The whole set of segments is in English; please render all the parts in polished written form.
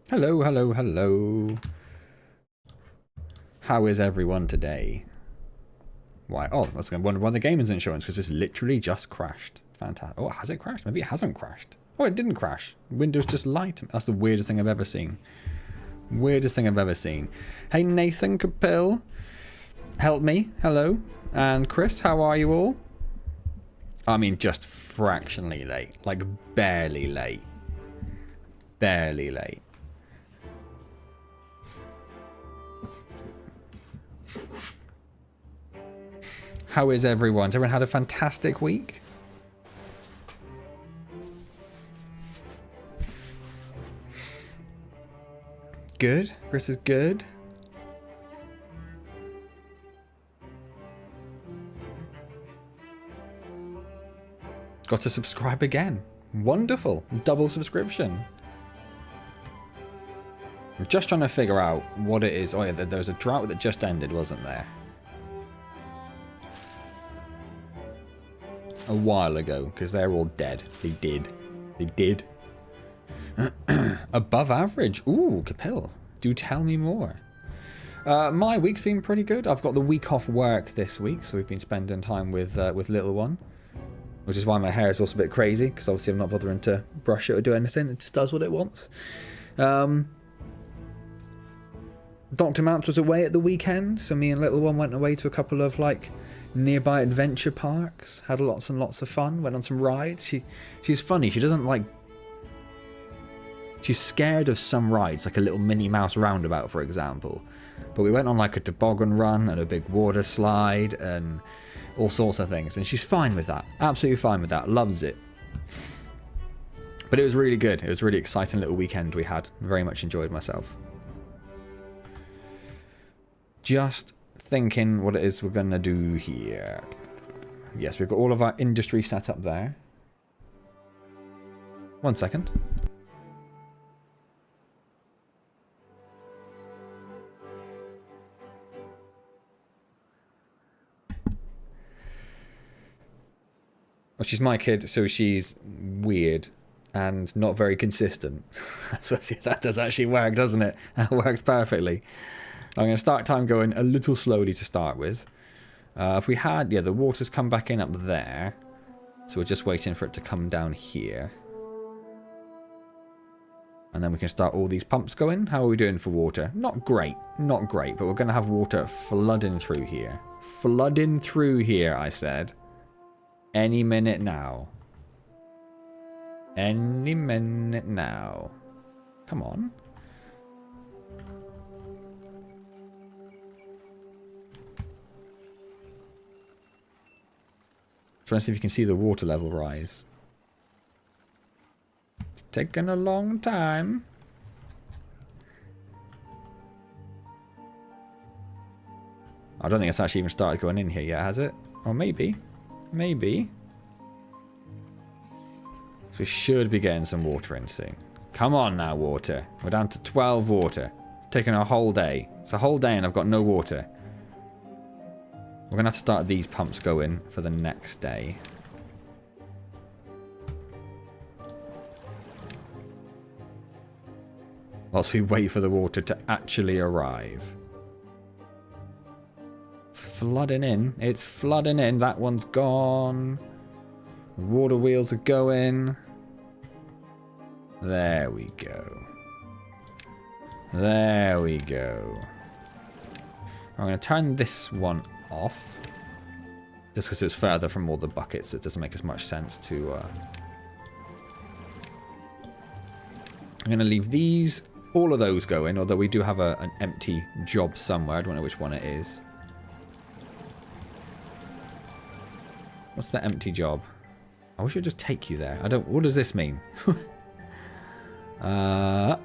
Hello, hello, hello. How is everyone today? Why? Oh, I was going to wonder why the game isn't showing, because it's literally just crashed. Fantastic. Oh, has it crashed? Maybe it hasn't crashed. Oh, it didn't crash. Windows just light. That's the weirdest thing I've ever seen. Weirdest thing I've ever seen. Hey, Nathan Capel. Help me. Hello. And Chris, how are you all? I mean, just fractionally late. Like, barely late. Barely late. How is everyone? Has everyone had a fantastic week? Good. Chris is good. Got to subscribe again. Wonderful. Double subscription. I'm just trying to figure out what it is. Oh yeah, there was a drought that just ended, wasn't there? A while ago, because they're all dead. They did. They did. Above average. Ooh, Capel. Do tell me more. My week's been pretty good. I've got the week off work this week, so we've been spending time with little one. Which is why my hair is also a bit crazy, because obviously I'm not bothering to brush it or do anything. It just does what it wants. Dr. Mount was away at the weekend, so me and little one went away to a couple of, like, nearby adventure parks. Had lots and lots of fun. Went on some rides. She's funny. She doesn't, like... She's scared of some rides, like a little Minnie Mouse roundabout, for example. But we went on, like, a toboggan run and a big water slide and all sorts of things. And she's fine with that. Absolutely fine with that. Loves it. But it was really good. It was a really exciting little weekend we had. Very much enjoyed myself. Just thinking what it is we're going to do here. Yes, we've got all of our industry set up there. 1 second. Well, she's my kid, so she's weird and not very consistent. That does actually work, doesn't it? That works perfectly. I'm going to start time going a little slowly to start with. If we had... Yeah, the water's come back in up there. So we're just waiting for it to come down here. And then we can start all these pumps going. How are we doing for water? Not great. Not great, but we're going to have water flooding through here. Flooding through here, I said. Any minute now. Any minute now. Come on. Trying to see if you can see the water level rise. It's taken a long time. I don't think it's actually even started going in here yet, has it? Or maybe. Maybe. So we should be getting some water in soon. Come on now, water. We're down to 12 water. It's taken a whole day. It's a whole day and I've got no water. We're going to have to start these pumps going for the next day. Whilst we wait for the water to actually arrive. It's flooding in. It's flooding in. That one's gone. Water wheels are going. There we go. There we go. I'm going to turn this one off. Just because it's further from all the buckets, it doesn't make as much sense to... I'm going to leave these, all of those going, although we do have an empty job somewhere. I don't know which one it is. What's the empty job? I wish it would just take you there. I don't... What does this mean? Well,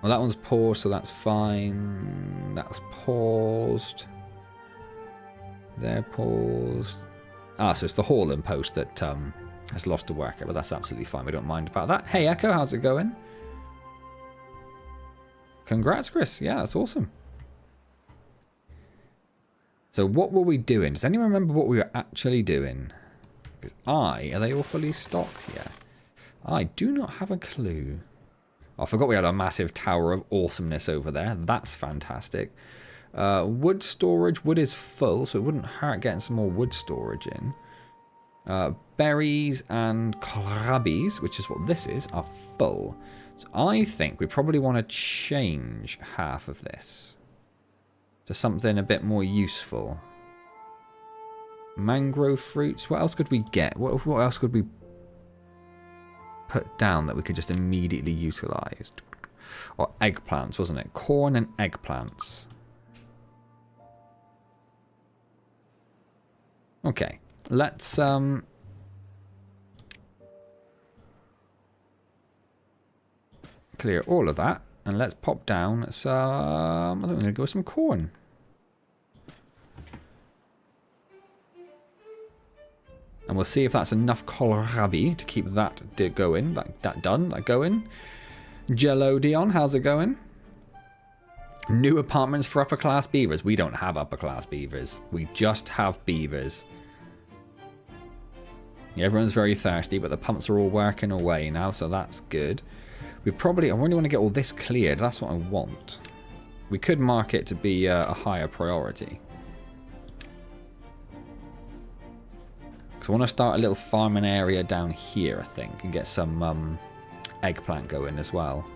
that one's paused, so that's fine. That's paused. They're paused. Ah, so it's the hauling post that has lost a worker, but that's absolutely fine. We don't mind about that. Hey, Echo, how's it going? Congrats, Chris. Yeah, that's awesome. So what were we doing? Does anyone remember what we were actually doing? Because are they all fully stocked here? I do not have a clue. I forgot we had a massive tower of awesomeness over there. That's fantastic. Wood storage. Wood is full, so it wouldn't hurt getting some more wood storage in. Berries and kohlrabies, which is what this is, are full. So I think we probably want to change half of this to something a bit more useful. Mangrove fruits. What else could we get? What else could we put down that we could just immediately utilize? Or eggplants, wasn't it? Corn and eggplants. Okay, let's clear all of that, and let's pop down some. I think we're gonna go with some corn. And we'll see if that's enough kohlrabi to keep that going. That going. Jello Dion, how's it going? New apartments for upper class beavers. We don't have upper class beavers. We just have beavers. Yeah, everyone's very thirsty, but the pumps are all working away now, so that's good. I really want to get all this cleared. That's what I want. We could mark it to be a higher priority. Because I want to start a little farming area down here, I think, and get some eggplant going as well.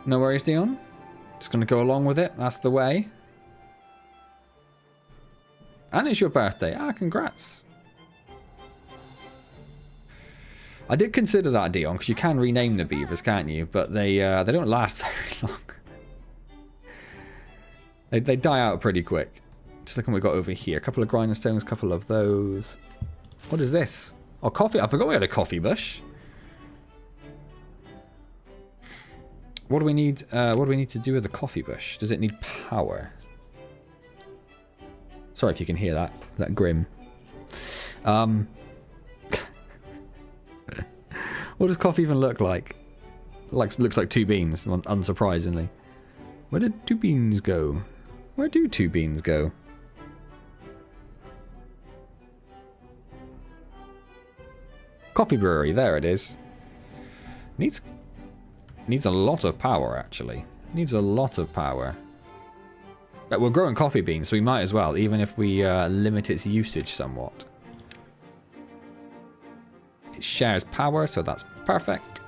No worries, Dion. Just going to go along with it. That's the way. And it's your birthday. Ah, congrats. I did consider that, Dion, because you can rename the beavers, can't you? But they don't last very long. They die out pretty quick. Just look at what we've got over here. A couple of grinding stones, a couple of those. What is this? Oh, coffee. I forgot we had a coffee bush. What do we need? What do we need to do with the coffee bush? Does it need power? Sorry if you can hear that. That grim. What does coffee even look like? Looks like two beans, unsurprisingly. Where did two beans go? Where do two beans go? Coffee brewery, there it is. Needs a lot of power, actually. Needs a lot of power. But we're growing coffee beans, so we might as well, even if we limit its usage somewhat. It shares power, so that's perfect.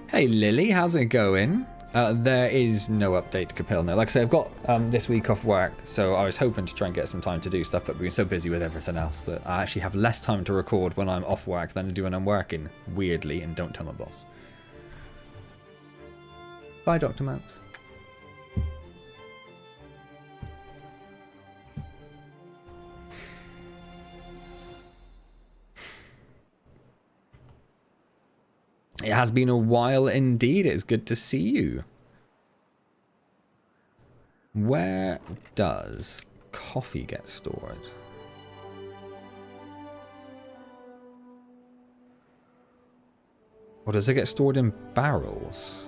Hey Lily, how's it going? There is no update to Capel now. Like I say, I've got this week off work, so I was hoping to try and get some time to do stuff, but we've been so busy with everything else that I actually have less time to record when I'm off work than I do when I'm working, weirdly, and don't tell my boss. Bye, Dr. Mounts. It has been a while indeed. It's good to see you. Where does coffee get stored? Or does it get stored in barrels?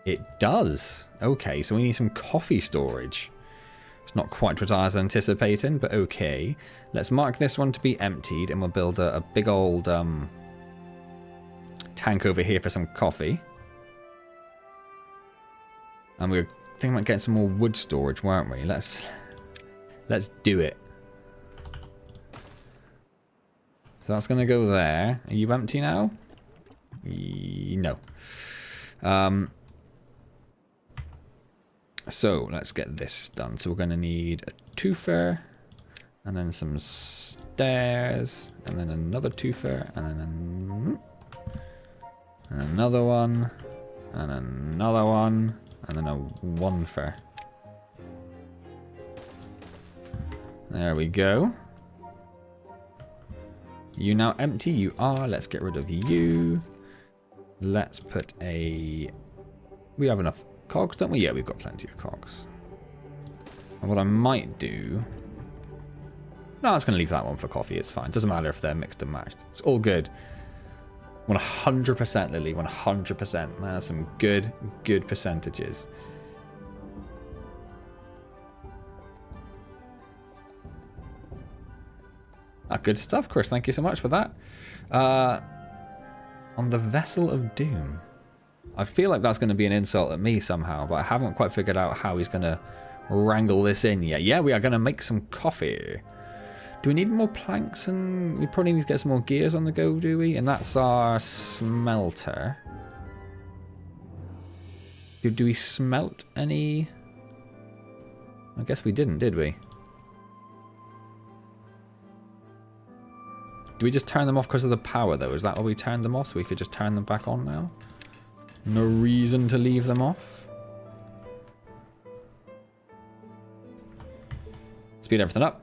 It does. Okay, so we need some coffee storage. It's not quite what I was anticipating, but okay. Let's mark this one to be emptied, and we'll build a big old tank over here for some coffee. And we were thinking about getting some more wood storage, weren't we? Let's do it. So that's going to go there. Are you empty now? No. So let's get this done. So we're going to need a twofer, and then some stairs, and then another twofer, and then another one, and another one, and then a onefer. There we go. You now empty? You are. Let's get rid of you. Let's put a... We have enough cogs, don't we? Yeah, we've got plenty of cogs. And what I might do... No, I was going to leave that one for coffee. It's fine. Doesn't matter if they're mixed and matched. It's all good. 100% Lily. 100%. That's some good percentages. Ah, good stuff, Chris. Thank you so much for that. On the Vessel of Doom. I feel like that's going to be an insult at me somehow, but I haven't quite figured out how he's going to wrangle this in yet. Yeah, we are going to make some coffee. Do we need more planks? And we probably need to get some more gears on the go, do we? And that's our smelter. Do we smelt any? I guess we didn't, did we? Do we just turn them off because of the power, though? Is that why we turned them off? So we could just turn them back on now? No reason to leave them off. Speed everything up.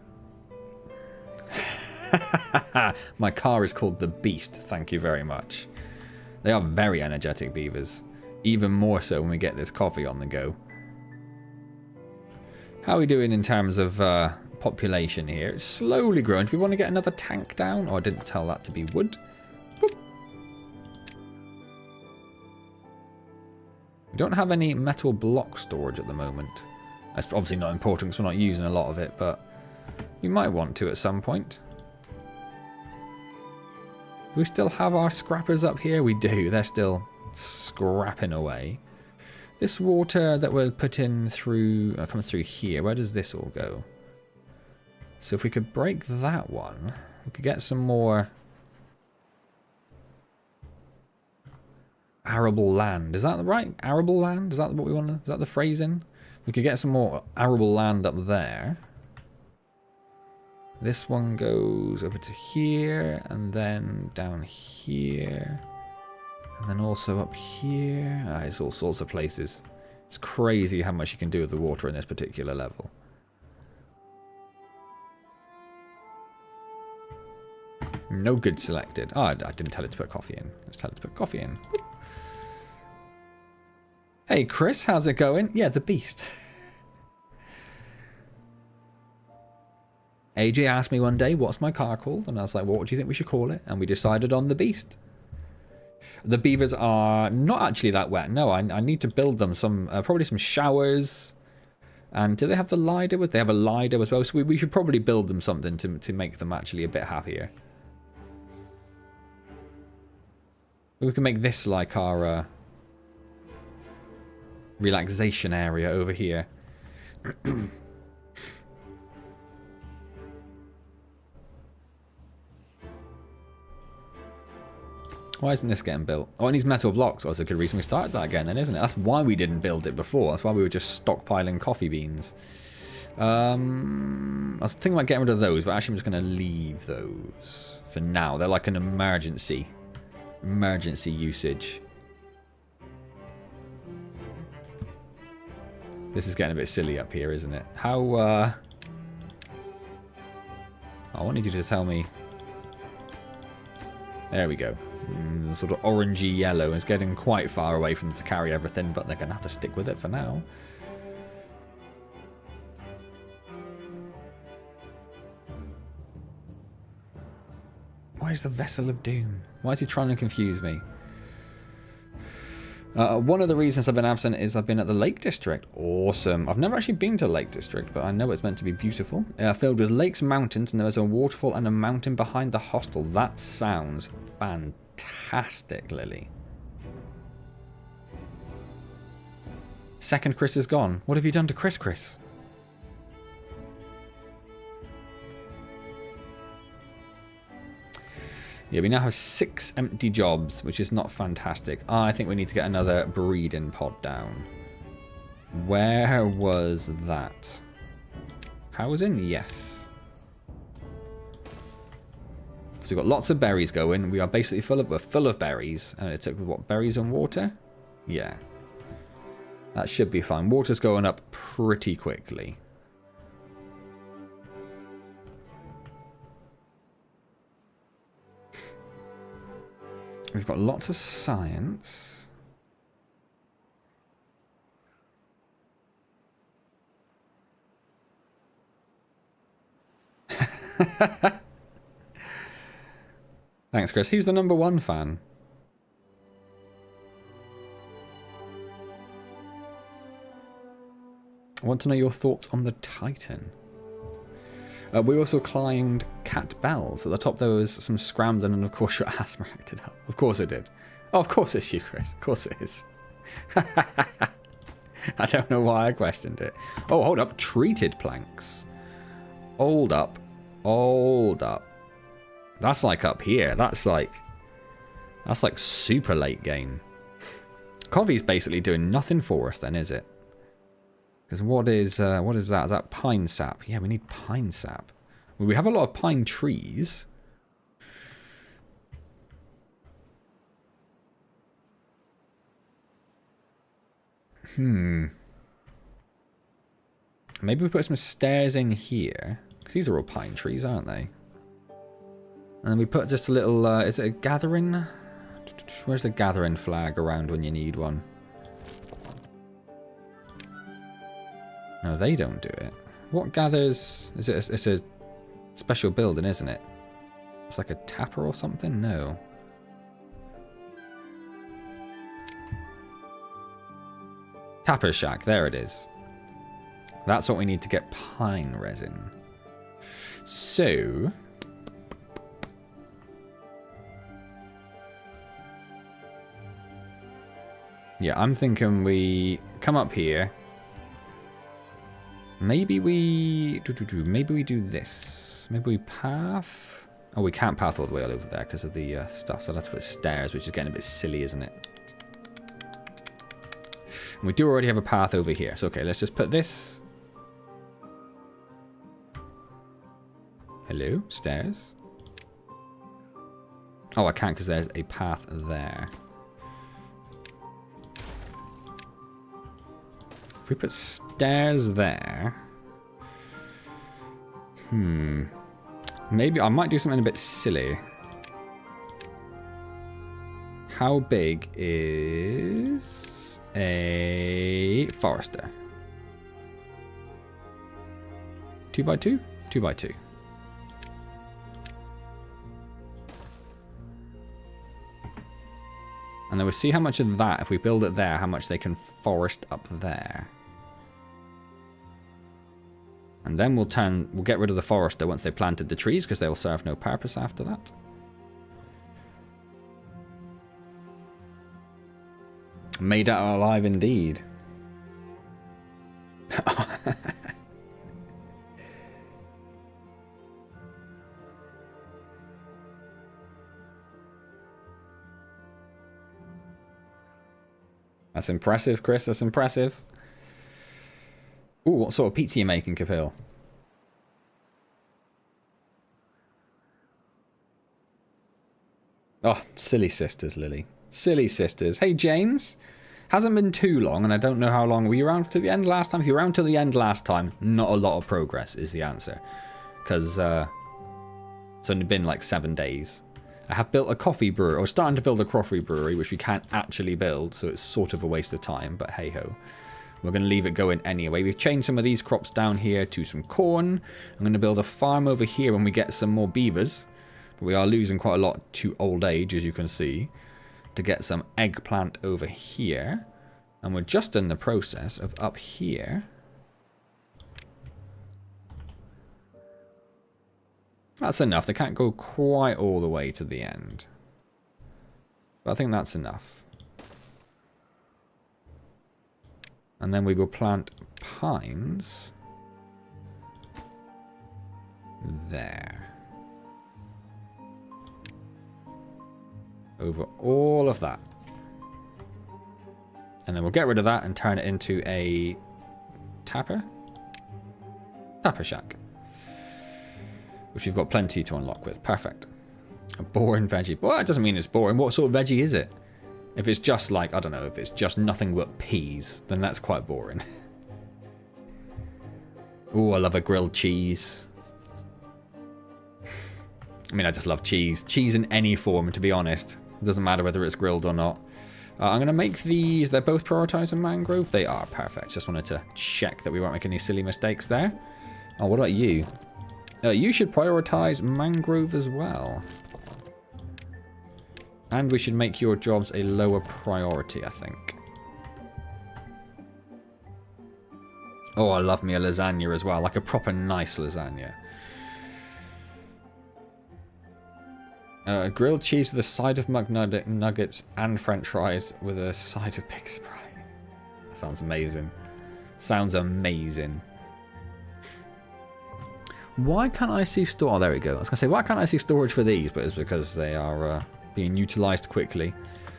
My car is called the Beast. Thank you very much. They are very energetic beavers. Even more so when we get this coffee on the go. How are we doing in terms of population here? It's slowly growing. Do we want to get another tank down? Oh, I didn't tell that to be wood. Boop. We don't have any metal block storage at the moment. That's obviously not important because we're not using a lot of it, but we might want to at some point. Do we still have our scrappers up here? We do. They're still scrapping away. This water that we'll put in through comes through here. Where does this all go? So if we could break that one, we could get some more arable land. Is that right? Arable land? Is that what we want to... Is that the phrasing? We could get some more arable land up there. This one goes over to here, and then down here. And then also up here. It's all sorts of places. It's crazy how much you can do with the water in this particular level. No good selected. Oh, I didn't tell it to put coffee in. Let's tell it to put coffee in. Hey, Chris, how's it going? Yeah, the Beast. AJ asked me one day, what's my car called? And I was like, well, what do you think we should call it? And we decided on the Beast. The beavers are not actually that wet. No, I need to build them some, probably some showers. And do they have the Lido? They have a Lido as well. So we should probably build them something to make them actually a bit happier. We can make this like our relaxation area over here. Why isn't this getting built? Oh, it needs metal blocks. Oh, that's a good reason we started that again then, isn't it? That's why we didn't build it before. That's why we were just stockpiling coffee beans. I was thinking about getting rid of those, but actually I'm just going to leave those for now. They're like an emergency usage. This is getting a bit silly up here, isn't it? How, I wanted you to tell me. There we go. Sort of orangey yellow. It's getting quite far away from them to carry everything, but they're going to have to stick with it for now. Why is the Vessel of Doom? Why is he trying to confuse me? One of the reasons I've been absent is I've been at the Lake District. Awesome. I've never actually been to Lake District, but I know it's meant to be beautiful. Filled with lakes, mountains, and there is a waterfall and a mountain behind the hostel. That sounds fantastic, Lily. Second Chris is gone. What have you done to Chris? Yeah, we now have 6 empty jobs, which is not fantastic. I think we need to get another breeding pod down. Where was that? Housing? Yes. So we've got lots of berries going. We are basically we're full of berries. And it took, what, berries and water? Yeah. That should be fine. Water's going up pretty quickly. We've got lots of science. Thanks, Chris. Who's the #1 fan? I want to know your thoughts on the Titan. We also climbed Cat Bells. At the top there was some scrambling, and of course your asthma acted up. Of course it did. Oh, of course it's you, Chris. Of course it is. I don't know why I questioned it. Oh, hold up. Treated planks. Hold up. Hold up. That's like up here. That's like super late game. Coffee's basically doing nothing for us then, is it? Because what is that? Is that pine sap? Yeah, we need pine sap. Well, we have a lot of pine trees. Maybe we put some stairs in here. Because these are all pine trees, aren't they? And then we put just a little, is it a gathering? Where's the gathering flag around when you need one? No, they don't do it. What gathers? It's a special building, isn't it? It's like a tapper or something? No. Tapper shack, there it is. That's what we need to get pine resin. So... yeah, I'm thinking we come up here. Maybe we do this. Maybe we path. Oh, we can't path all the way all over there because of the stuff. So let's put stairs, which is getting a bit silly, isn't it? And we do already have a path over here. So okay, let's just put this. Hello, stairs. Oh, I can't because there's a path there. If we put stairs there... maybe I might do something a bit silly. How big is a forester? 2x2? 2x2. And then we'll see how much of that, if we build it there, how much they can forest up there. And then we'll get rid of the forester once they planted the trees, because they will serve no purpose after that. Made out alive indeed. That's impressive, Chris. That's impressive. Ooh, what sort of pizza are you making, Kapil? Oh, silly sisters, Lily. Silly sisters. Hey, James. Hasn't been too long, and I don't know how long. Were you around to the end last time? If you were around to the end last time, not a lot of progress is the answer. Because it's only been like 7 days. I have built a coffee brewery, or starting to build a coffee brewery, which we can't actually build, so it's sort of a waste of time, but hey-ho. We're going to leave it going anyway. We've changed some of these crops down here to some corn. I'm going to build a farm over here when we get some more beavers. But we are losing quite a lot to old age, as you can see, to get some eggplant over here. And we're just in the process of up here. That's enough. They can't go quite all the way to the end. But I think that's enough. And then we will plant pines there. Over all of that. And then we'll get rid of that and turn it into a tapper? Tapper shack. Which we've got plenty to unlock with. Perfect. A boring veggie. Well, that doesn't mean it's boring. What sort of veggie is it? If it's just like, I don't know, if it's just nothing but peas, then that's quite boring. Ooh, I love a grilled cheese. I mean, I just love cheese. Cheese in any form, to be honest. It doesn't matter whether it's grilled or not. I'm going to make these... They're both prioritizing mangrove? They are. Perfect. Just wanted to check that we won't make any silly mistakes there. Oh, what about you? You should prioritize mangrove as well. And we should make your jobs a lower priority, I think. Oh, I love me a lasagna as well. Like a proper nice lasagna. Grilled cheese with a side of nuggets and french fries with a side of pig spray. That sounds amazing. Sounds amazing. Why can't I see store? Oh, there we go. I was going to say, why can't I see storage for these? But it's because they are being utilized quickly.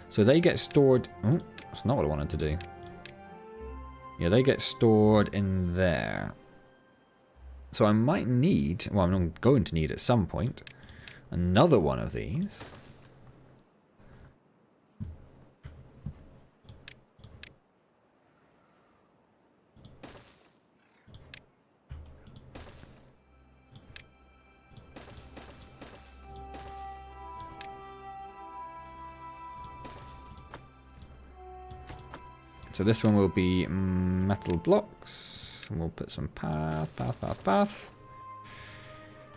So they get stored... Oh, that's not what I wanted to do. Yeah, they get stored in there. So I might need... Well, I'm going to need at some point another one of these. So this one will be metal blocks. And we'll put some path.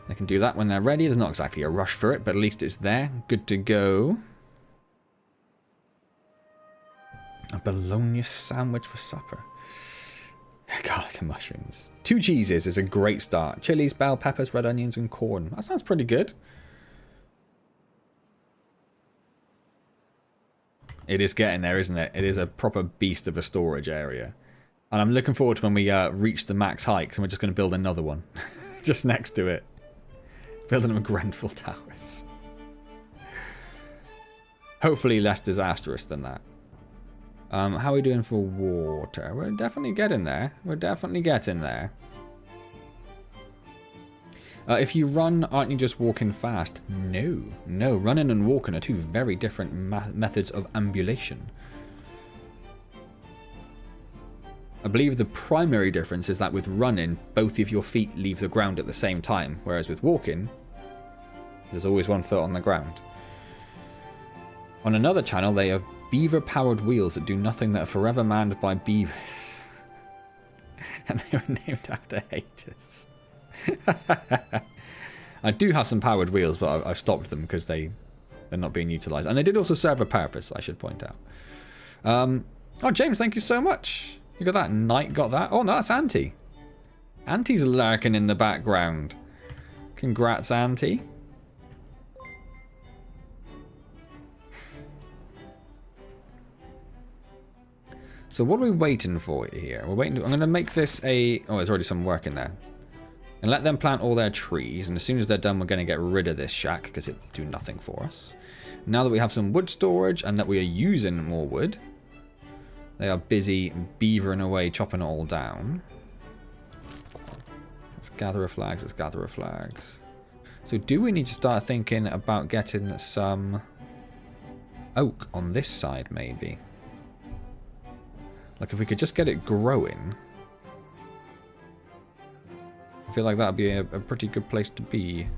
They can do that when they're ready. There's not exactly a rush for it, but at least it's there. Good to go. A bologna sandwich for supper. Garlic and mushrooms. 2 cheeses is a great start. Chilies, bell peppers, red onions, and corn. That sounds pretty good. It is getting there, isn't it? It is a proper beast of a storage area. And I'm looking forward to when we reach the max height, and we're just going to build another one. Just next to it. Building them Grenfell Towers. Hopefully less disastrous than that. How are we doing for water? We're definitely getting there. We're definitely getting there. If you run, aren't you just walking fast? No. No, running and walking are 2 very different methods of ambulation. I believe the primary difference is that with running, both of your feet leave the ground at the same time, whereas with walking, there's always one foot on the ground. On another channel, they have beaver-powered wheels that do nothing that are forever manned by beavers. And they were named after haters. I do have some powered wheels, but I've stopped them because they're not being utilized. And they did also serve a purpose, I should point out. Oh, James, thank you so much. You got that? Knight got that? Oh, no, that's Auntie. Auntie's lurking in the background. Congrats, Auntie. So what are we waiting for here? We're waiting. I'm going to make this a... Oh, there's already some work in there. And let them plant all their trees. And as soon as they're done, we're going to get rid of this shack because it will do nothing for us. Now that we have some wood storage and that we are using more wood, they are busy beavering away, chopping it all down. Let's gather our flags. Let's gather our flags. So do we need to start thinking about getting some oak on this side, maybe? Like if we could just get it growing. I feel like that would be a pretty good place to be.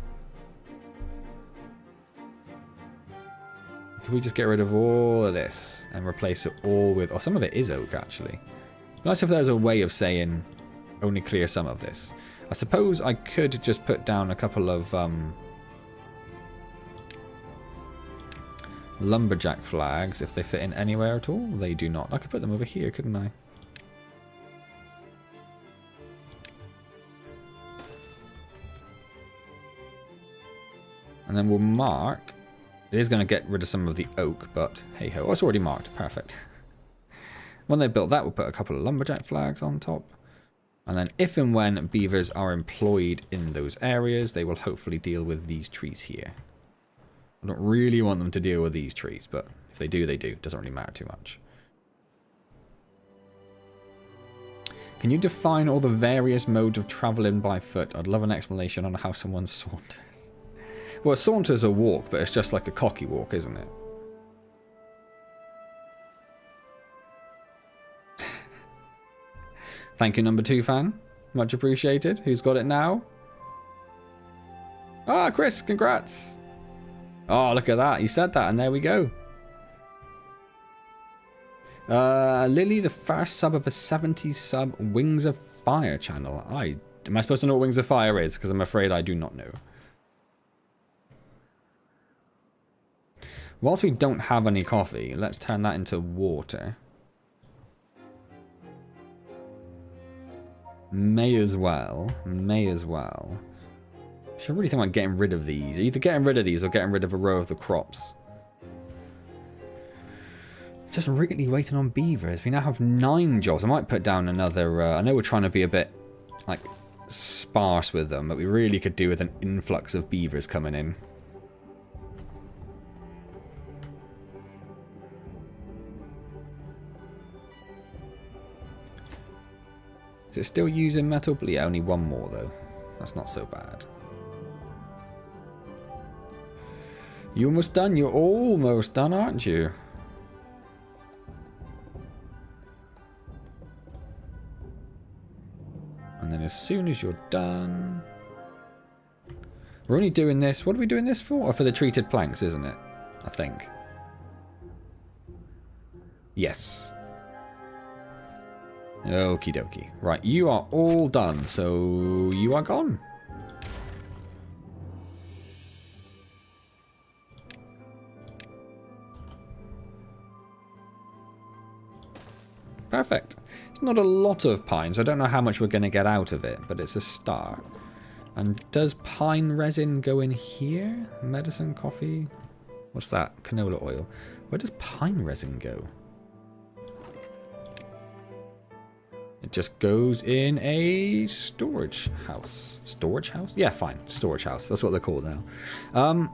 Could we just get rid of all of this and replace it all with... Oh, some of it is oak, actually. Nice if there's a way of saying only clear some of this. I suppose I could just put down a couple of lumberjack flags if they fit in anywhere at all. They do not. I could put them over here, couldn't I? And then we'll mark. It is going to get rid of some of the oak, but hey ho. Oh, it's already marked. Perfect. When they've built that, we'll put a couple of lumberjack flags on top. And then if and when beavers are employed in those areas, they will hopefully deal with these trees here. I don't really want them to deal with these trees, but if they do, they do. It doesn't really matter too much. Can you define all the various modes of traveling by foot? I'd love an explanation on how someone saunters. Well, a saunter's a walk, but it's just like a cocky walk, isn't it? Thank you, number 2 fan. Much appreciated. Who's got it now? Ah, Chris, congrats. Oh, look at that. You said that, and there we go. Lily, the first sub of a 70 sub Wings of Fire channel. Am I supposed to know what Wings of Fire is? Because I'm afraid I do not know. Whilst we don't have any coffee, let's turn that into water. May as well. May as well. Should really think about getting rid of these. Either getting rid of these or getting rid of a row of the crops. Just really waiting on beavers. We now have 9 jobs. I might put down another... I know we're trying to be a bit, like, sparse with them, but we really could do with an influx of beavers coming in. Is it still using metal? Yeah, only 1 more, though. That's not so bad. You're almost done. You're almost done, aren't you? And then as soon as you're done... We're only doing this... What are we doing this for? Oh, for the treated planks, isn't it? I think. Yes. Okie dokie. Right, you are all done, so you are gone. Perfect. It's not a lot of pine, so I don't know how much we're going to get out of it, but it's a start. And does pine resin go in here? Medicine, coffee? What's that? Canola oil. Where does pine resin go? It just goes in a storage house. Storage house? Yeah, fine. Storage house. That's what they're called now.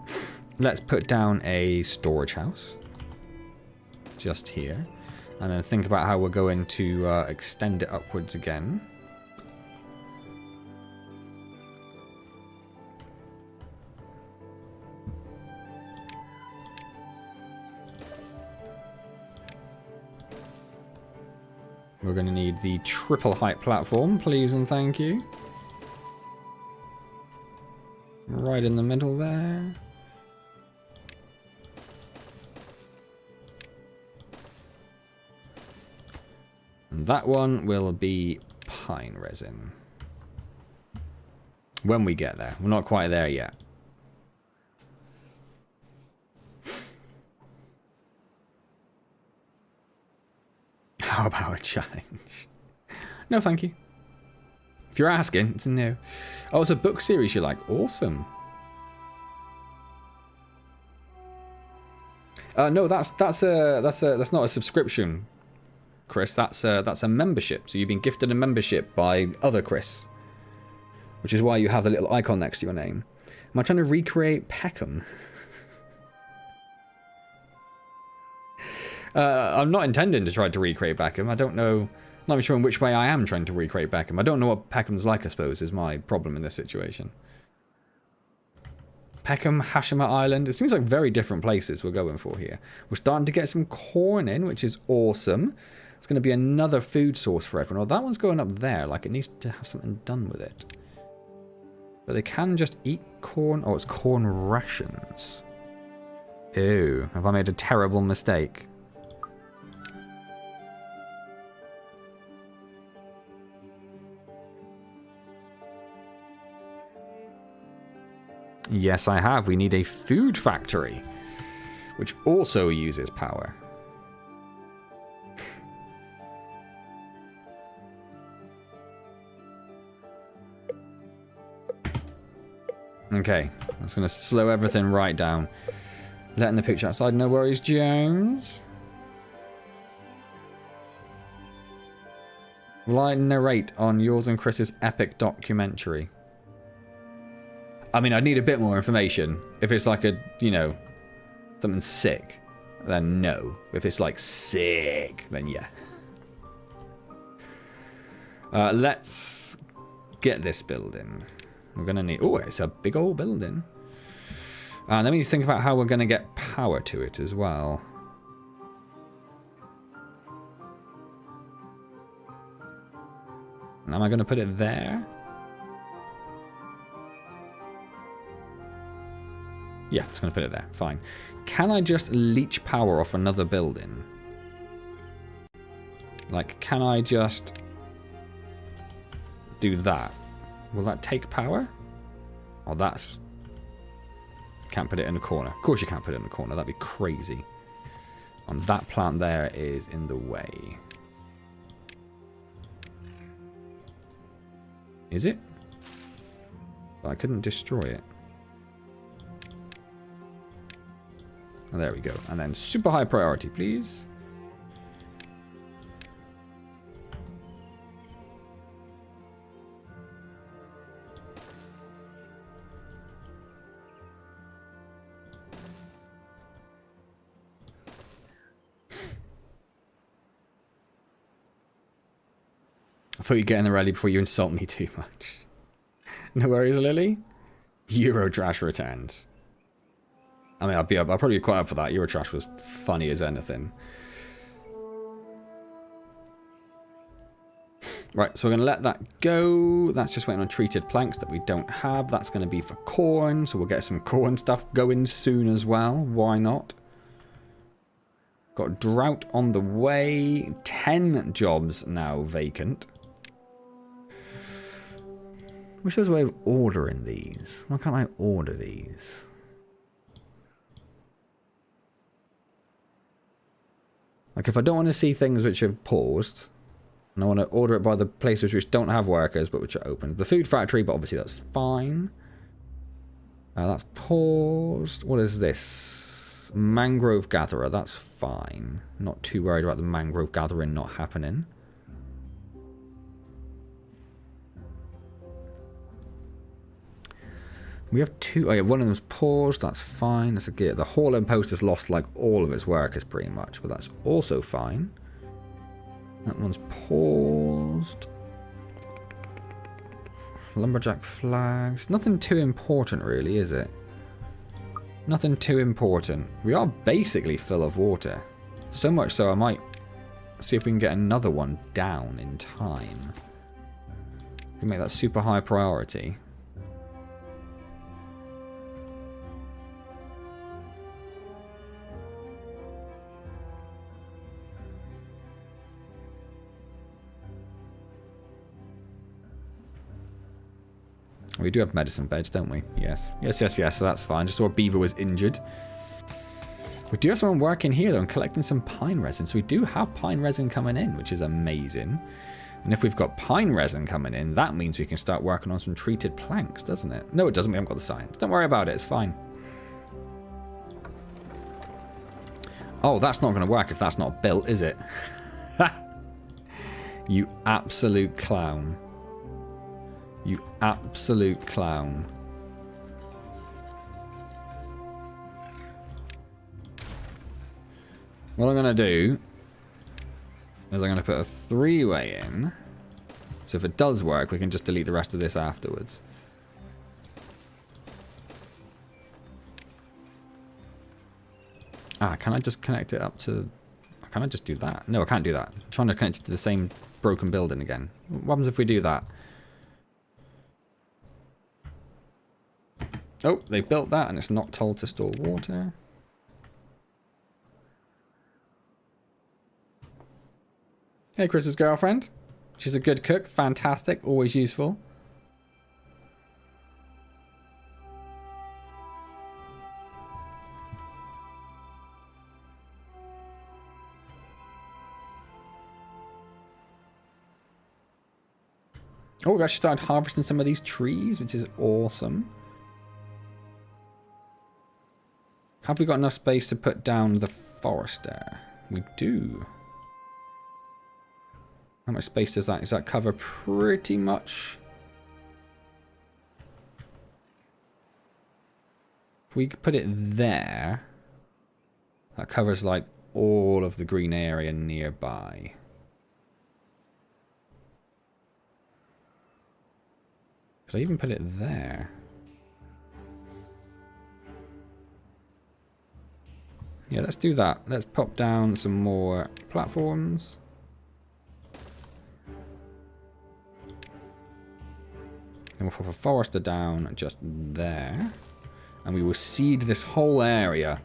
Let's put down a storage house. Just here. And then think about how we're going to extend it upwards again. We're going to need the triple height platform, please and thank you. Right in the middle there. And that one will be pine resin. When we get there. We're not quite there yet. How about a challenge? No, thank you. If you're asking, it's a no. Oh, it's a book series you like. Awesome. No, that's not a subscription, Chris. That's a membership. So you've been gifted a membership by other Chris, which is why you have the little icon next to your name. Am I trying to recreate Peckham? I'm not intending to try to recreate Beckham. I don't know. Not even sure in which way I am trying to recreate Beckham. I don't know what Peckham's like, I suppose, is my problem in this situation. Peckham, Hashima Island. It seems like very different places we're going for here. We're starting to get some corn in, which is awesome. It's going to be another food source for everyone. Well, that one's going up there. Like, it needs to have something done with it. But they can just eat corn. Oh, it's corn rations. Ew. Have I made a terrible mistake? Yes, I have. We need a food factory, which also uses power. Okay, that's going to slow everything right down. Letting the picture outside, no worries, Jones. Will I narrate on yours and Chris's epic documentary? I mean, I'd need a bit more information. If it's like a, you know, something sick, then no. If it's like sick, then yeah. Let's get this building. We're going to need... Oh, it's a big old building. And then we need to think about how we're going to get power to it as well. And am I going to put it there? Yeah, it's going to put it there. Fine. Can I just leech power off another building? Like, can I just do that? Will that take power? Oh, that's... Can't put it in the corner. Of course you can't put it in the corner. That'd be crazy. And that plant there is in the way. Is it? But I couldn't destroy it. Oh, there we go. And then super high priority, please. I thought you'd get in the rally before you insult me too much. No worries, Lily. Eurotrash returns. I mean, I'll probably be quite up for that. Eurotrash was funny as anything. Right, so we're going to let that go. That's just waiting on treated planks that we don't have. That's going to be for corn, so we'll get some corn stuff going soon as well. Why not? Got drought on the way. 10 jobs now vacant. Wish there's a way of ordering these. Why can't I order these? Like, if I don't want to see things which have paused, and I want to order it by the places which don't have workers, but which are open. The food factory, but obviously that's fine. That's paused. What is this? Mangrove gatherer, that's fine. Not too worried about the mangrove gathering not happening. We have two. Oh yeah, one of them's paused. That's fine. That's a gear. The Hauling Post has lost like all of its workers pretty much, but that's also fine. That one's paused. Lumberjack flags. Nothing too important, really, is it? Nothing too important. We are basically full of water. So much so I might see if we can get another one down in time. We can make that super high priority. We do have medicine beds, don't we? Yes. Yes, yes, yes. So that's fine. Just saw a beaver was injured. We do have someone working here, though, and collecting some pine resin. So we do have pine resin coming in, which is amazing. And if we've got pine resin coming in, that means we can start working on some treated planks, doesn't it? No, it doesn't. We haven't got the science. Don't worry about it. It's fine. Oh, that's not going to work if that's not built, is it? You absolute clown. You absolute clown. What I'm going to do is I'm going to put a three-way in. So if it does work, we can just delete the rest of this afterwards. Ah, can I just connect it up to... Can I just do that? No, I can't do that. I'm trying to connect it to the same broken building again. What happens if we do that? Oh, they built that and it's not told to store water. Hey, Chris's girlfriend. She's a good cook. Fantastic. Always useful. Oh, we've actually started harvesting some of these trees, which is awesome. Have we got enough space to put down the forester? We do. How much space does that? Does that cover pretty much? If we put it there, that covers like all of the green area nearby. Could I even put it there? Yeah, let's do that. Let's pop down some more platforms. And we'll pop a forester down just there. And we will seed this whole area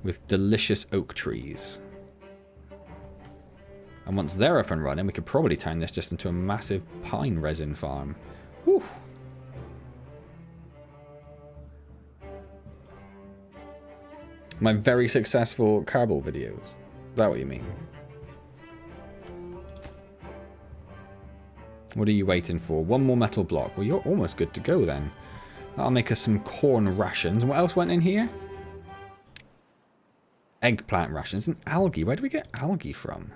with delicious oak trees. And once they're up and running, we could probably turn this just into a massive pine resin farm. Whew. My very successful Kerbal videos. Is that what you mean? What are you waiting for? One more metal block. Well, you're almost good to go then. That'll make us some corn rations. And what else went in here? Eggplant rations and algae. Where do we get algae from?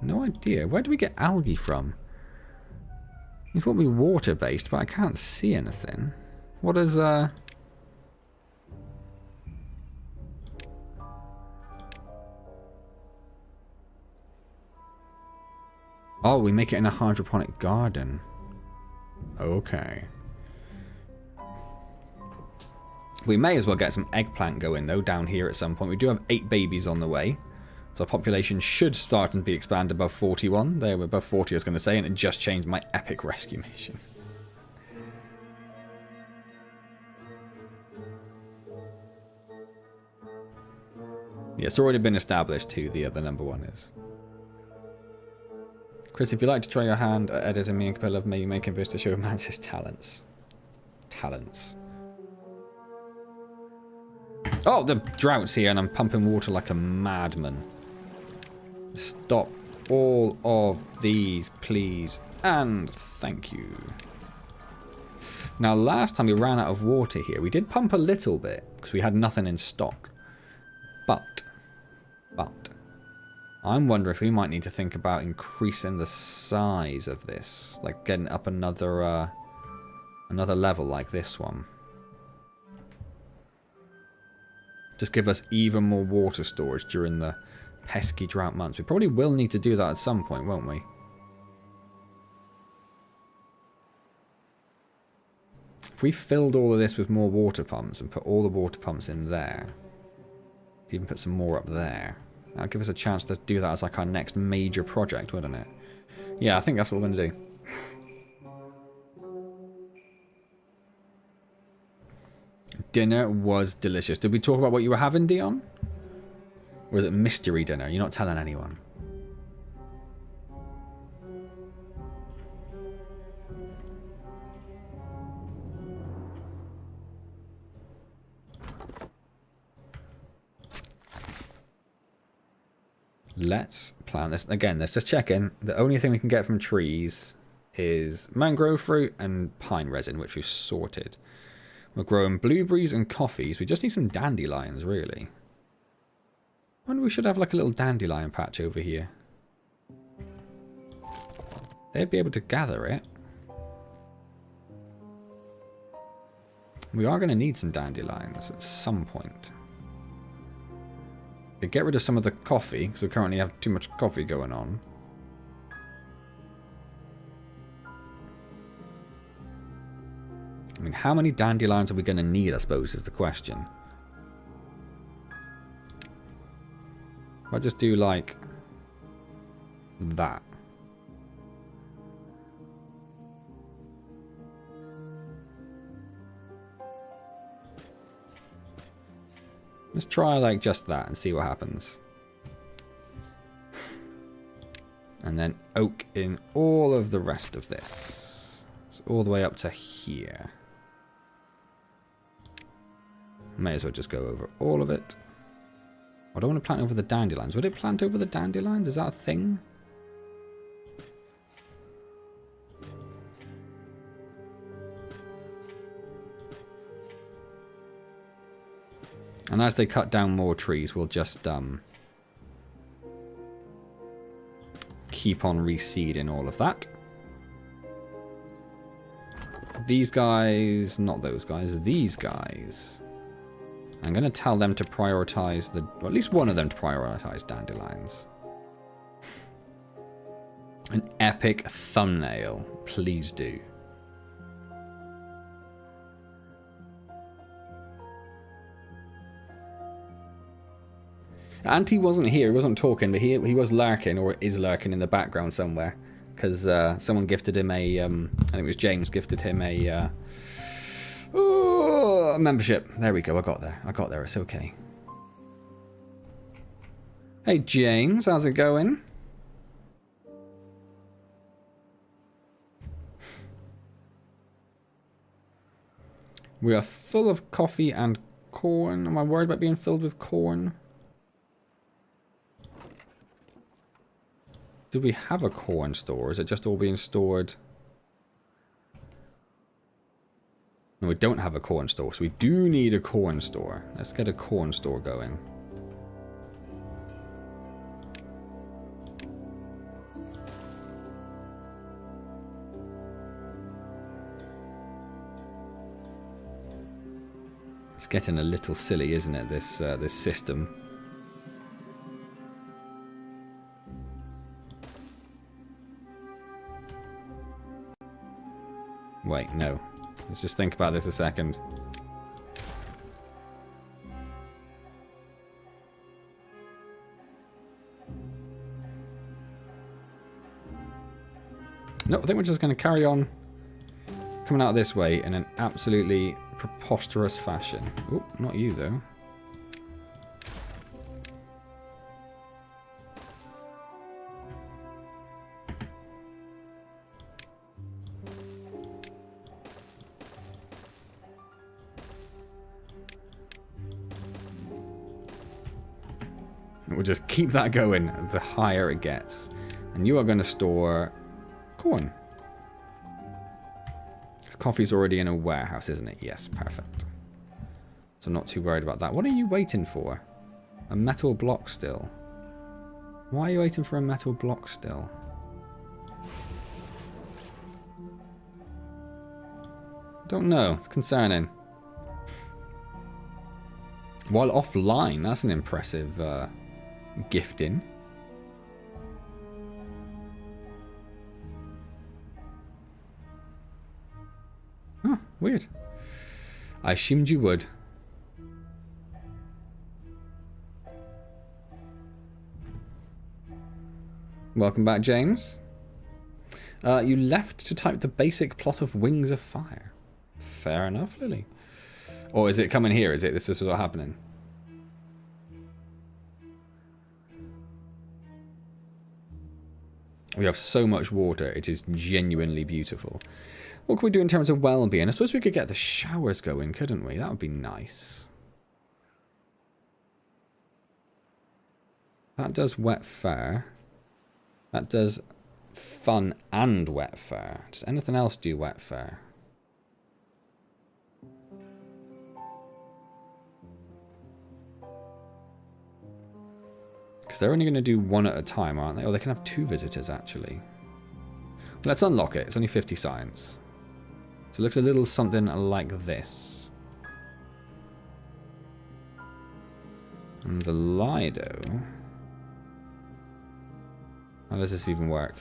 No idea. Where do we get algae from? You thought we were water-based, but I can't see anything. What is, Oh, we make it in a hydroponic garden. Okay. We may as well get some eggplant going, though, down here at some point. We do have 8 babies on the way. So our population should start and be expanded above 41. They were above 40, I was going to say, and it just changed my epic rescue mission. Yeah, it's already been established who the other number 1 is. Chris, if you'd like to try your hand at editing me and Capella, maybe making this to show Mantis talents. Talents. Oh, the drought's here and I'm pumping water like a madman. Stop all of these, please. And thank you. Now, last time we ran out of water here, we did pump a little bit because we had nothing in stock. But, I'm wondering if we might need to think about increasing the size of this. Like getting up another level like this one. Just give us even more water storage during the pesky drought months. We probably will need to do that at some point, won't we? If we filled all of this with more water pumps and put all the water pumps in there, even put some more up there, that'll give us a chance to do that as like our next major project, wouldn't it? Yeah, I think that's what we're going to do. Dinner was delicious. Did we talk about what you were having, Dion? Or is it mystery dinner? You're not telling anyone. Let's plant this. Again, let's just check in. The only thing we can get from trees is mangrove fruit and pine resin, which we've sorted. We're growing blueberries and coffees. We just need some dandelions, really. I wonder if we should have like a little dandelion patch over here. They'd be able to gather it. We are going to need some dandelions at some point. But get rid of some of the coffee, because we currently have too much coffee going on. I mean, how many dandelions are we going to need, I suppose, is the question. I'll just do, like, that. Let's try, like, just that and see what happens. And then oak in all of the rest of this. So all the way up to here. May as well just go over all of it. I don't want to plant over the dandelions. Would it plant over the dandelions? Is that a thing? And as they cut down more trees, we'll just keep on reseeding all of that. These guys, not those guys, these guys. I'm going to tell them to prioritize or at least one of them to prioritize dandelions. An epic thumbnail, please do. Auntie wasn't here, he wasn't talking, but he was lurking, or is lurking in the background somewhere. Because someone gifted him a, I think it was James gifted him a membership. There we go, I got there, it's okay. Hey James, how's it going? We are full of coffee and corn. Am I worried about being filled with corn? Do we have a corn store? Or is it just all being stored? No, we don't have a corn store, so we do need a corn store. Let's get a corn store going. It's getting a little silly, isn't it, this system? Wait, no. Let's just think about this a second. No, I think we're just going to carry on coming out this way in an absolutely preposterous fashion. Oh, not you, though. We'll just keep that going the higher it gets. And you are going to store corn. Because coffee's already in a warehouse, isn't it? Yes, perfect. So I'm not too worried about that. What are you waiting for? A metal block still. Why are you waiting for a metal block still? Don't know. It's concerning. While offline, that's an impressive gifting. Oh, weird. I assumed you would. Welcome back, James. You left to type the basic plot of Wings of Fire. Fair enough, Lily. Or is it coming here? Is it this is what's happening? We have so much water. It is genuinely beautiful. What can we do in terms of well-being? I suppose we could get the showers going, couldn't we? That would be nice. That does wet fur. That does fun and wet fur. Does anything else do wet fur? Because they're only going to do one at a time, aren't they? Or they can have 2 visitors, actually. Well, let's unlock it. It's only 50 science. So it looks a little something like this. And the Lido... How does this even work?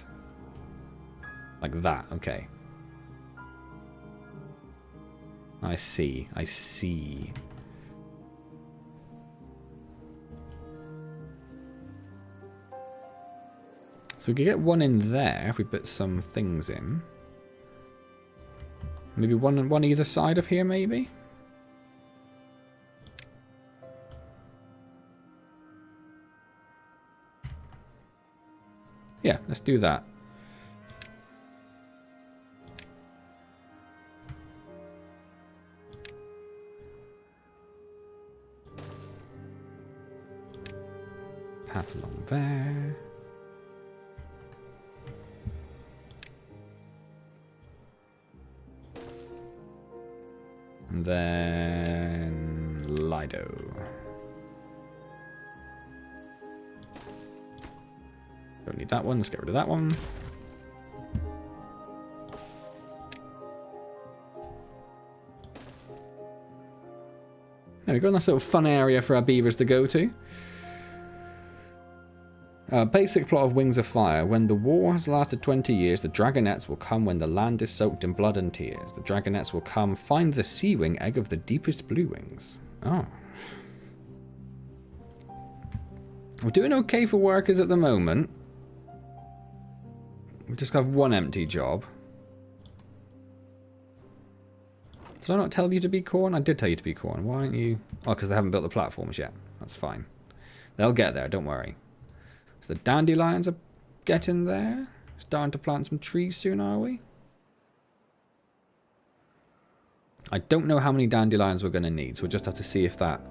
Like that, okay. I see, I see. So we could get one in there if we put some things in. Maybe one either side of here, maybe? Yeah, let's do that. Path along there. And then Lido. Don't need that one. Let's get rid of that one. There we go. Nice little fun area for our beavers to go to. Basic plot of Wings of Fire. When the war has lasted 20 years, the dragonettes will come when the land is soaked in blood and tears. The dragonettes will come find the sea wing egg of the deepest blue wings. Oh. We're doing okay for workers at the moment. We just have one empty job. Did I not tell you to be corn? I did tell you to be corn. Why aren't you... Oh, because they haven't built the platforms yet. That's fine. They'll get there, don't worry. So the dandelions are getting there. Starting to plant some trees soon, are we? I don't know how many dandelions we're going to need, so we'll just have to see if that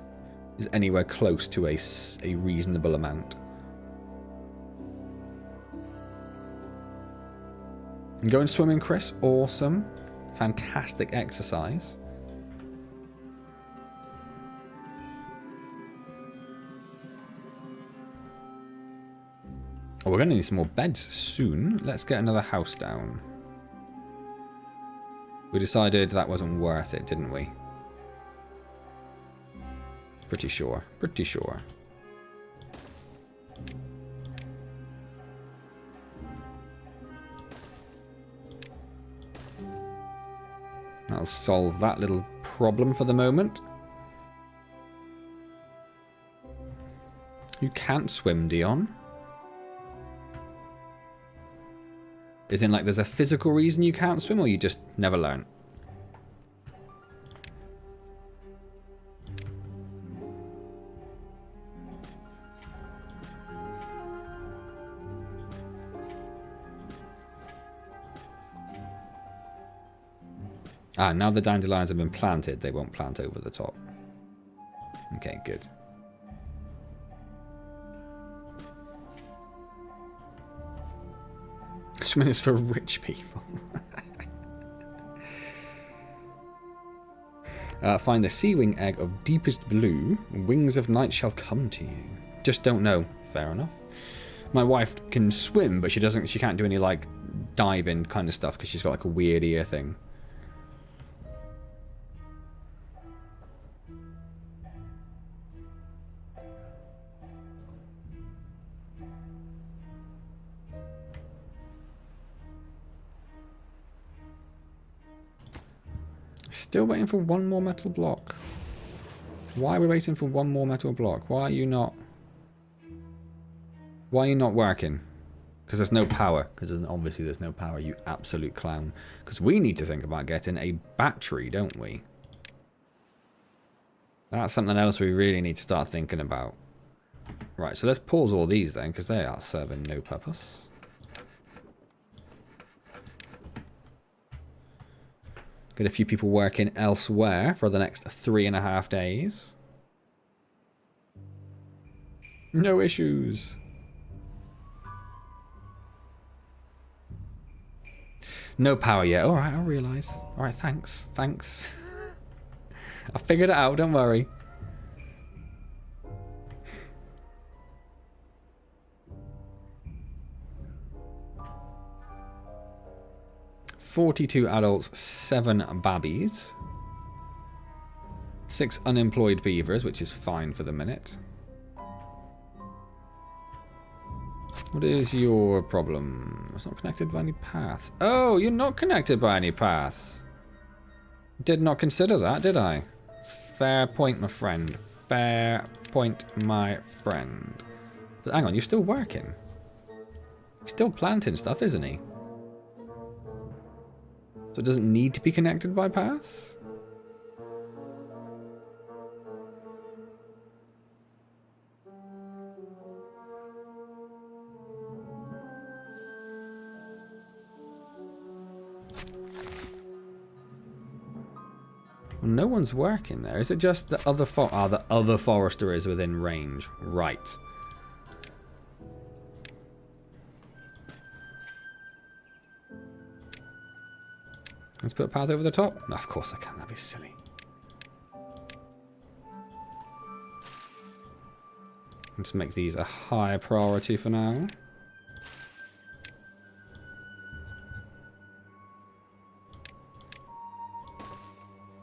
is anywhere close to a reasonable amount. And going swimming, Chris. Awesome. Fantastic exercise. Oh, we're going to need some more beds soon. Let's get another house down. We decided that wasn't worth it, didn't we? Pretty sure. Pretty sure. That'll solve that little problem for the moment. You can't swim, Dion. Is in like there's a physical reason you can't swim, or you just never learn? Ah, now the dandelions have been planted, they won't plant over the top. Okay, good. Swimming is for rich people. Find the sea wing egg of deepest blue. Wings of night shall come to you. Just don't know. Fair enough. My wife can swim, but she can't do any like diving kind of stuff because she's got like a weird ear thing. Still waiting for one more metal block. Why are we waiting for one more metal block? Why are you not working? Because there's no power. Because obviously there's no power, you absolute clown. Because we need to think about getting a battery, don't we? That's something else we really need to start thinking about. Right, so let's pause all these then, because they are serving no purpose. Get a few people working elsewhere for the next 3.5 days. No issues. No power yet. Alright, I'll realise. Alright, thanks. Thanks. I figured it out, don't worry. "42 adults, 7 babbies. 6 unemployed beavers, which is fine for the minute. What is your problem? It's not connected by any paths. Oh, you're not connected by any paths. Did not consider that, did I? Fair point, my friend. Fair point, my friend. But hang on, you're still working. He's still planting stuff, isn't he? So it doesn't need to be connected by paths? Well, no one's working there. Is it just the other the other forester is within range. Right. Let's put a path over the top. No, of course I can. That'd be silly. Let's make these a higher priority for now.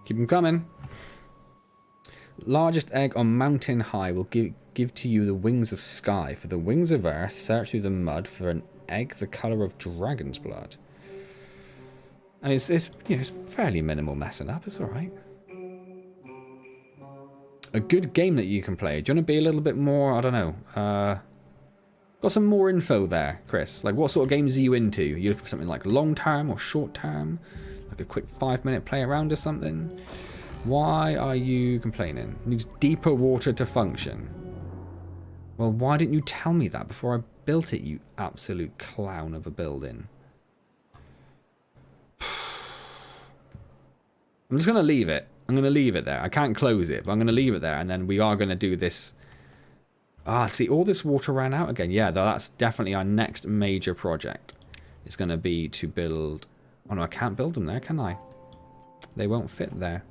Keep them coming. Largest egg on mountain high will give to you the wings of sky. For the wings of earth, search through the mud for an egg the colour of dragon's blood. I mean, it's you know, it's fairly minimal messing up. It's all right. A good game that you can play. Do you want to be a little bit more? I don't know. Got some more info there, Chris. Like, what sort of games are you into? You looking for something like long term or short term? Like a quick 5-minute play around or something? Why are you complaining? Needs deeper water to function. Well, why didn't you tell me that before I built it, you absolute clown of a building? I'm just going to leave it. I'm going to leave it there. I can't close it, but I'm going to leave it there. And then we are going to do this. Ah, see, all this water ran out again. Yeah, that's definitely our next major project. is going to be to build... Oh no, I can't build them there, can I? They won't fit there.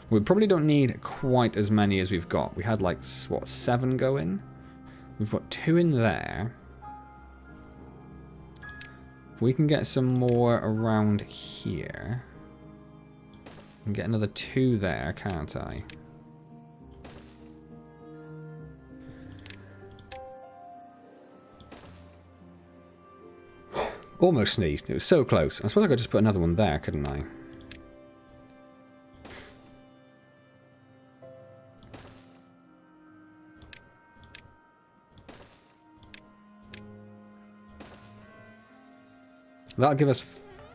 We probably don't need quite as many as we've got. We had like, what, 7 go in? We've got 2 in there. We can get some more around here. And get another 2 there, can't I? Almost sneezed. It was so close. I suppose I could just put another one there, couldn't I? That'll give us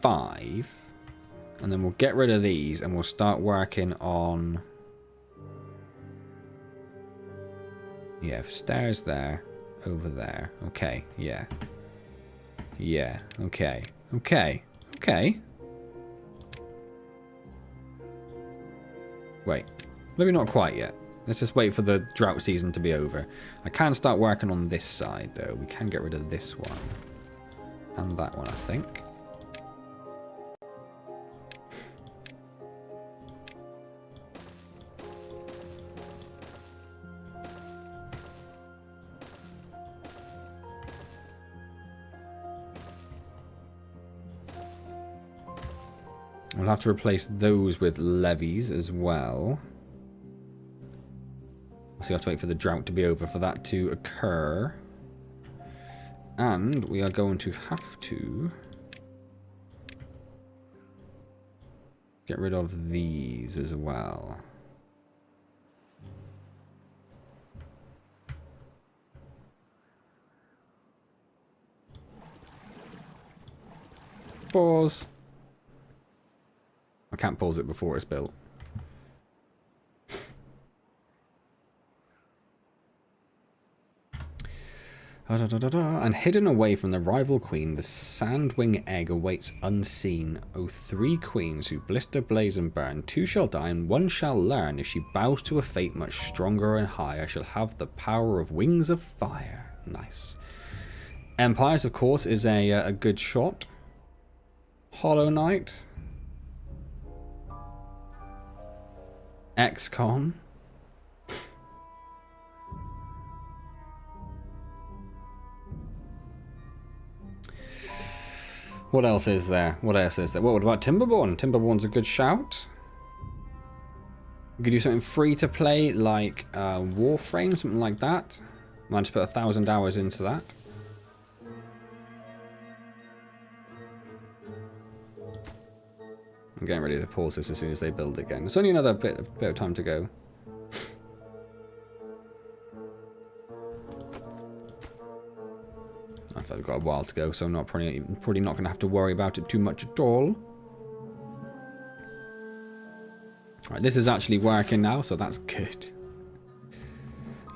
5. And then we'll get rid of these and we'll start working on... Yeah, stairs there. Over there. Okay, yeah. Yeah, okay. Okay. Okay. Wait. Maybe not quite yet. Let's just wait for the drought season to be over. I can start working on this side, though. We can get rid of this one. And that one, I think. We'll have to replace those with levees as well. So you have to wait for the drought to be over for that to occur. And we are going to have to get rid of these as well. Pause. I can't pause it before it's built. And hidden away from the rival queen, the sandwing egg awaits unseen. O 3 queens who blister, blaze, and burn, 2 shall die, and 1 shall learn. If she bows to a fate much stronger and higher, she'll have the power of wings of fire. Nice. Empires, of course, is a good shot. Hollow Knight. XCOM. What else is there? What else is there? What about Timberborn? Timberborn's a good shout. You could do something free to play, like Warframe, something like that. Might just put 1,000 hours into that. I'm getting ready to pause this as soon as they build again. It's only another bit of time to go. I've got a while to go, so I'm not probably not going to have to worry about it too much at all. Alright, this is actually working now, so that's good.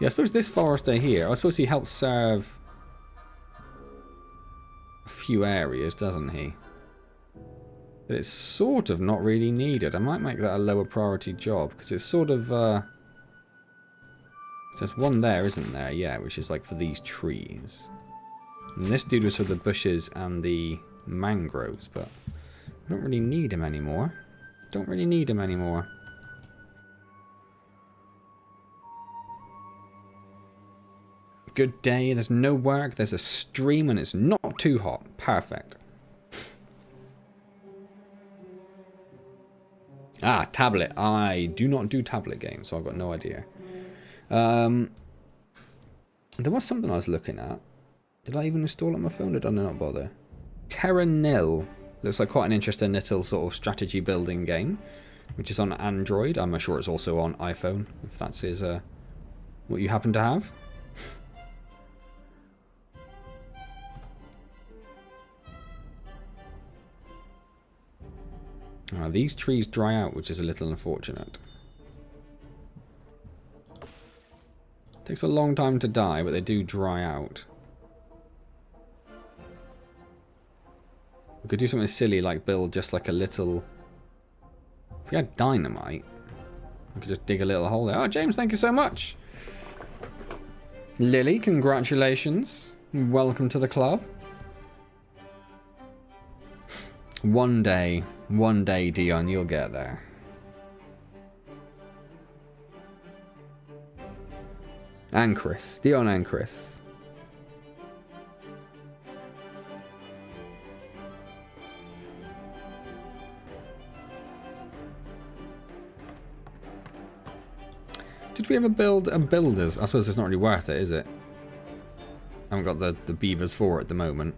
Yeah, I suppose this forester here, I suppose he helps serve a few areas, doesn't he? But it's sort of not really needed. I might make that a lower priority job, because it's sort of... there's one there, isn't there? Yeah, which is like for these trees. And this dude was for the bushes and the mangroves, but I don't really need him anymore. Don't really need him anymore. Good day, there's no work, there's a stream, and it's not too hot. Perfect. Ah, tablet. I do not do tablet games, so I've got no idea. There was something I was looking at. Did I even install it on my phone, or did I not bother? Terra Nil. Looks like quite an interesting little sort of strategy building game, which is on Android. I'm sure it's also on iPhone, if that is what you happen to have. These trees dry out, which is a little unfortunate. Takes a long time to die, but they do dry out. We could do something silly like build just like a little... If we had dynamite, we could just dig a little hole there. Oh, James, thank you so much. Lily, congratulations. Welcome to the club. One day, Dion, you'll get there. And Chris. Dion and Chris. Did we ever build a builders? I suppose it's not really worth it, is it? I haven't got the beavers for it at the moment.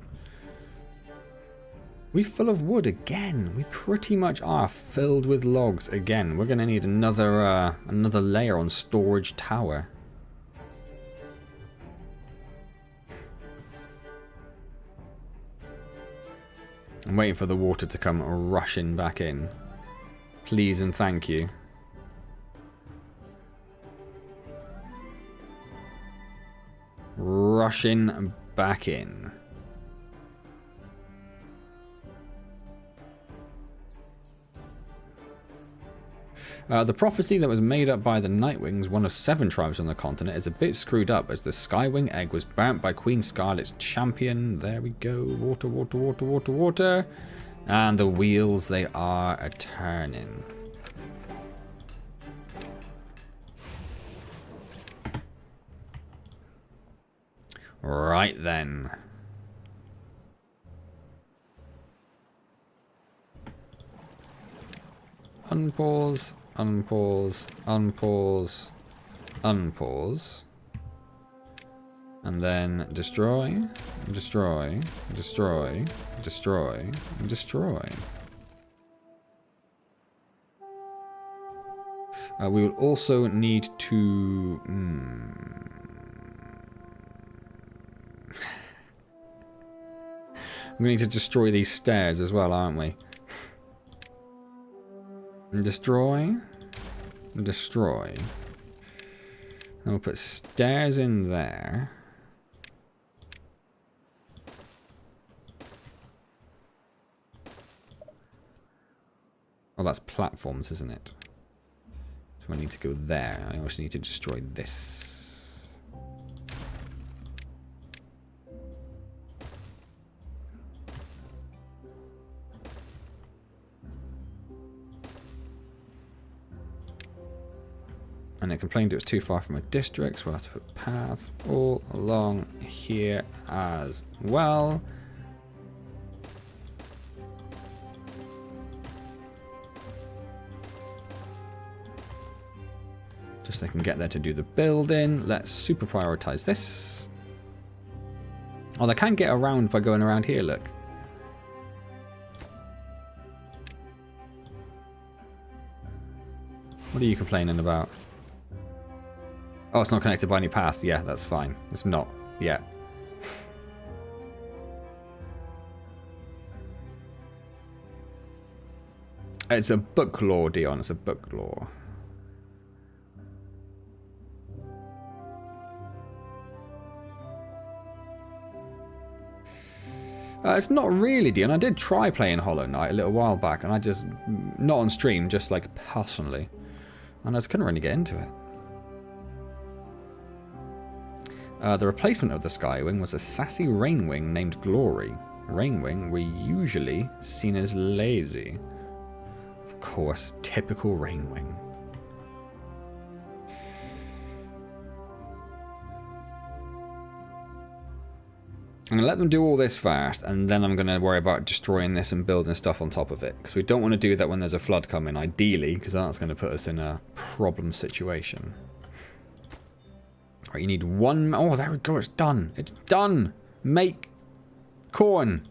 We're full of wood again. We pretty much are filled with logs again. We're going to need another layer on storage tower. I'm waiting for the water to come rushing back in. Please and thank you. Rushing back in. The prophecy that was made up by the Nightwings, one of 7 tribes on the continent, is a bit screwed up as the Skywing egg was burnt by Queen Scarlet's champion. There we go. Water, water, water, water, water. And the wheels, they are a-turning. Right then. Unpause, unpause, unpause, unpause. And then destroy, destroy, destroy, destroy, destroy. We will also need to... We need to destroy these stairs as well, aren't we? Destroy. Destroy. And we'll put stairs in there. Oh, that's platforms, isn't it? So I need to go there. I also need to destroy this. And it complained it was too far from a district, so we'll have to put paths all along here as well. Just so they can get there to do the building. Let's super prioritize this. Oh, they can get around by going around here, look. What are you complaining about? Oh, it's not connected by any path. Yeah, that's fine. It's not. Yeah. It's a book law, Dion. It's a book law. It's not really, Dion. I did try playing Hollow Knight a little while back, and I just... Not on stream, just like personally. And I just couldn't really get into it. The replacement of the Skywing was a sassy Rainwing named Glory. Rainwing were usually seen as lazy. Of course, typical Rainwing. I'm going to let them do all this first, and then I'm going to worry about destroying this and building stuff on top of it. Because we don't want to do that when there's a flood coming, ideally, because that's going to put us in a problem situation. Right, you need one... Oh, there we go, it's done. It's done! Make corn.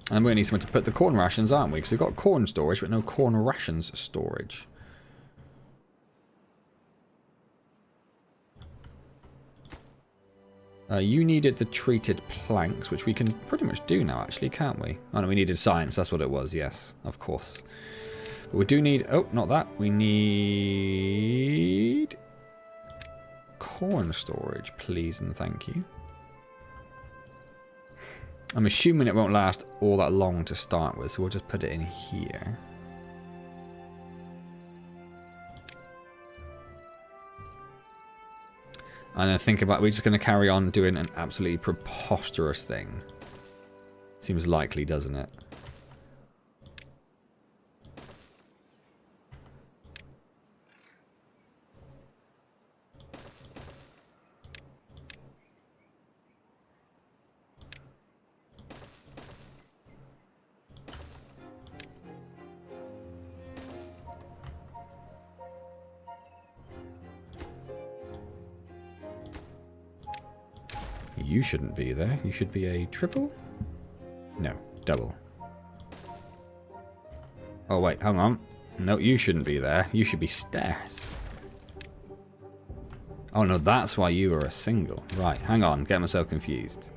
And we need someone to put the corn rations, aren't we? Because we've got corn storage, but no corn rations storage. You needed the treated planks, which we can pretty much do now, actually, can't we? Oh, no, we needed science. That's what it was, yes, of course. But we do need... Oh, not that. We need... corn storage, please and thank you. I'm assuming it won't last all that long to start with, so we'll just put it in here. And then think about, we're just going to carry on doing an absolutely preposterous thing. Seems likely, doesn't it? You shouldn't be there. You should be a triple? No, double. Oh, wait, hang on. No, you shouldn't be there. You should be stairs. Oh, no, that's why you are a single. Right, hang on. Get myself confused.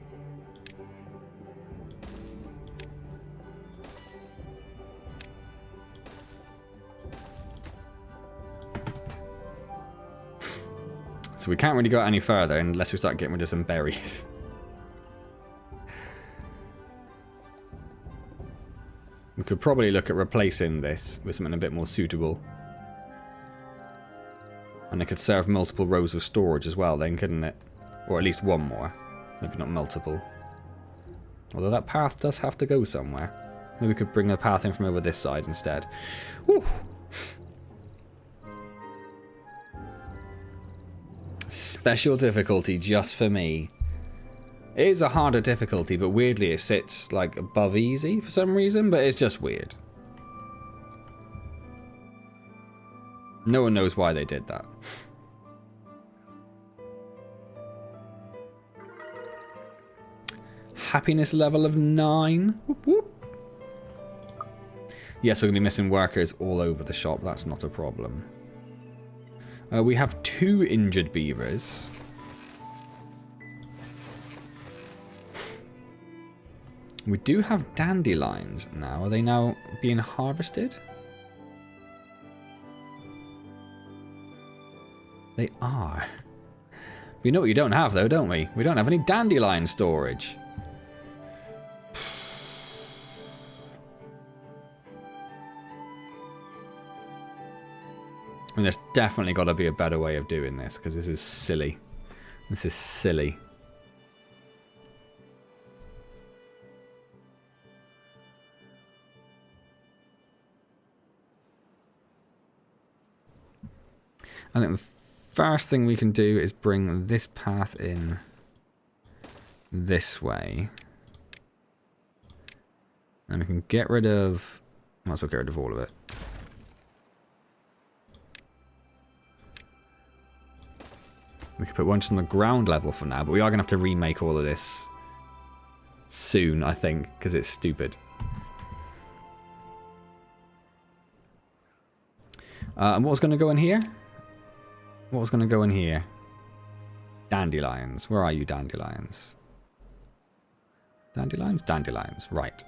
So we can't really go any further unless we start getting rid of some berries. We could probably look at replacing this with something a bit more suitable. And it could serve multiple rows of storage as well then, couldn't it? Or at least one more. Maybe not multiple. Although that path does have to go somewhere. Maybe we could bring a path in from over this side instead. Woo! Special difficulty just for me. It is a harder difficulty, but weirdly it sits like above easy for some reason, but it's just weird. No one knows why they did that. Happiness level of 9. Whoop, whoop. Yes, we're going to be missing workers all over the shop. That's not a problem. We have 2 injured beavers. We do have dandelions now. Are they now being harvested? They are. We know what you don't have though, don't we? We don't have any dandelion storage. I mean, there's definitely got to be a better way of doing this, because this is silly. This is silly. I think the first thing we can do is bring this path in this way. And we can get rid of... Might as well get rid of all of it. We could put one just on the ground level for now, but we are going to have to remake all of this soon, I think, because it's stupid. And what was going to go in here? What was going to go in here? Dandelions. Where are you, dandelions? Dandelions? Dandelions. Right.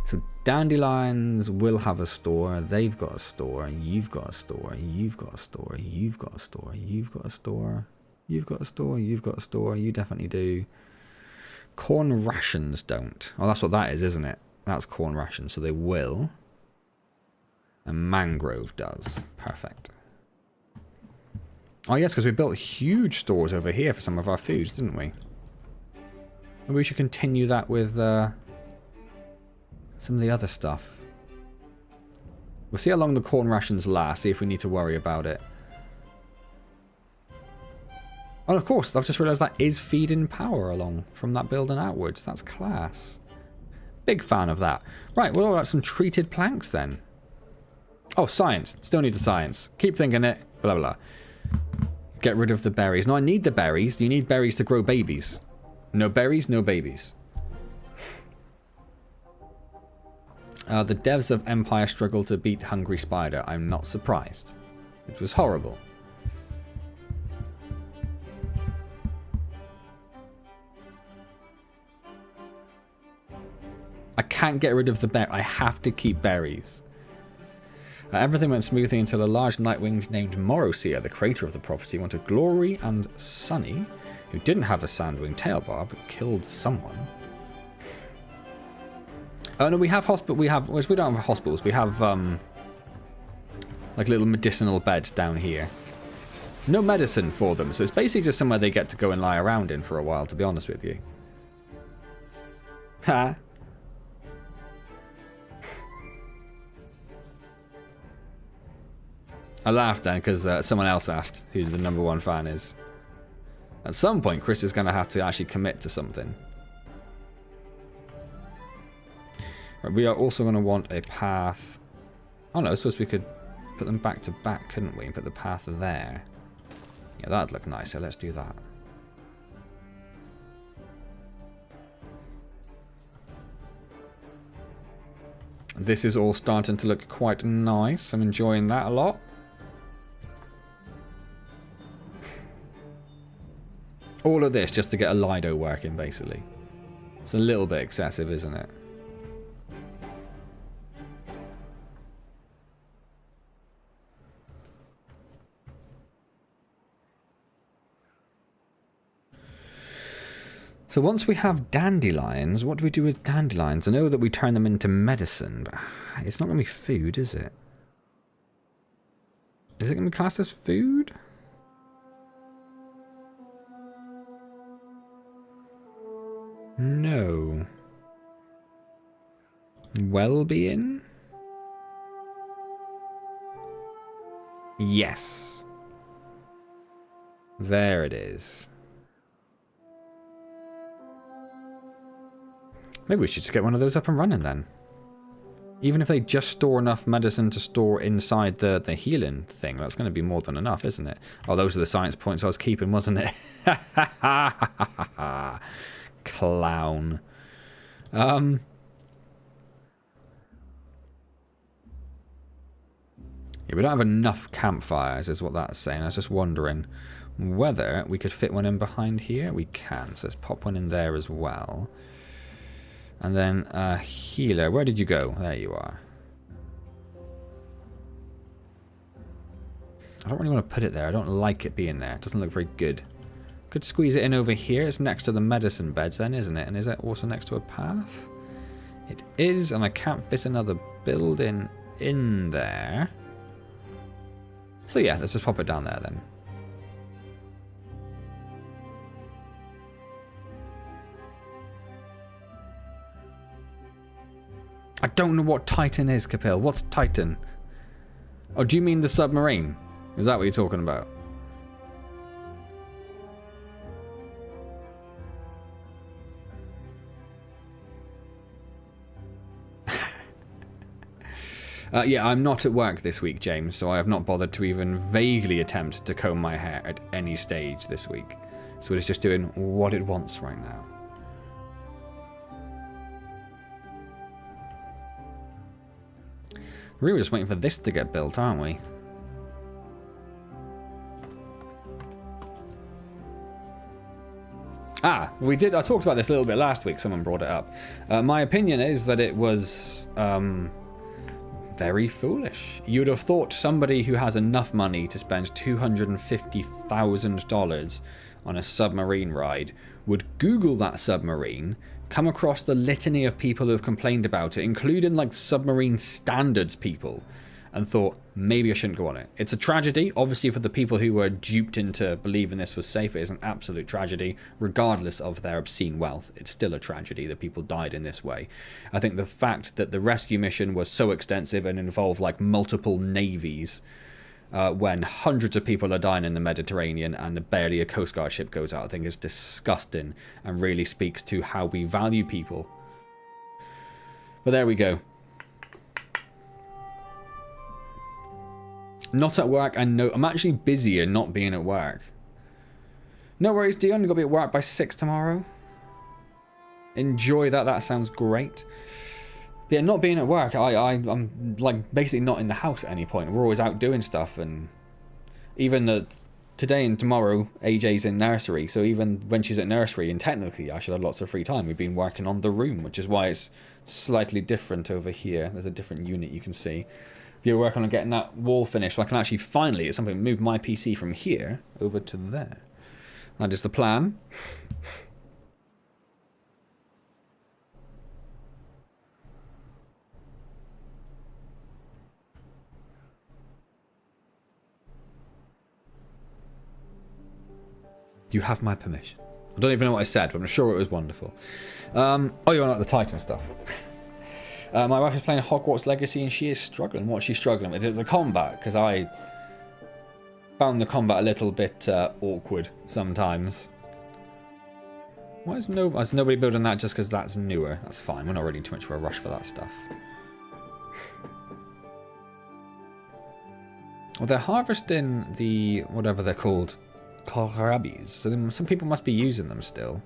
So dandelions will have a store. They've got a store. You've got a store. You've got a store. You've got a store. You've got a store. You've got a store. You've got a store. You definitely do. Corn rations don't. Oh, that's what that is, isn't it? That's corn rations. So they will. And mangrove does. Perfect. Oh, yes, because we built huge stores over here for some of our foods, didn't we? Maybe we should continue that with... some of the other stuff. We'll see how long the corn rations last, see if we need to worry about it. Oh, of course, I've just realised that is feeding power along from that building outwards. That's class. Big fan of that. Right, well, what about some treated planks then? Oh, science. Still need the science. Keep thinking it. Blah, blah. Get rid of the berries. No, I need the berries. You need berries to grow babies. No berries, no babies. The devs of Empire struggled to beat Hungry Spider. I'm not surprised. It was horrible. I can't get rid of the berry. I have to keep berries. Everything went smoothly until a large nightwing named Morosia, the creator of the prophecy, wanted Glory and Sunny, who didn't have a sandwing tail bar but killed someone. Oh no, we have hospital. We don't have hospitals. We have like little medicinal beds down here. No medicine for them, so it's basically just somewhere they get to go and lie around in for a while, to be honest with you. Ha! I laughed then because someone else asked who the #1 fan is. At some point, Chris is going to have to actually commit to something. Right, we are also going to want a path. Oh no, I suppose we could put them back to back, couldn't we? And put the path there. Yeah, that'd look nicer. Let's do that. This is all starting to look quite nice. I'm enjoying that a lot. All of this just to get a Lido working, basically. It's a little bit excessive, isn't it? So once we have dandelions, what do we do with dandelions? I know that we turn them into medicine, but it's not going to be food, is it? Is it going to be classed as food? No. Well-being? Yes. There it is. Maybe we should just get one of those up and running then. Even if they just store enough medicine to store inside the healing thing, that's going to be more than enough, isn't it? Oh, those are the science points I was keeping, wasn't it? Clown. Yeah, we don't have enough campfires, is what that's saying. I was just wondering whether we could fit one in behind here. We can, so let's pop one in there as well. And then healer, where did you go? There you are. I don't really want to put it there. I don't like it being there. It doesn't look very good. Could squeeze it in over here. It's next to the medicine beds then, isn't it? And is that also next to a path? It is, and I can't fit another building in there. So yeah, let's just pop it down there then. I don't know what Titan is, Capil. What's Titan? Oh, do you mean the submarine? Is that what you're talking about? Yeah, I'm not at work this week, James, so I have not bothered to even vaguely attempt to comb my hair at any stage this week. So it's just doing what it wants right now. We're just waiting for this to get built, aren't we? Ah, we did. I talked about this a little bit last week. Someone brought it up. My opinion is that it was very foolish. You'd have thought somebody who has enough money to spend $250,000 on a submarine ride would Google that submarine, come across the litany of people who have complained about it, including like submarine standards people, and thought, maybe I shouldn't go on it. It's a tragedy, obviously, for the people who were duped into believing this was safe. It is an absolute tragedy, regardless of their obscene wealth. It's still a tragedy that people died in this way. I think the fact that the rescue mission was so extensive and involved like multiple navies, when hundreds of people are dying in the Mediterranean and barely a Coast Guard ship goes out, I think is disgusting and really speaks to how we value people. But there we go. Not at work, and no, I'm actually busier not being at work. No worries, Dion, you've got to be at work by 6 tomorrow. Enjoy that, that sounds great. But yeah, not being at work, I'm like basically not in the house at any point. We're always out doing stuff, and even today and tomorrow, AJ's in nursery, so even when she's at nursery, and technically I should have lots of free time, we've been working on the room, which is why it's slightly different over here. There's a different unit you can see. If you're working on getting that wall finished, so I can actually finally, at some point, move my PC from here over to there. That is the plan. You have my permission. I don't even know what I said, but I'm sure it was wonderful. Oh, you're on the Titan stuff. My wife is playing Hogwarts Legacy and she is struggling. What's she struggling with? The combat, because I found the combat a little bit awkward sometimes. Why is nobody building that just because that's newer? That's fine. We're not really too much of a rush for that stuff. Well, they're harvesting the whatever they're called. Kohlrabis. So then some people must be using them still.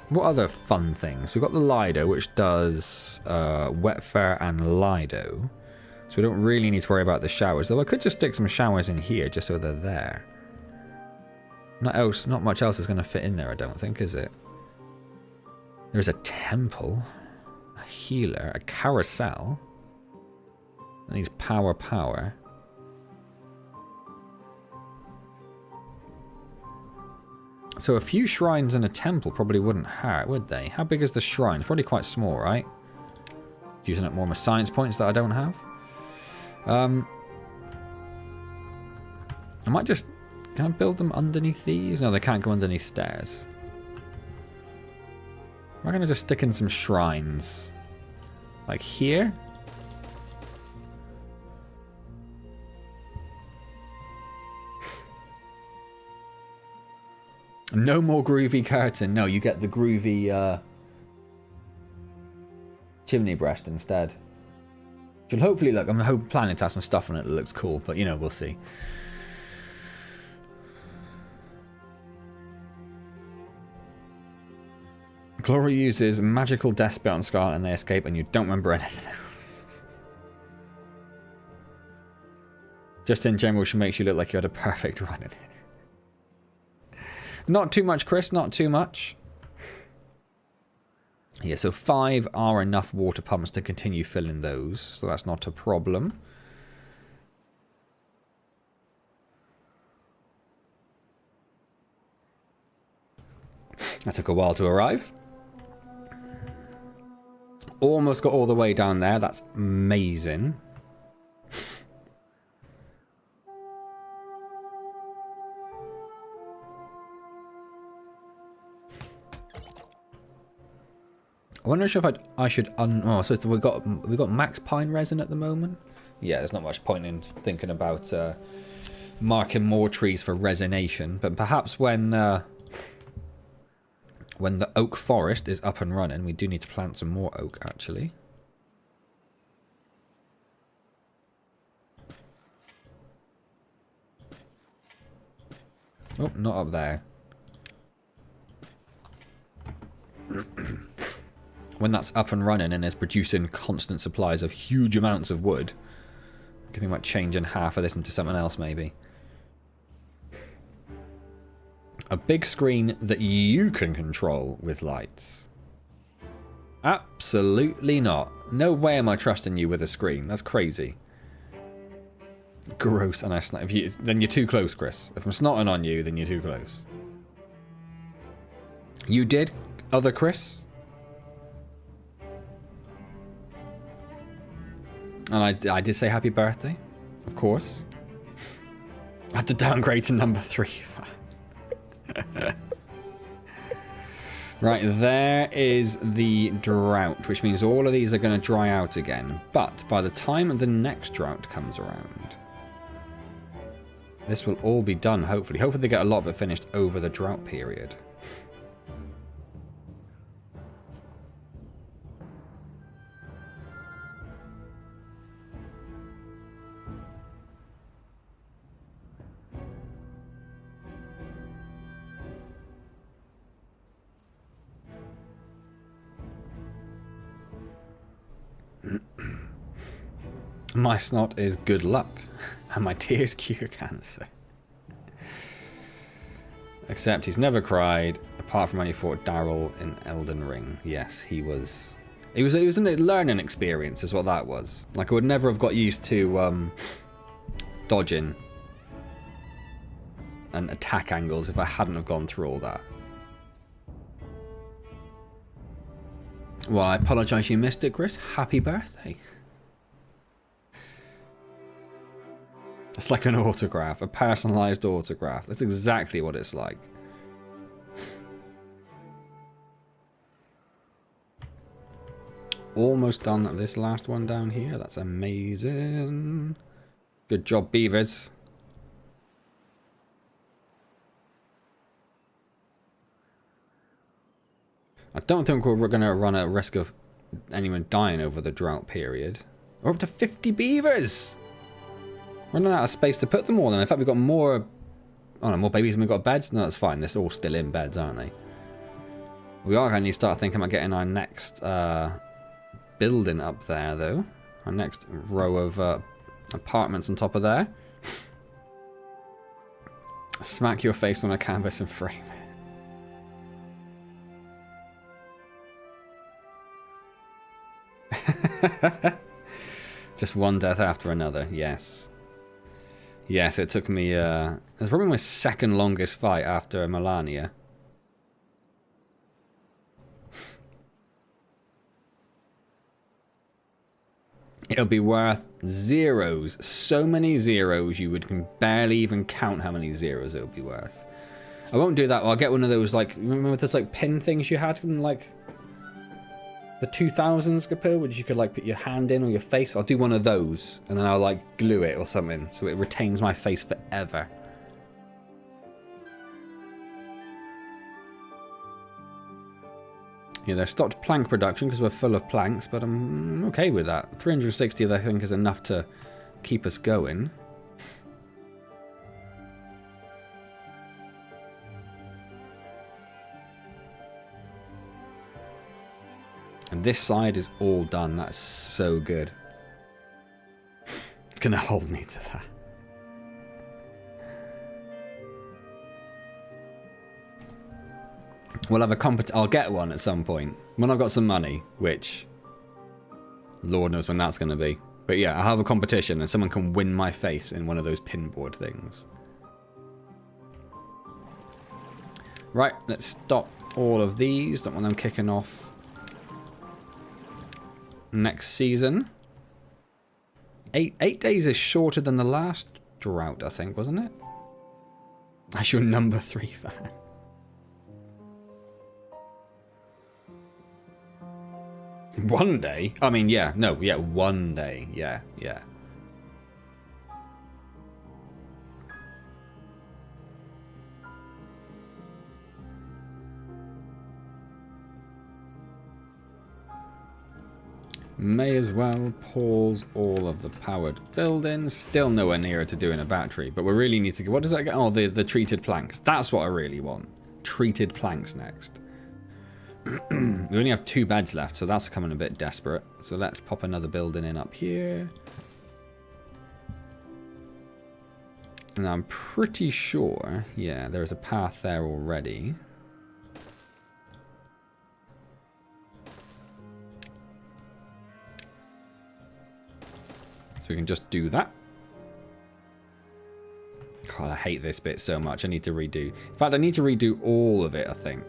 What other fun things? We've got the Lido, which does Wetfare and Lido. So we don't really need to worry about the showers. Though I could just stick some showers in here just so they're there. Not much else is going to fit in there, I don't think, is it? There's a temple. Healer, a carousel. That needs power. So a few shrines and a temple probably wouldn't hurt, would they? How big is the shrine? Probably quite small, right? Using up more of my science points that I don't have. I might just... Can I build them underneath these? No, they can't go underneath stairs. Am I going to just stick in some shrines? Like here? No more groovy curtain. No, you get the groovy chimney breast instead. Which will hopefully look... I'm planning to have some stuff on it that looks cool. But, you know, we'll see. Glory uses magical death spell on Scarlet and they escape and you don't remember anything else. Just in general, she makes you look like you had a perfect run in it. Not too much, Chris, not too much. Yeah, so 5 are enough water pumps to continue filling those, so that's not a problem. That took a while to arrive. Almost got all the way down there. That's amazing. I wonder if I should oh, so we got max pine resin at the moment. Yeah, there's not much point in thinking about marking more trees for resination, but perhaps when the oak forest is up and running, we do need to plant some more oak, actually. Oh, not up there. When that's up and running and is producing constant supplies of huge amounts of wood, I think about changing half of this into something else, maybe. A big screen that you can control with lights. Absolutely not. No way am I trusting you with a screen. That's crazy. Gross. And I snap. Then you're too close, Chris. If I'm snotting on you, then you're too close. You did, other Chris? And I did say happy birthday, of course. I had to downgrade to number 3. Right, there is the drought, which means all of these are going to dry out again. But by the time the next drought comes around, this will all be done, hopefully. Hopefully they get a lot of it finished over the drought period. My snot is good luck, and my tears cure cancer. Except he's never cried, apart from when he fought Daryl in Elden Ring. Yes, he was... It was a learning experience, is what that was. Like, I would never have got used to dodging and attack angles if I hadn't have gone through all that. Well, I apologise you missed it, Chris. Happy birthday. It's like an autograph, a personalised autograph. That's exactly what it's like. Almost done this last one down here. That's amazing. Good job, beavers. I don't think we're going to run a risk of anyone dying over the drought period. We're up to 50 beavers! Running out of space to put them all in. In fact, we've got more... Oh no, more babies than we've got beds? No, that's fine. They're all still in beds, aren't they? We are going to start thinking about getting our next building up there, though. Our next row of apartments on top of there. Smack your face on a canvas and frame it. Just one death after another, yes. Yes, it took me, it's probably my second longest fight after Melania. It'll be worth zeros. So many zeros you can barely even count how many zeros it'll be worth. I won't do that. I'll get one of those, like, remember those, like, pin things you had in, like, the 2000s, Kapil, which you could, like, put your hand in or your face? I'll do one of those, and then I'll, like, glue it or something, so it retains my face forever. Yeah, they've stopped plank production because we're full of planks, but I'm okay with that. 360, I think, is enough to keep us going. And this side is all done. That's so good. Gonna hold me to that. We'll have a I'll get one at some point. When I've got some money, which... Lord knows when that's going to be. But yeah, I'll have a competition and someone can win my face in one of those pinboard things. Right, let's stop all of these. Don't want them kicking off next season. 8 days is shorter than the last drought, I think, wasn't it? That's your number 3 fan. One day? I mean, yeah, no, yeah, one day. Yeah, yeah. May as well pause all of the powered buildings. Still nowhere nearer to doing a battery, but we really need to go. What does that get? Oh, the treated planks. That's what I really want. Treated planks next. We only have 2 beds left, so that's coming a bit desperate. So let's pop another building in up here. And I'm pretty sure, yeah, there's a path there already. So we can just do that. God, I hate this bit so much. I need to redo. In fact, I need to redo all of it, I think.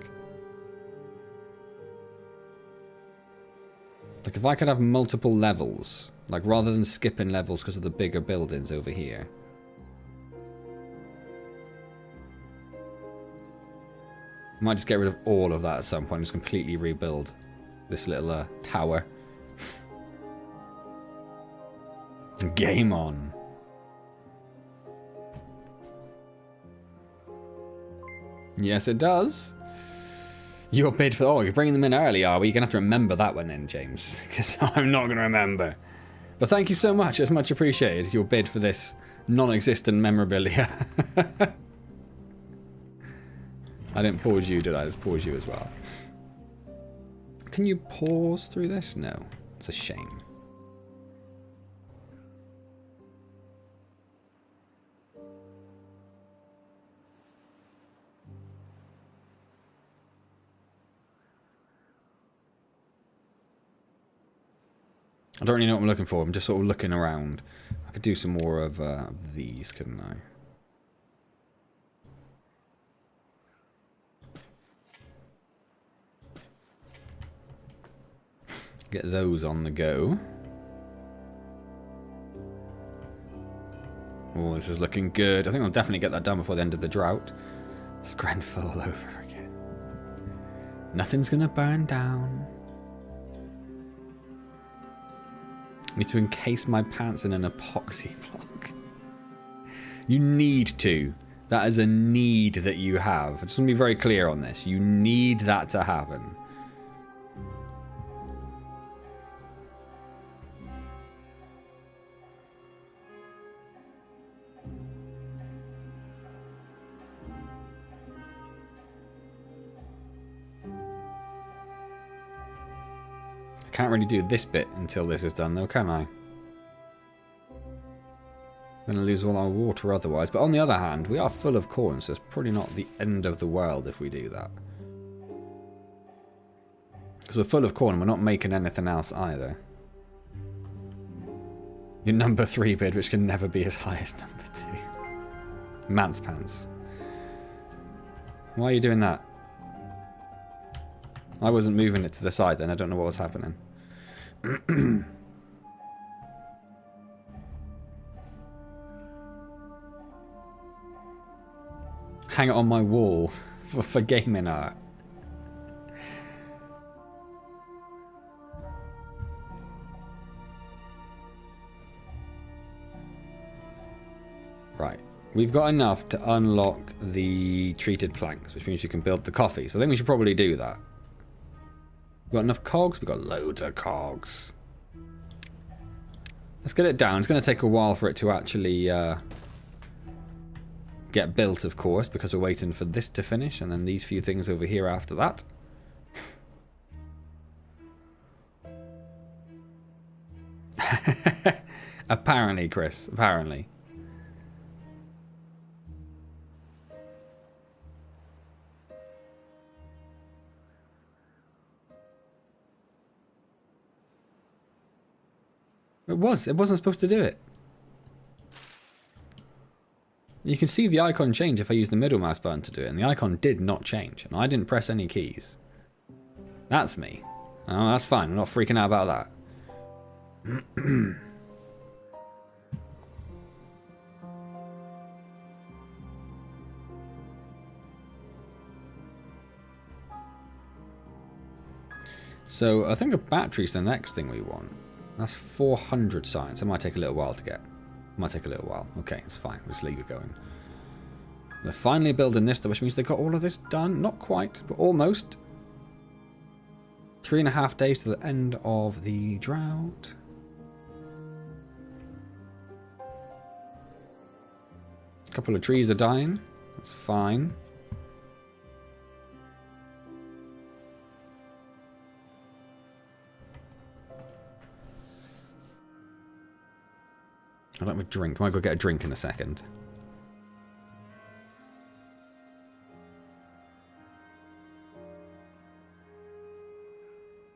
Like, if I could have multiple levels, like, rather than skipping levels because of the bigger buildings over here. Might just get rid of all of that at some point, just completely rebuild this little tower. Game on. Yes, it does. Your bid for... Oh, you're bringing them in early, are we? You're going to have to remember that one in, James. Because I'm not going to remember. But thank you so much. It's much appreciated. Your bid for this non-existent memorabilia. I didn't pause you, did I? I just paused you as well. Can you pause through this? No. It's a shame. I don't really know what I'm looking for. I'm just sort of looking around. I could do some more of these, couldn't I? Get those on the go. Oh, this is looking good. I think I'll definitely get that done before the end of the drought. Screnfell all over again. Nothing's gonna burn down. Need to encase my pants in an epoxy block. You need to. That is a need that you have. I just want to be very clear on this. You need that to happen. Can't really do this bit until this is done though, can I? I'm going to lose all our water otherwise. But on the other hand, we are full of corn, so it's probably not the end of the world if we do that. Because we're full of corn, we're not making anything else either. Your number 3 bid, which can never be as high as number 2. Man's pants. Why are you doing that? I wasn't moving it to the side then, I don't know what was happening. Hang it on my wall for gaming art. Right. We've got enough to unlock the treated planks, which means you can build the coffee. So I think we should probably do that. We've got enough cogs? We've got loads of cogs. Let's get it down. It's going to take a while for it to actually get built, of course, because we're waiting for this to finish, and then these few things over here after that. Apparently, Chris. Apparently. It wasn't supposed to do it. You can see the icon change if I use the middle mouse button to do it, and the icon did not change, and I didn't press any keys. That's me. Oh, that's fine. I'm not freaking out about that. So I think a battery's the next thing we want. That's 400 science. It might take a little while to get. Might take a little while. Okay, it's fine. Let's leave it going. They're finally building this, which means they got all of this done. Not quite, but almost. 3.5 days to the end of the drought. A couple of trees are dying. That's fine. I'd like a drink. I might go get a drink in a second.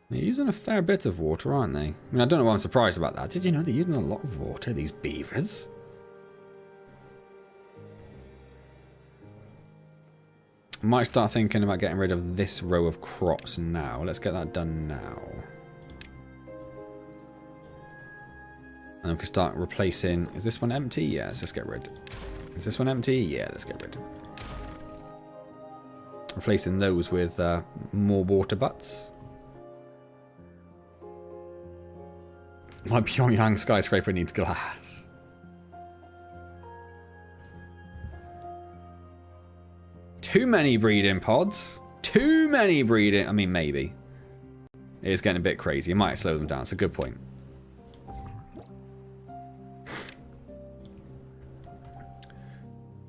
They're using a fair bit of water, aren't they? I mean, I don't know why I'm surprised about that. Did you know they're using a lot of water, these beavers? I might start thinking about getting rid of this row of crops now. Let's get that done now. And we can start replacing... Is this one empty? Yeah, let's just get rid. Is this one empty? Yeah, let's get rid. Replacing those with more water butts. My Pyongyang skyscraper needs glass. Too many breeding pods. Too many breeding... I mean, maybe. It is getting a bit crazy. It might slow them down. It's a good point.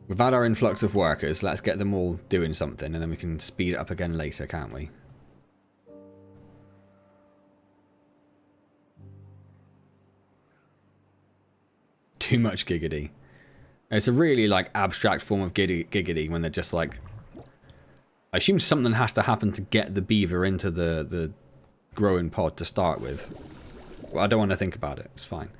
We've had our influx of workers. Let's get them all doing something, and then we can speed it up again later, can't we? Too much giggity. It's a really, like, abstract form of giggity when they're just, like... I assume something has to happen to get the beaver into the growing pod to start with. Well, I don't want to think about it. It's fine.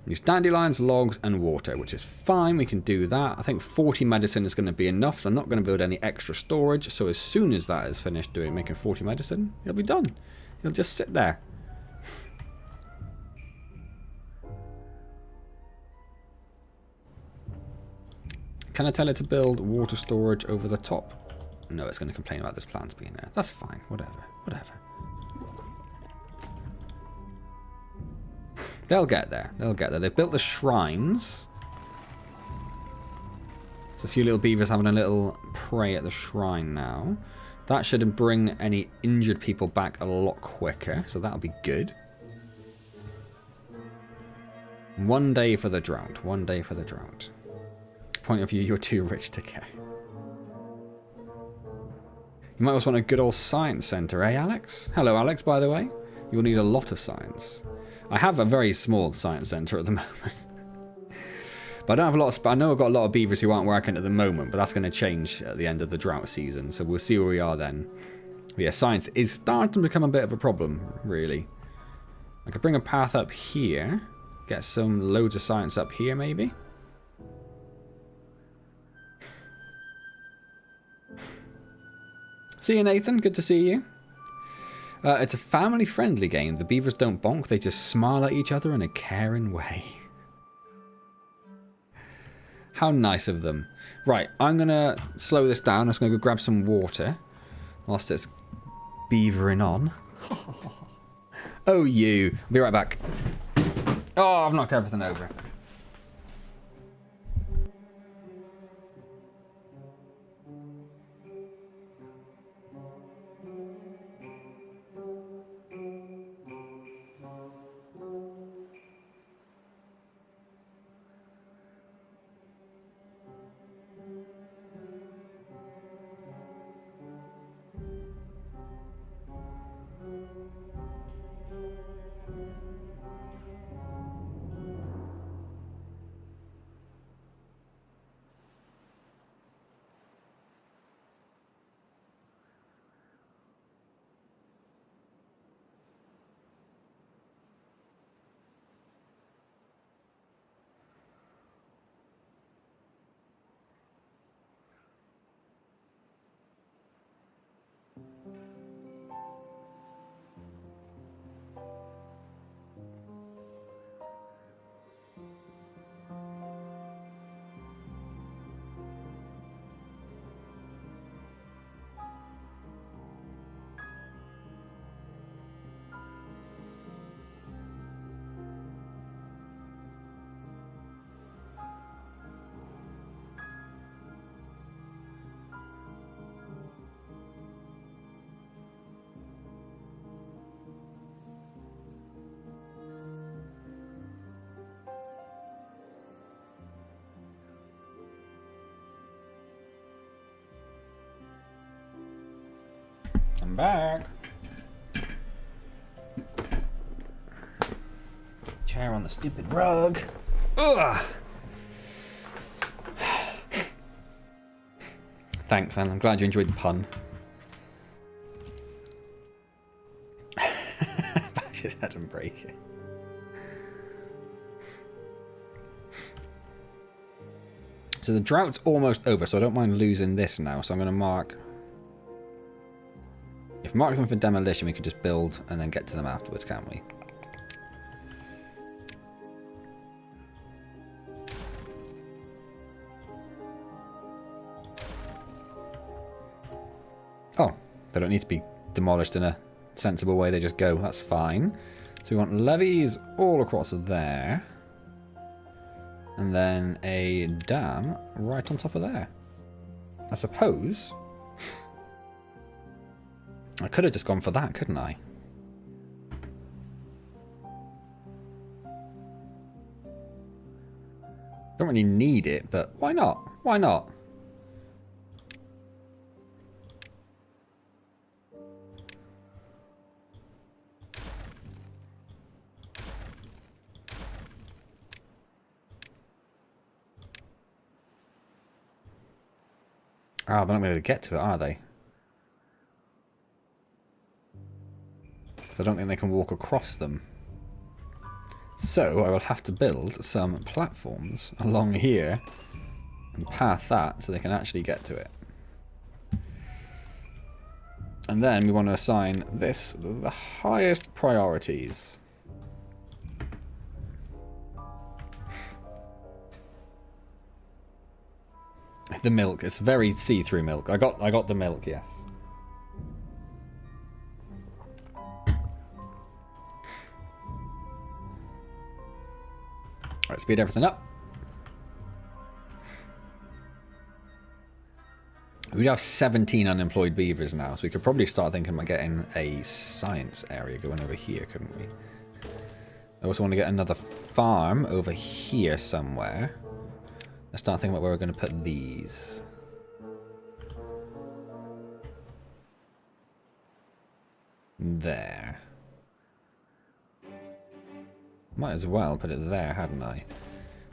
Use dandelions, logs, and water, which is fine. We can do that. I think 40 medicine is going to be enough. So I'm not going to build any extra storage. So as soon as that is finished making 40 medicine, it'll be done. It'll just sit there. Can I tell it to build water storage over the top? No, it's going to complain about this plants being there. That's fine. Whatever. Whatever. They'll get there. They'll get there. They've built the shrines. There's a few little beavers having a little pray at the shrine now. That should bring any injured people back a lot quicker. So that'll be good. 1 day for the drought. 1 day for the drought. Point of view, you're too rich to care. You might also want a good old science centre, eh, Alex? Hello, Alex, by the way. You will need a lot of science. I have a very small science centre at the moment. But I don't have a lot of... I know I've got a lot of beavers who aren't working at the moment, but that's going to change at the end of the drought season. So we'll see where we are then. But yeah, science is starting to become a bit of a problem, really. I could bring a path up here. Get some loads of science up here, maybe. See you, Nathan. Good to see you. It's a family-friendly game. The beavers don't bonk. They just smile at each other in a caring way. How nice of them. Right, I'm going to slow this down. I'm just going to go grab some water whilst it's beavering on. Oh, you. I'll be right back. Oh, I've knocked everything over. I'm back. Chair on the stupid rug. Ugh. Thanks, Anne. I'm glad you enjoyed the pun. Bash his head and break it. So the drought's almost over, so I don't mind losing this now. So I'm going to mark... If we mark them for demolition, we could just build and then get to them afterwards, can't we? Oh, they don't need to be demolished in a sensible way, they just go. That's fine. So we want levees all across there. And then a dam right on top of there. I suppose... I could have just gone for that, couldn't I? Don't really need it, but why not? Why not? Oh, they're not going to be able to get to it, are they? I don't think they can walk across them. So I will have to build some platforms along here and path that so they can actually get to it. And then we want to assign this the highest priorities. The milk, it's very see-through milk. I got the milk, yes. Alright, speed everything up. We have 17 unemployed beavers now, so we could probably start thinking about getting a science area going over here, couldn't we? I also want to get another farm over here somewhere. Let's start thinking about where we're going to put these. There. Might as well put it there, hadn't I?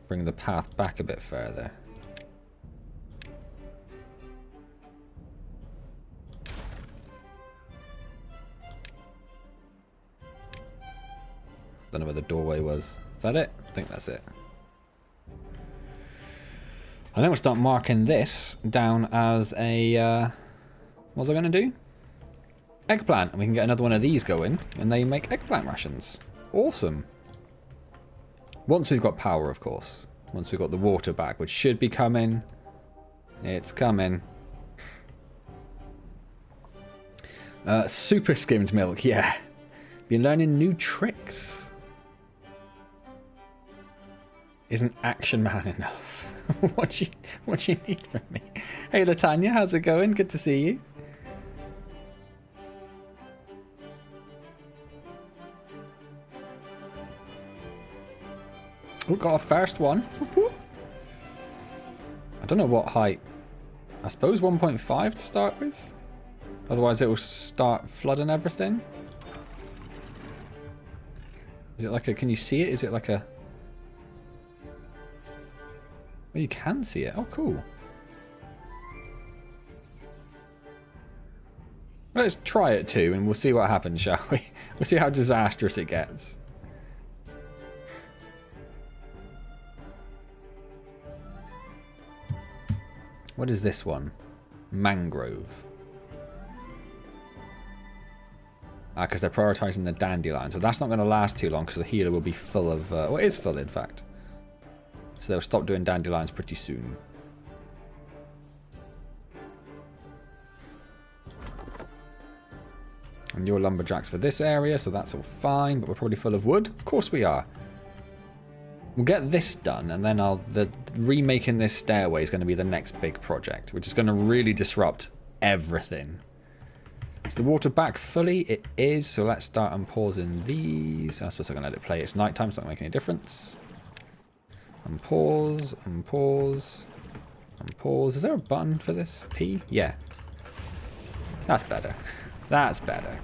Bring the path back a bit further. Don't know where the doorway was. Is that it? I think that's it. And then we'll start marking this down as a... what was I going to do? Eggplant. And we can get another one of these going. And they make eggplant rations. Awesome. Once we've got power, of course. Once we've got the water back, which should be coming. It's coming. Super skimmed milk, yeah. Been learning new tricks. Isn't Action Man enough? What do you need from me? Hey Latanya, how's it going? Good to see you. We got our first one. I don't know what height. I suppose 1.5 to start with. Otherwise it will start flooding everything. Is it like a... Can you see it? Is it like a... Well, you can see it. Oh, cool. Let's try it too, and we'll see what happens, shall we? We'll see how disastrous it gets. What is this one? Mangrove. Ah, because they're prioritising the dandelion. So that's not going to last too long, because the healer will be full of... well, it is full, in fact. So they'll stop doing dandelions pretty soon. And you're lumberjacks for this area, so that's all fine. But we're probably full of wood. Of course we are. We'll get this done, and then the remaking this stairway is going to be the next big project, which is going to really disrupt everything. Is the water back fully? It is. So let's start unpausing these. I suppose I'm going to let it play. It's nighttime, so it's not making any difference. Unpause, unpause, unpause. Is there a button for this? P? Yeah. That's better. That's better.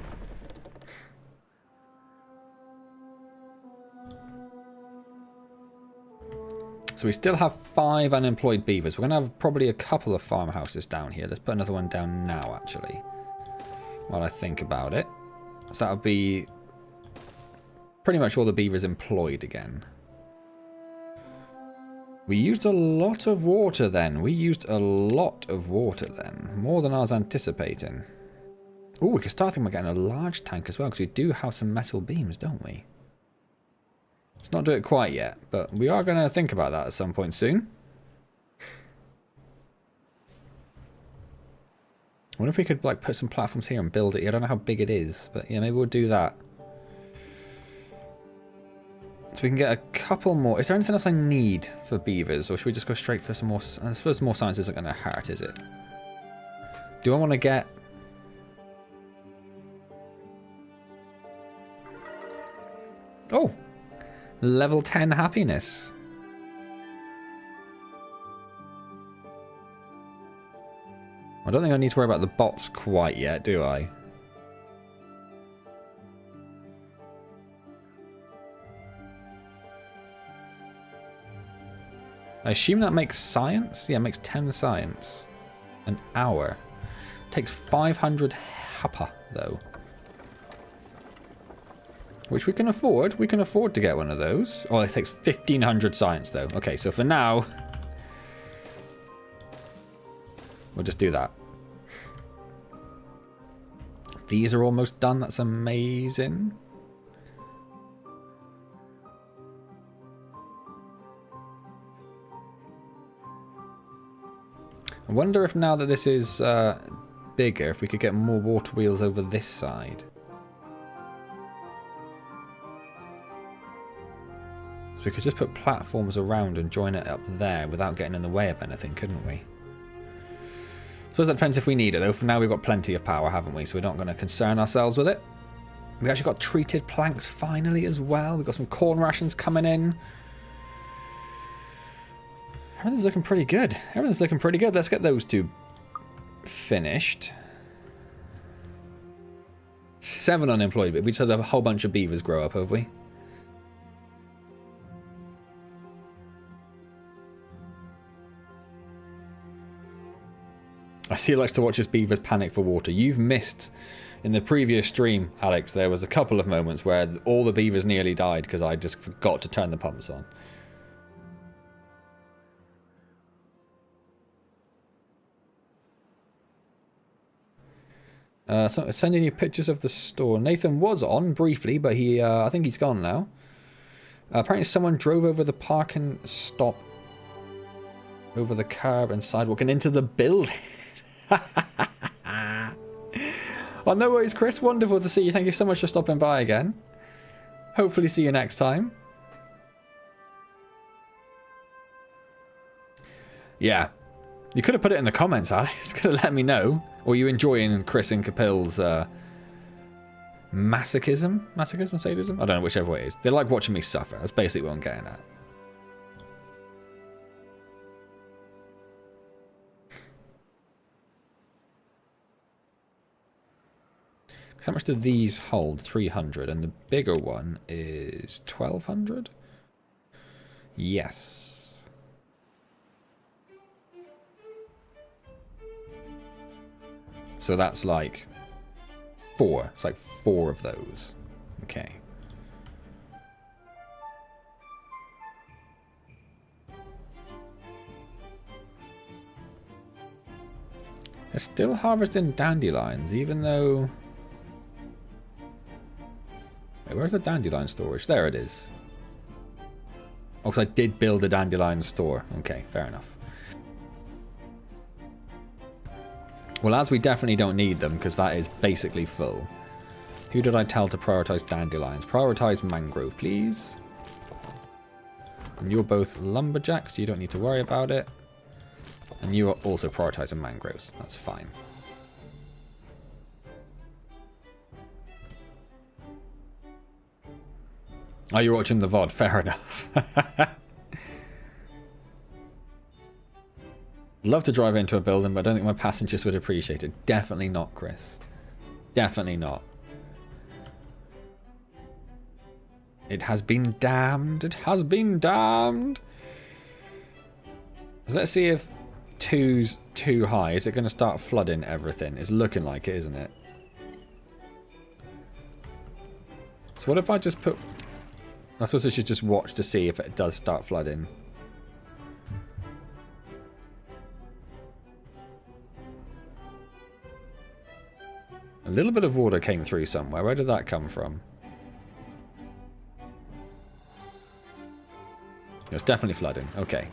So we still have 5 unemployed beavers. We're going to have probably a couple of farmhouses down here. Let's put another one down now, actually, while I think about it. So that'll be pretty much all the beavers employed again. We used a lot of water then. We used a lot of water then. More than I was anticipating. Oh, we could start thinking about getting a large tank as well, because we do have some metal beams, don't we? Let's not do it quite yet, but we are going to think about that at some point soon. I wonder if we could like put some platforms here and build it. I don't know how big it is, but yeah, maybe we'll do that. So we can get a couple more. Is there anything else I need for beavers, or should we just go straight for some more? I suppose more science isn't going to hurt, is it? Do I want to get... Oh! Level 10 happiness. I don't think I need to worry about the bots quite yet, do I? I assume that makes science? Yeah, it makes 10 science. An hour. Takes 500 hapa, though. Which we can afford. We can afford to get one of those. Oh, it takes 1,500 science, though. Okay, so for now, we'll just do that. These are almost done. That's amazing. I wonder if now that this is bigger, if we could get more water wheels over this side. So we could just put platforms around and join it up there without getting in the way of anything, couldn't we? I suppose that depends if we need it, though. For now, we've got plenty of power, haven't we? So we're not going to concern ourselves with it. We've actually got treated planks finally as well. We've got some corn rations coming in. Everything's looking pretty good. Everything's looking pretty good. Let's get those two finished. 7 unemployed, but we just had a whole bunch of beavers grow up, have we? I see he likes to watch his beavers panic for water. You've missed, in the previous stream, Alex, there was a couple of moments where all the beavers nearly died because I just forgot to turn the pumps on. So sending you pictures of the store. Nathan was on briefly, but he, I think he's gone now. Apparently someone drove over the parking stop, over the curb and sidewalk and into the building. Oh, no worries, Chris. Wonderful to see you. Thank you so much for stopping by again. Hopefully see you next time. Yeah. You could have put it in the comments, Alex. Could have let me know. Or you enjoying Chris and Capil's masochism? Masochism? Sadism? I don't know, whichever way it is. They like watching me suffer. That's basically what I'm getting at. How much do these hold? 300. And the bigger one is 1,200? Yes. So that's like 4. It's like 4 of those. Okay. They're still harvesting dandelions, even though... Wait, where's the dandelion storage? There it is. Oh, because I did build a dandelion store. Okay, fair enough. Well, as we definitely don't need them, because that is basically full. Who did I tell to prioritize dandelions? Prioritize mangrove, please. And you're both lumberjacks, so you don't need to worry about it. And you are also prioritizing mangroves. That's fine. Oh, you're watching the VOD. Fair enough. Love to drive into a building, but I don't think my passengers would appreciate it. Definitely not, Chris. Definitely not. It has been damned. It has been damned. So let's see if 2's too high. Is it going to start flooding everything? It's looking like it, isn't it? So what if I just put... I suppose I should just watch to see if it does start flooding. A little bit of water came through somewhere. Where did that come from? It's definitely flooding. Okay.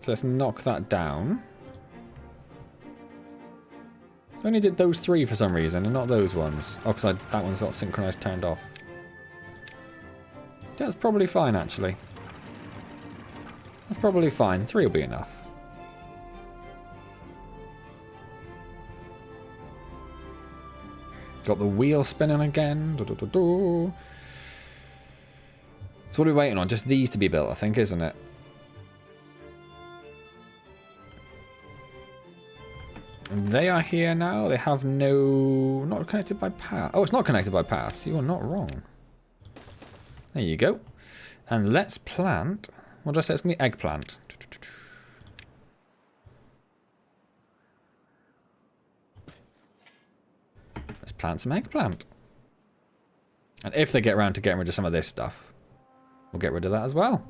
So let's knock that down. I only did those 3 for some reason and not those ones. Oh, because that one's got synchronized turned off. That's probably fine, actually. That's probably fine. 3 will be enough. Got the wheel spinning again. So what are we waiting on? Just these to be built, I think, isn't it? And they are here now. They have no... Not connected by path. Oh, it's not connected by paths. You are not wrong. There you go. And let's plant... What did I say? It's going to be eggplant. Let's plant some eggplant. And if they get around to getting rid of some of this stuff, we'll get rid of that as well.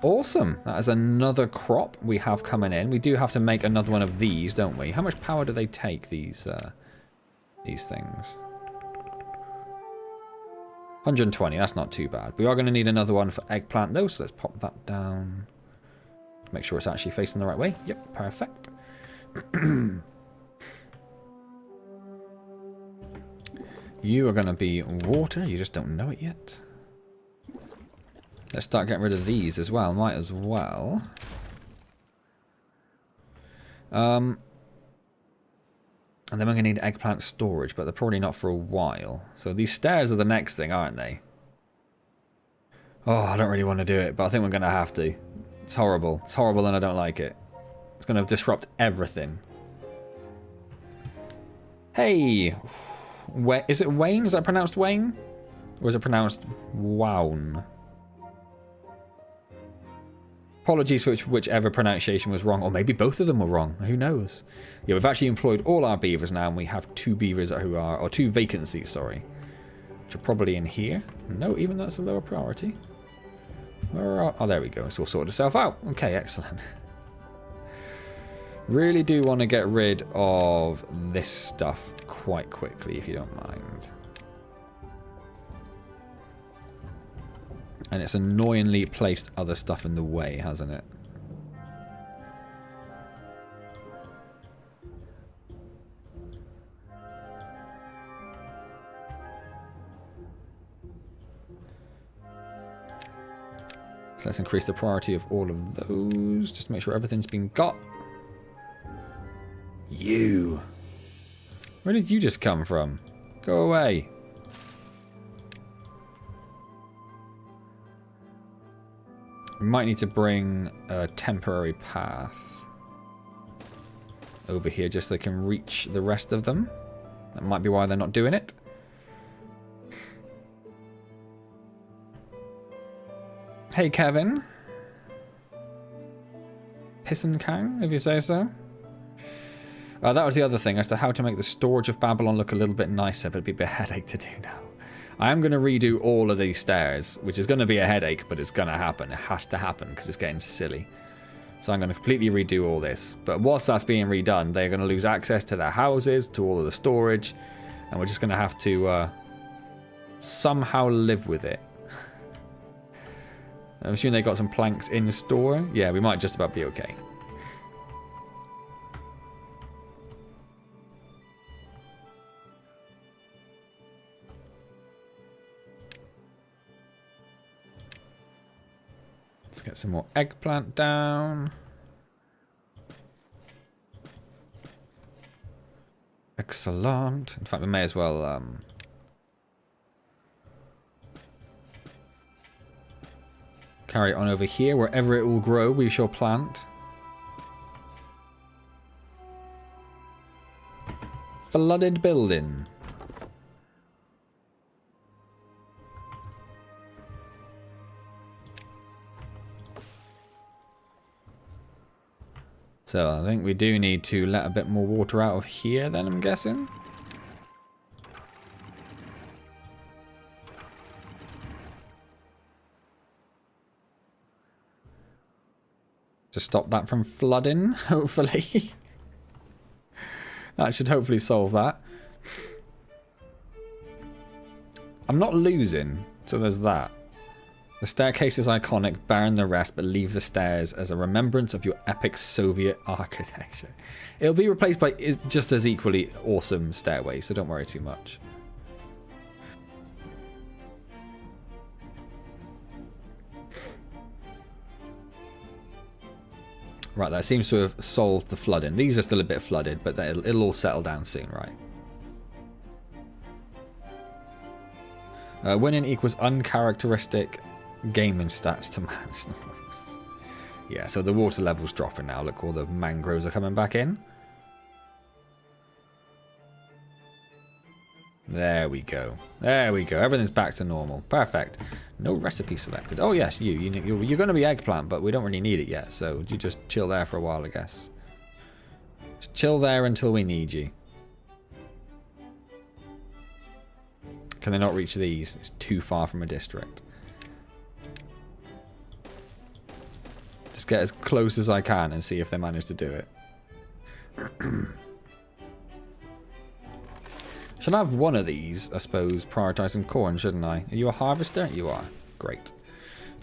Awesome. That is another crop we have coming in. We do have to make another one of these, don't we? How much power do they take, these things? 120, that's not too bad. We are going to need another one for eggplant though, so let's pop that down. Make sure it's actually facing the right way. Yep, perfect. You are going to be water, you just don't know it yet. Let's start getting rid of these as well, might as well. And then we're going to need eggplant storage, but they're probably not for a while. So these stairs are the next thing, aren't they? Oh, I don't really want to do it, but I think we're going to have to. It's horrible. It's horrible and I don't like it. It's going to disrupt everything. Hey! Is it Wayne? Is that pronounced Wayne? Or is it pronounced Wown? Apologies for whichever pronunciation was wrong, or maybe both of them were wrong. Who knows? Yeah, we've actually employed all our beavers now, and we have 2 beavers who are, or 2 vacancies, sorry, which are probably in here. No, even that's a lower priority. Where are? Oh, there we go. It's all sorted itself out. Okay, excellent. Really do want to get rid of this stuff quite quickly, if you don't mind. And it's annoyingly placed other stuff in the way, hasn't it? So let's increase the priority of all of those. Just make sure everything's been got. You. Where did you just come from? Go away. We might need to bring a temporary path over here just so they can reach the rest of them. That might be why they're not doing it. Hey, Kevin. Pisson Kang, if you say so. That was the other thing as to how to make the storage of Babylon look a little bit nicer, but it'd be a bit headache to do now. I am going to redo all of these stairs, which is going to be a headache, but it's going to happen. It has to happen because it's getting silly. So I'm going to completely redo all this. But whilst that's being redone, they're going to lose access to their houses, to all of the storage, and we're just going to have to somehow live with it. I'm assuming they got some planks in store. Yeah, we might just about be okay. Let's get some more eggplant down. Excellent. In fact, we may as well carry it on over here. Wherever it will grow, we shall plant. Flooded building. So I think we do need to let a bit more water out of here then, I'm guessing. To stop that from flooding, hopefully. That should hopefully solve that. I'm not losing, so there's that. The staircase is iconic, burn the rest, but leave the stairs as a remembrance of your epic Soviet architecture. It'll be replaced by just as equally awesome stairways, so don't worry too much. Right, that seems to have solved the flooding. These are still a bit flooded, but it'll all settle down soon, right? Winning equals uncharacteristic gaming stats to man's norms. Yeah, so the water level's dropping now. Look, all the mangroves are coming back in. There we go. There we go. Everything's back to normal. Perfect. No recipe selected. Oh, yes, you're going to be eggplant, but we don't really need it yet. So you just chill there for a while, I guess. Just chill there until we need you. Can they not reach these? It's too far from a district. Just get as close as I can and see if they manage to do it. Should I have one of these, I suppose, prioritizing corn, shouldn't I? Are you a harvester? You are. Great.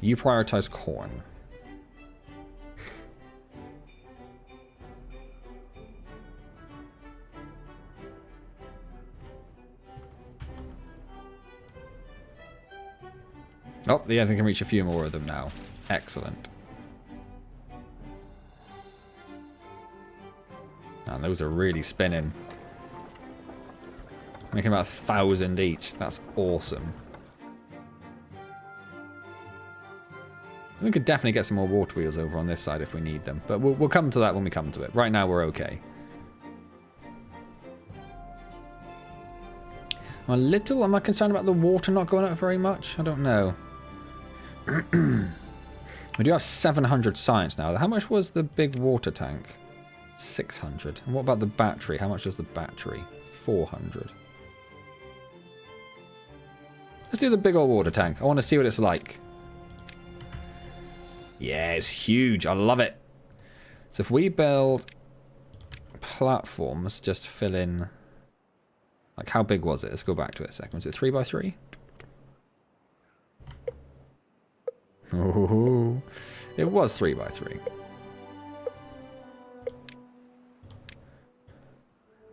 You prioritize corn. Oh, yeah, they can reach a few more of them now. Excellent. And those are really spinning. Making about 1,000 each. That's awesome. We could definitely get some more water wheels over on this side if we need them. But we'll come to that when we come to it. Right now, we're okay. Am I concerned about the water not going up very much? I don't know. We do have 700 science now. How much was the big water tank? 600. And what about the battery? How much was the battery? 400. Let's do the big old water tank. I want to see what it's like. Yeah, it's huge. I love it. So if we build platforms, just fill in... Like, how big was it? Let's go back to it a second. Was it 3x3? Oh, it was 3x3.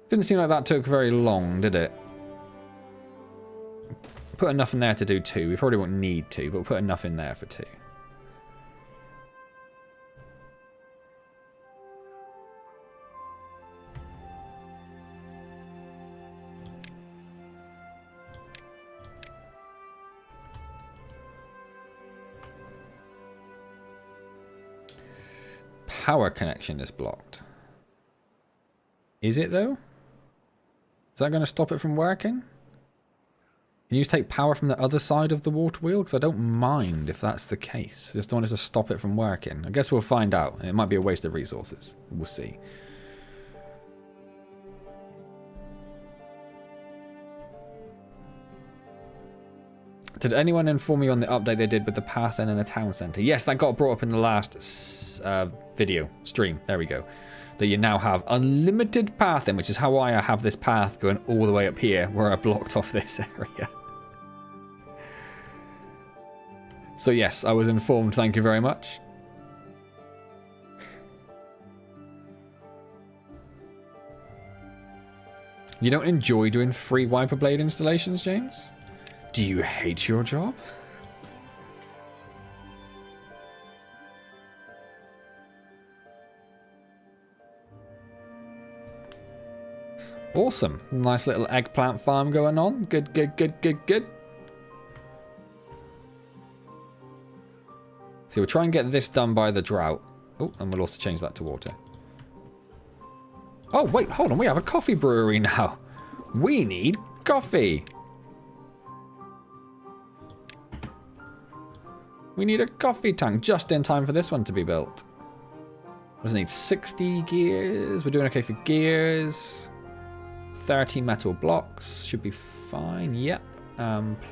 Didn't seem like that took very long, did it? Put enough in there to do 2. We probably won't need 2, but we'll put enough in there for 2. Power connection is blocked. Is it though? Is that going to stop it from working? Can you take power from the other side of the water wheel? Because I don't mind if that's the case. I just don't want it to stop it from working. I guess we'll find out. It might be a waste of resources. We'll see. Did anyone inform you on the update they did with the path and the town centre? Yes, that got brought up in the last video stream. There we go. That you now have unlimited pathing, which is how I have this path going all the way up here where I blocked off this area. So yes, I was informed. Thank you very much. You don't enjoy doing free wiper blade installations, James? Do you hate your job? Awesome. Nice little eggplant farm going on. Good, good, good, good, good. So we'll try and get this done by the drought. Oh, and we'll also change that to water. Oh, wait, hold on. We have a coffee brewery now. We need coffee. We need a coffee tank just in time for this one to be built. Does it need 60 gears? We're doing okay for gears. 30 metal blocks. Should be fine. Yep.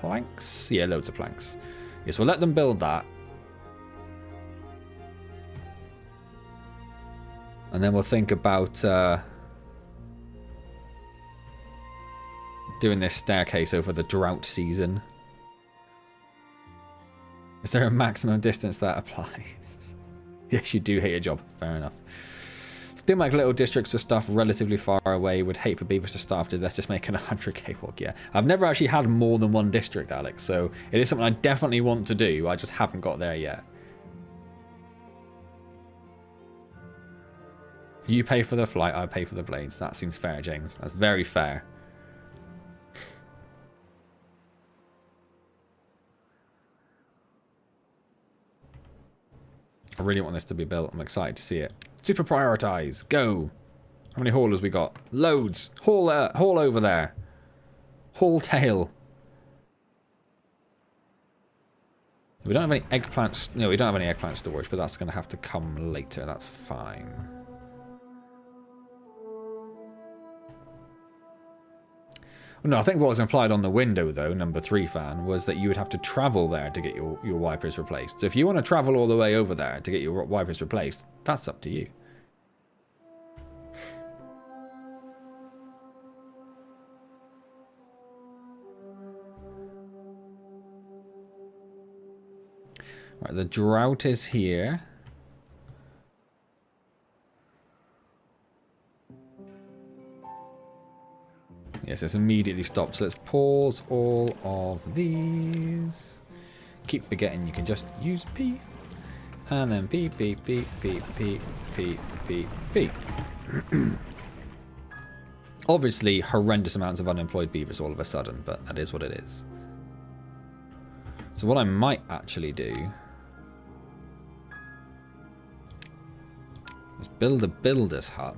Planks. Yeah, loads of planks. Yes, we'll let them build that. And then we'll think about doing this staircase over the drought season. Is there a maximum distance that applies? Yes, you do hate your job. Fair enough. Still make little districts of stuff relatively far away. Would hate for beavers to starve to death just making a 100k walk. Yeah, I've never actually had more than one district, Alex. So it is something I definitely want to do. I just haven't got there yet. You pay for the flight, I pay for the blades. That seems fair, James. That's very fair. I really want this to be built. I'm excited to see it. Super prioritize. Go. How many haulers we got? Loads. Haul over there. Haul tail. We don't have any eggplants. No, we don't have any eggplant storage, but that's going to have to come later. That's fine. No, I think what was implied on the window, though, number 3 fan, was that you would have to travel there to get your wipers replaced. So if you want to travel all the way over there to get your wipers replaced, that's up to you. Right, the drought is here. Yes, it's immediately stopped. So let's pause all of these. Keep forgetting you can just use P. And then P, P, P, P, P, P, P, P. Obviously, horrendous amounts of unemployed beavers all of a sudden, but that is what it is. So what I might actually do is build a builder's hut.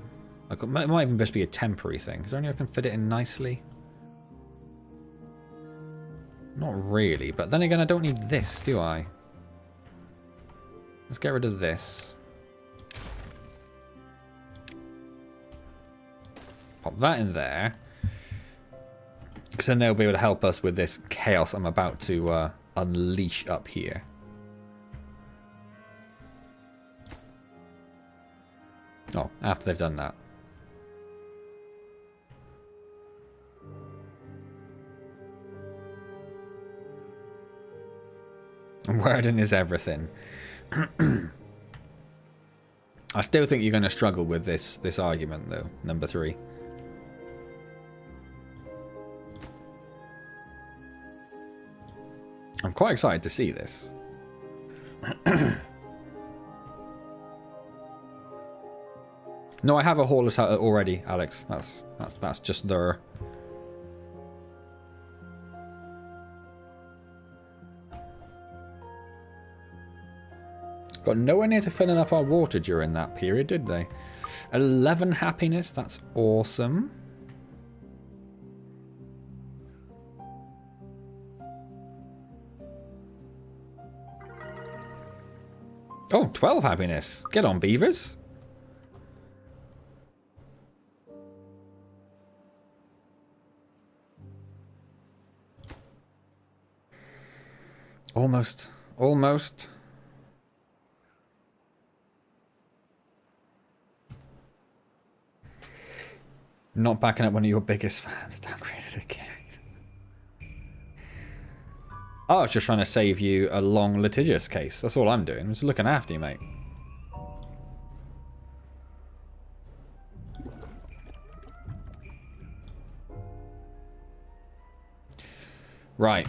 It might even just be a temporary thing. Is there any way I can fit it in nicely? Not really, but then again, I don't need this, do I? Let's get rid of this. Pop that in there. Because then they'll be able to help us with this chaos I'm about to unleash up here. Oh, after they've done that. Wording is everything. I still think you're going to struggle with this argument, though, number 3. I'm quite excited to see this. No, I have a haulers hut already, Alex. That's just there. Got nowhere near to filling up our water during that period, did they? 11 happiness, that's awesome. Oh, 12 happiness. Get on, beavers. Almost. Almost. Not backing up one of your biggest fans. Downgraded again. Oh, I was just trying to save you a long litigious case. That's all I'm doing. I'm just looking after you, mate. Right.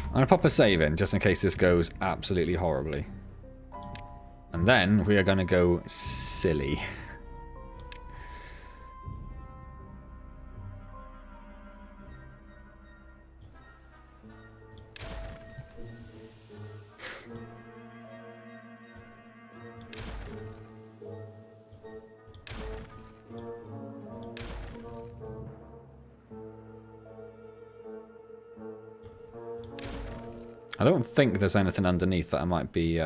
I'm going to pop a save in, just in case this goes absolutely horribly. And then we are going to go silly. I don't think there's anything underneath that I might be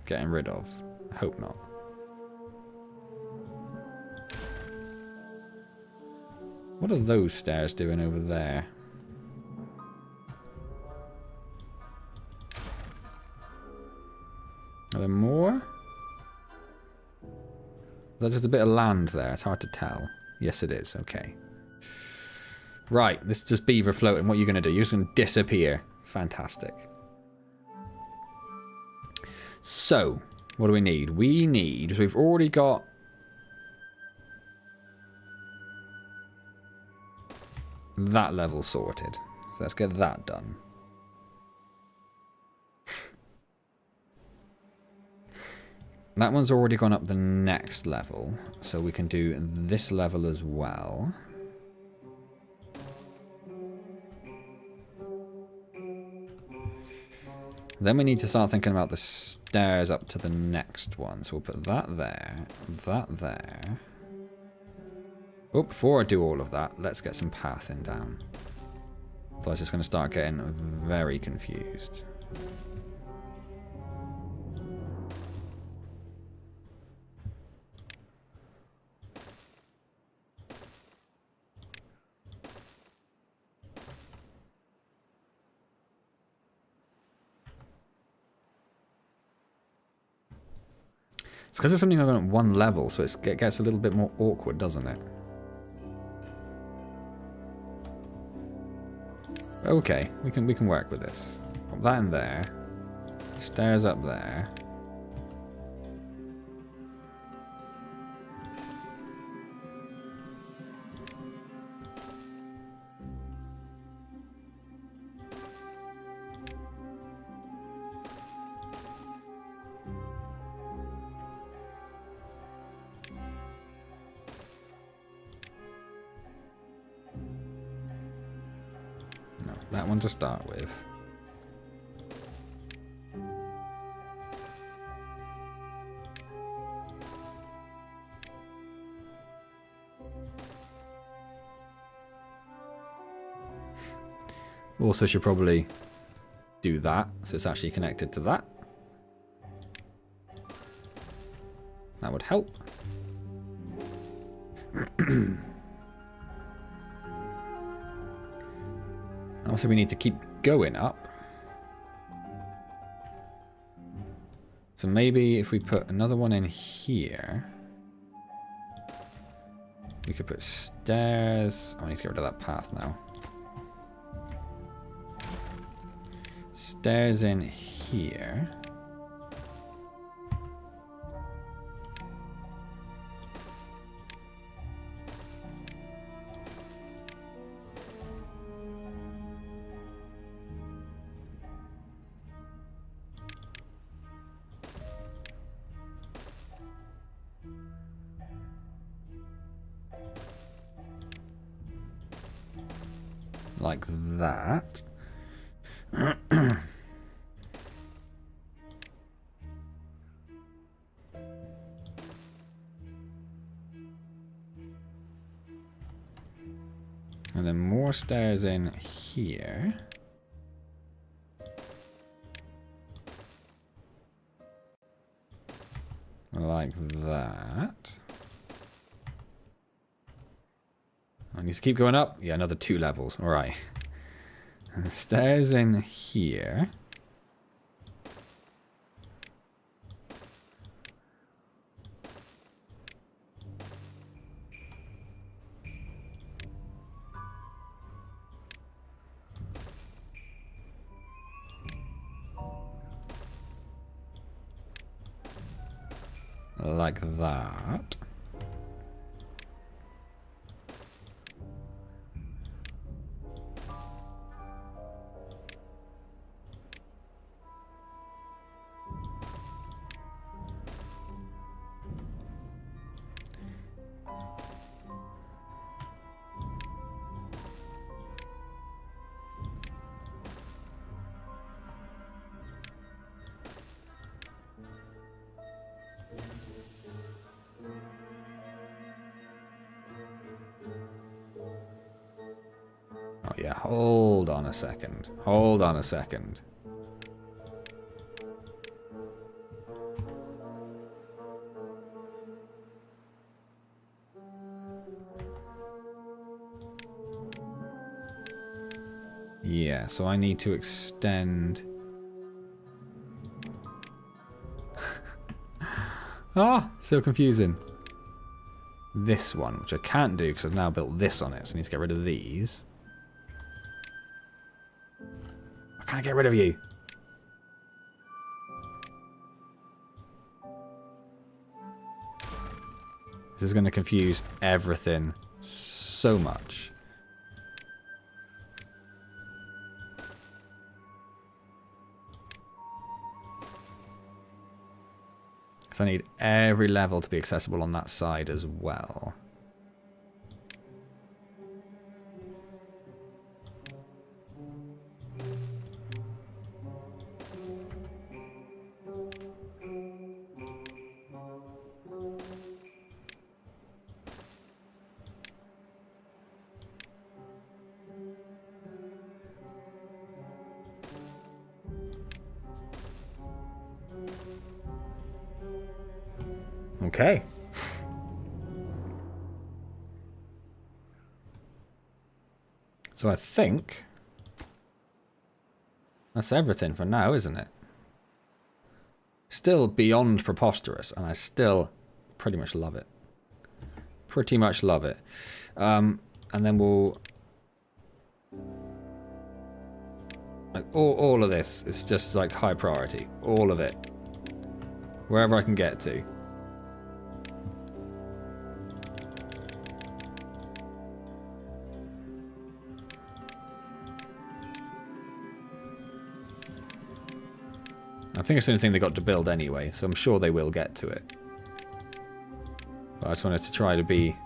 getting rid of. I hope not. What are those stairs doing over there? Are there more? Is that just a bit of land there? It's hard to tell. Yes, it is. Okay. Right, this is just beaver floating. What are you going to do? You're just going to disappear. Fantastic. So, what do we need? We need... We've already got... that level sorted. So let's get that done. That one's already gone up the next level. So we can do this level as well. Then we need to start thinking about the stairs up to the next one. So we'll put that there, that there. Oh, before I do all of that, let's get some pathing down. Otherwise it's going to start getting very confused. It's because it's something on at one level, so it gets a little bit more awkward, doesn't it? Okay, we can work with this. Pop that in there. Stairs up there. No, that one to start with. Also should probably do that, so it's actually connected to that. That would help. Also, we need to keep going up. So maybe if we put another one in here, we could put stairs. Oh, I need to get rid of that path now. Stairs in here. Like that. And then more stairs in here. Like that. I need to keep going up. Yeah, another 2 levels. All right. And stairs in here. Like that. Oh yeah, hold on a second. Hold on a second. Yeah, so I need to extend... Ah, so confusing. This one, which I can't do because I've now built this on it, so I need to get rid of these. I can't get rid of you. This is going to confuse everything so much. Because I need every level to be accessible on that side as well. Okay. So I think that's everything for now, isn't it? Still beyond preposterous, and I still pretty much love it. Pretty much love it. And then we'll... Like, all of this is just like high priority. All of it. Wherever I can get to. I think it's the only thing they got to build anyway, so I'm sure they will get to it. But I just wanted to try to be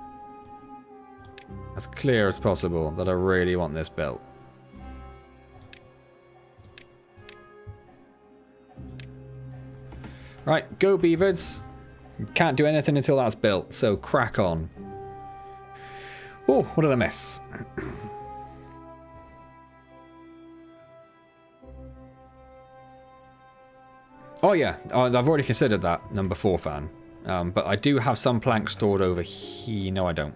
as clear as possible that I really want this built. Right, go beavers. Can't do anything until that's built, so crack on. Oh, what did I miss? Oh yeah, I've already considered that, number 4 fan. But I do have some planks stored over here. No, I don't.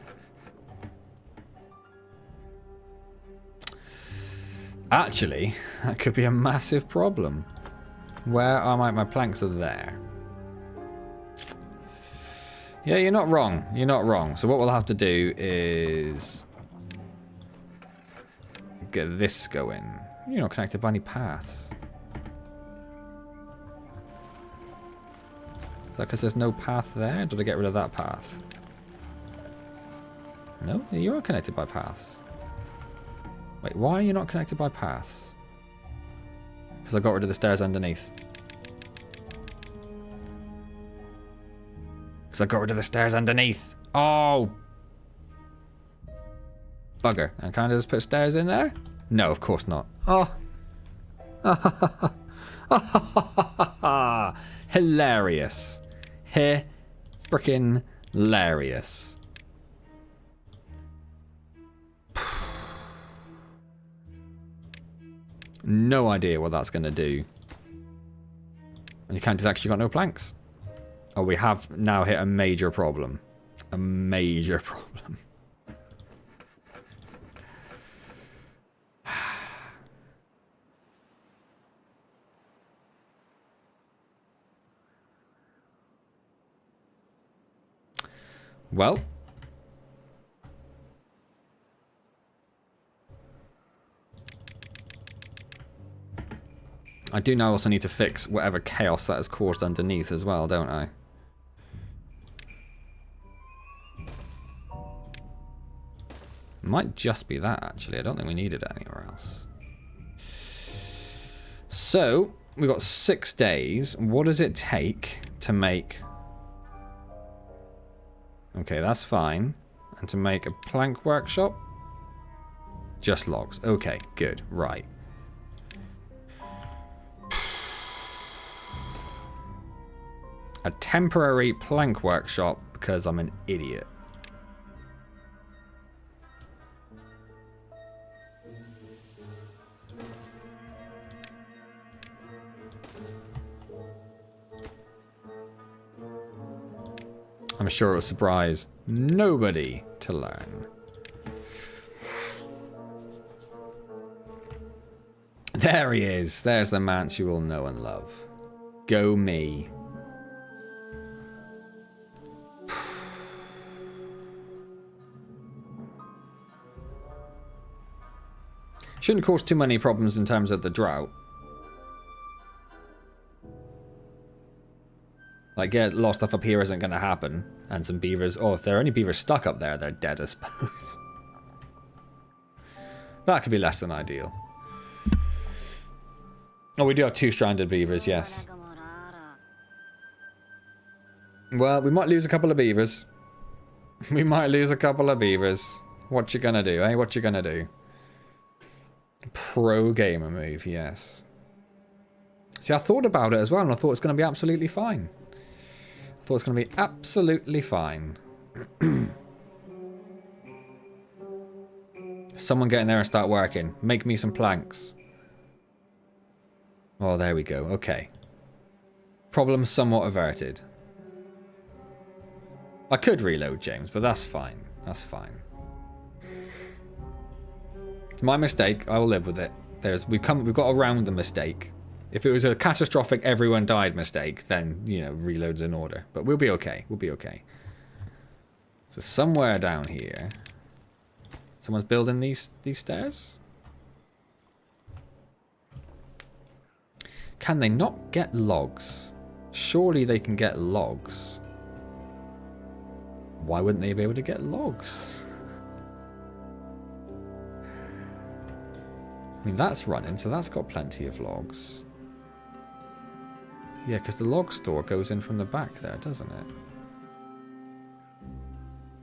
Actually, that could be a massive problem. Where are my planks are there? Yeah, you're not wrong. You're not wrong. So what we'll have to do is get this going. You're not connected by any paths. Is that because there's no path there? Did I get rid of that path? No, you are connected by paths. Wait, why are you not connected by paths? Because I got rid of the stairs underneath. Because I got rid of the stairs underneath. Oh! Bugger. And can I just put stairs in there? No, of course not. Oh! Hilarious. Frickin' hilarious. No idea what that's going to do. And you can't do that because you've got no planks. Oh, we have now hit a major problem. A major problem. Well. I do now also need to fix whatever chaos that has caused underneath as well, don't I? Might just be that, actually. I don't think we need it anywhere else. So, we've got 6 days. What does it take to make... Okay, that's fine. And to make a plank workshop? Just logs. Okay, good. Right. A temporary plank workshop because I'm an idiot. I'm sure it will surprise nobody to learn. There he is. There's the Antz you will know and love. Go me. Shouldn't cause too many problems in terms of the drought. Like, get lost stuff up here isn't going to happen. And some beavers... Oh, if there are any beavers stuck up there, they're dead, I suppose. That could be less than ideal. Oh, we do have 2 stranded beavers, yes. Well, we might lose a couple of beavers. We might lose a couple of beavers. What you gonna do, eh? What you gonna do? Pro gamer move, yes. See, I thought about it as well, and I thought it's going to be absolutely fine. I thought it's going to be absolutely fine. Someone get in there and start working. Make me some planks. Oh, there we go. Okay. Problem somewhat averted. I could reload, James, but that's fine. That's fine. It's my mistake. I will live with it. We've got around the mistake. If it was a catastrophic everyone died mistake, then, you know, reloads in order. But we'll be okay. We'll be okay. So somewhere down here... Someone's building these stairs? Can they not get logs? Surely they can get logs. Why wouldn't they be able to get logs? I mean, that's running, so that's got plenty of logs. Yeah, because the log store goes in from the back there, doesn't it?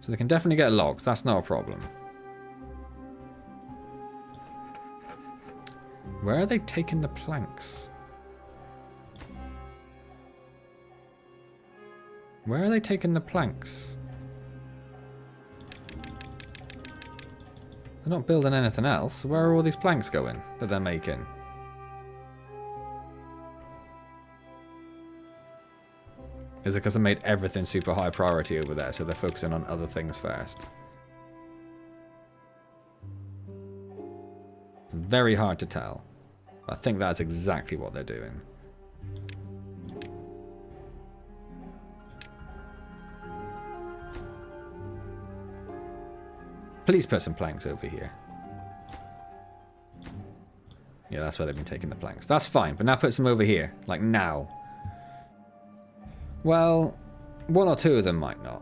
So they can definitely get logs. That's not a problem. Where are they taking the planks? Where are they taking the planks? They're not building anything else. Where are all these planks going that they're making? Is it because I made everything super high priority over there, so they're focusing on other things first? Very hard to tell. I think that's exactly what they're doing. Please put some planks over here. Yeah, that's where they've been taking the planks. That's fine, but now put some over here. Like now. Well, one or two of them might not.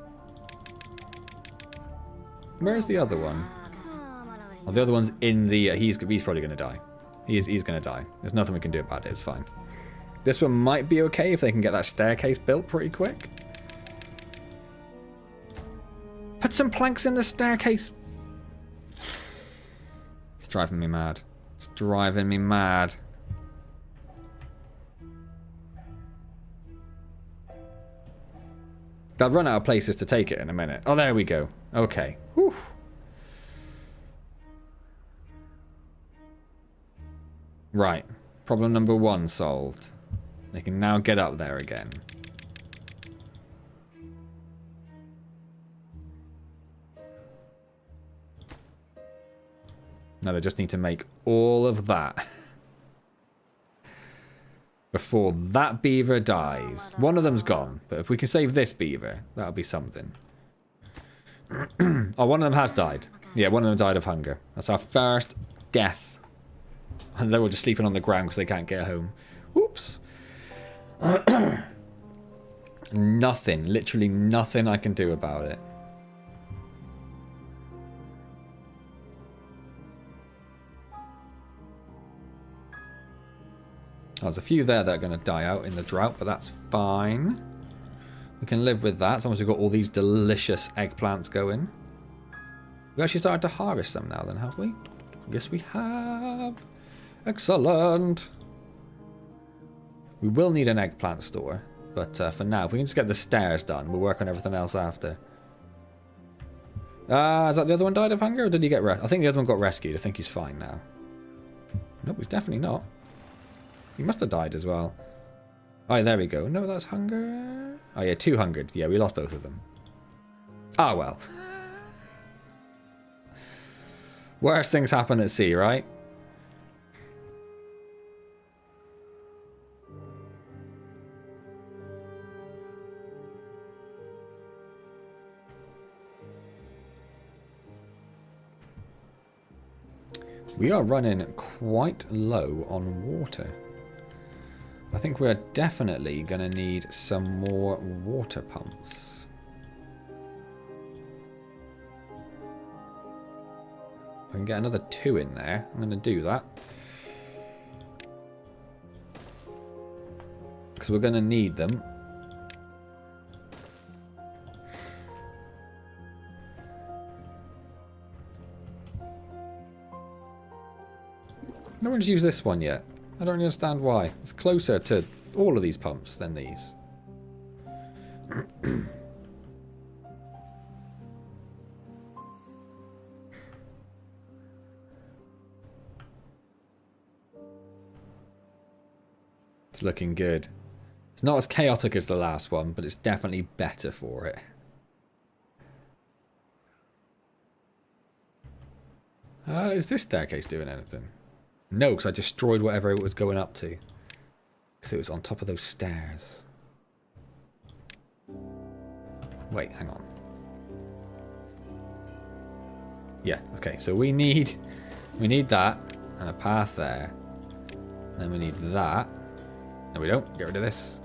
Where's the other one? Oh, the other one's in the... he's probably going to die. He's going to die. There's nothing we can do about it. It's fine. This one might be okay if they can get that staircase built pretty quick. Put some planks in the staircase. It's driving me mad. It's driving me mad. They'll run out of places to take it in a minute. Oh, there we go. Okay. Whew. Right. Problem number 1 solved. They can now get up there again. Now they just need to make all of that before that beaver dies. One of them's gone, but if we can save this beaver, that'll be something. Oh, one of them has died. Yeah, one of them died of hunger. That's our first death. And they're all just sleeping on the ground because they can't get home. Whoops. Nothing. Literally nothing I can do about it. There's a few there that are going to die out in the drought, but that's fine. We can live with that as long as we've got all these delicious eggplants going. We actually started to harvest some now then, have we? Yes, we have. Excellent. We will need an eggplant store, but for now, if we can just get the stairs done, we'll work on everything else after. Is that the other one died of hunger, or did he get I think the other one got rescued. I think he's fine now. Nope, he's definitely not. He must have died as well. Oh, there we go. No, that's hunger. Oh, yeah, 2 hungered. Yeah, we lost both of them. Ah, well. Worst things happen at sea, right? We are running quite low on water. I think we're definitely going to need some more water pumps. I can get another 2 in there. I'm going to do that. Because we're going to need them. No one's used this one yet. I don't understand why. It's closer to all of these pumps than these. It's looking good. It's not as chaotic as the last one, but it's definitely better for it. Is this staircase doing anything? No, because I destroyed whatever it was going up to. Because it was on top of those stairs. Wait, hang on. Yeah, okay, so we need that and a path there. Then we need that. No, we don't. Get rid of this.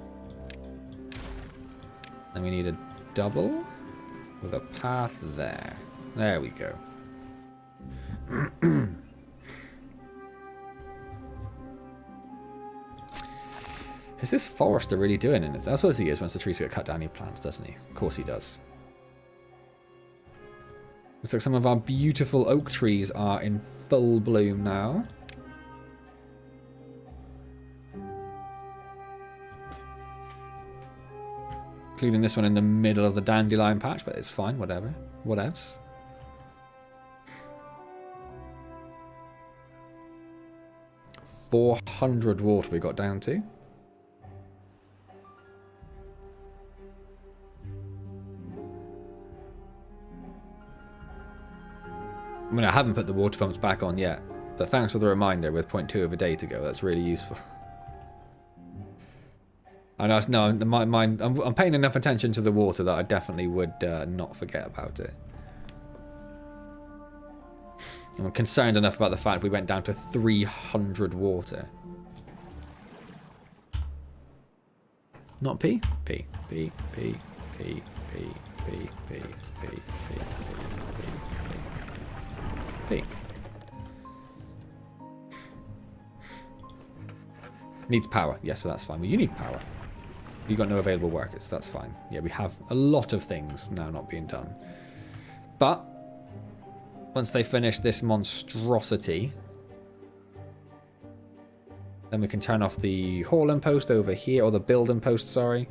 Then we need a double with a path there. There we go. Is this forester really doing anything? I suppose he is. Once the trees get cut down, he plants, doesn't he? Of course he does. Looks like some of our beautiful oak trees are in full bloom now. Including this one in the middle of the dandelion patch, but it's fine, whatever. Whatevs. $400 water we got down to. I mean, I haven't put the water pumps back on yet, but thanks for the reminder with 0.2 of a day to go. That's really useful. I know, no, I'm paying enough attention to the water that I definitely would not forget about it. I'm concerned enough about the fact we went down to 300 water. Not P? P. P. P. P. P. P. P. P. P. P. P. Needs power. Yes, so that's fine. Well, you need power. You've got no available workers. That's fine. Yeah, we have a lot of things now not being done. But once they finish this monstrosity, then we can turn off the hauling post over here, or the building post, sorry.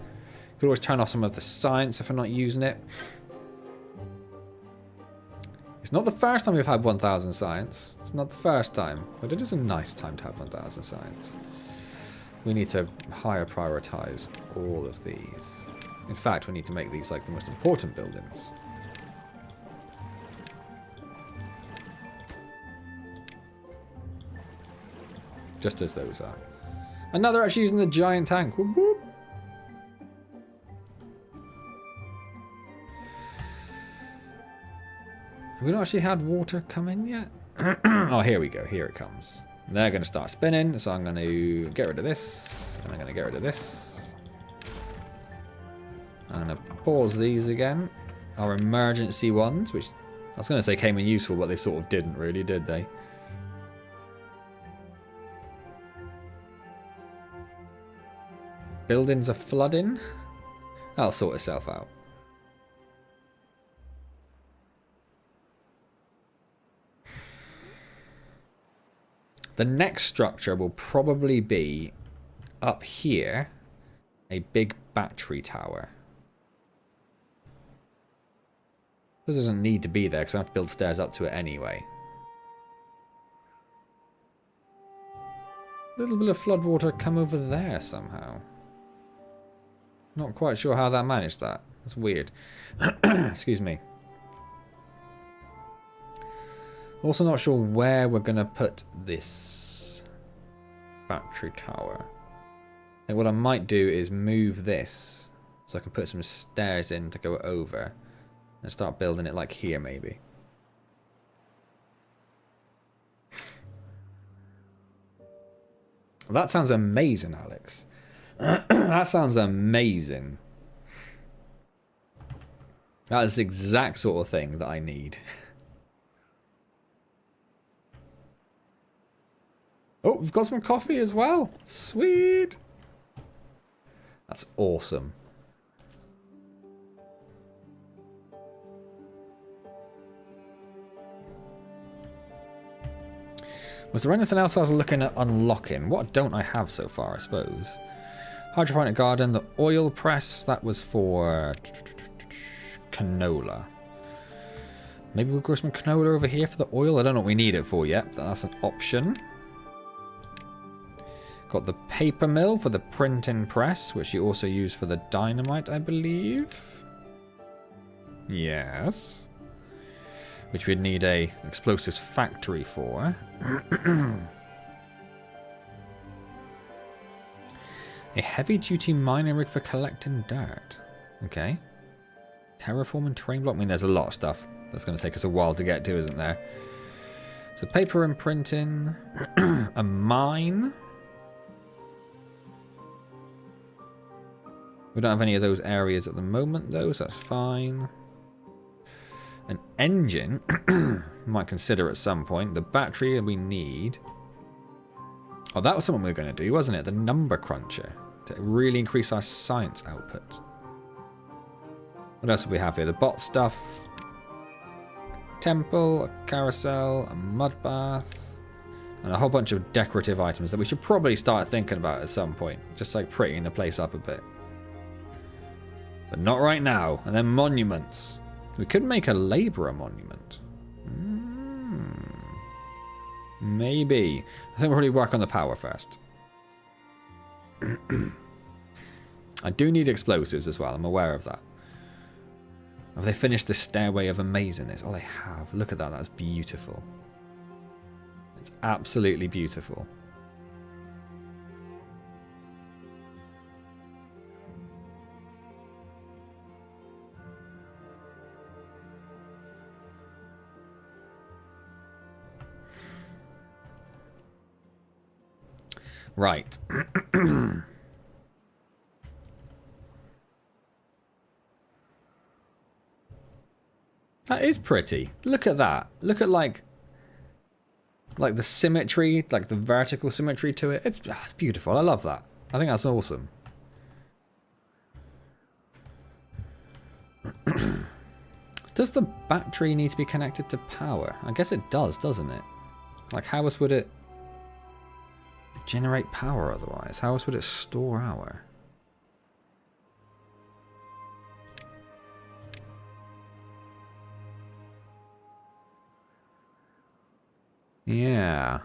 Could always turn off some of the science if we're not using it. It's not the first time we've had 1,000 science. It's not the first time, but it is a nice time to have 1,000 science. We need to higher prioritize all of these. In fact, we need to make these like the most important buildings. Just as those are. And now they're actually using the giant tank. Whoop, whoop. Have we not actually had water come in yet? Oh, here we go. Here it comes. They're going to start spinning, so I'm going to get rid of this. And I'm going to get rid of this. I'm going to pause these again. Our emergency ones, which I was going to say came in useful, but they sort of didn't really, did they? Buildings are flooding. That'll sort itself out. The next structure will probably be up here, a big battery tower. This doesn't need to be there because I have to build stairs up to it anyway. A little bit of floodwater come over there somehow. Not quite sure how that managed that. That's weird. Excuse me. Also not sure where we're going to put this battery tower. I think what I might do is move this so I can put some stairs in to go over and start building it like here maybe. Well, that sounds amazing, Alex. That sounds amazing. That is the exact sort of thing that I need. Oh, we've got some coffee as well. Sweet. That's awesome. Was there anything else I was looking at unlocking? What don't I have so far, I suppose? Hydroponic garden, the oil press, that was for canola. Maybe we'll grow some canola over here for the oil. I don't know what we need it for yet, but that's an option. Got the paper mill for the printing press, which you also use for the dynamite, I believe. Yes. Which we'd need a explosives factory for. A heavy-duty mining rig for collecting dirt. Okay. Terraforming terrain block. I mean, there's a lot of stuff that's going to take us a while to get to, isn't there? So paper and printing. A mine. We don't have any of those areas at the moment, though, so that's fine. An engine. Might consider at some point. The battery we need. Oh, that was something we were going to do, wasn't it? The number cruncher. To really increase our science output. What else do we have here? The bot stuff. Temple, a carousel, a mud bath. And a whole bunch of decorative items that we should probably start thinking about at some point. Just like prettying the place up a bit. But not right now. And then monuments. We could make a labourer monument. Maybe. I think we'll probably work on the power first. I do need explosives as well. I'm aware of that. Have they finished the Stairway of Amazingness? Oh, they have. Look at that. That's beautiful. It's absolutely beautiful. Right. That is pretty. Look at that. Look at like the symmetry, like the vertical symmetry to it. It's beautiful. I love that. I think that's awesome. Does the battery need to be connected to power? I guess it does, doesn't it? Like how else would it generate power otherwise? How else would it store power? Yeah.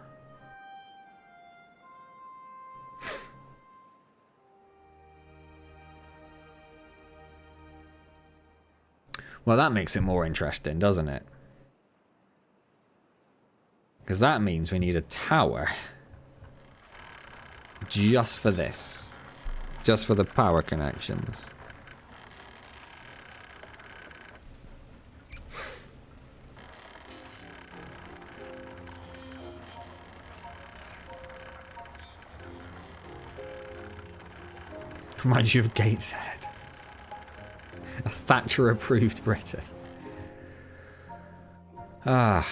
Well, that makes it more interesting, doesn't it? Because that means we need a tower. Just for this. Just for the power connections. Reminds you of Gateshead. A Thatcher-approved Britain. Ah.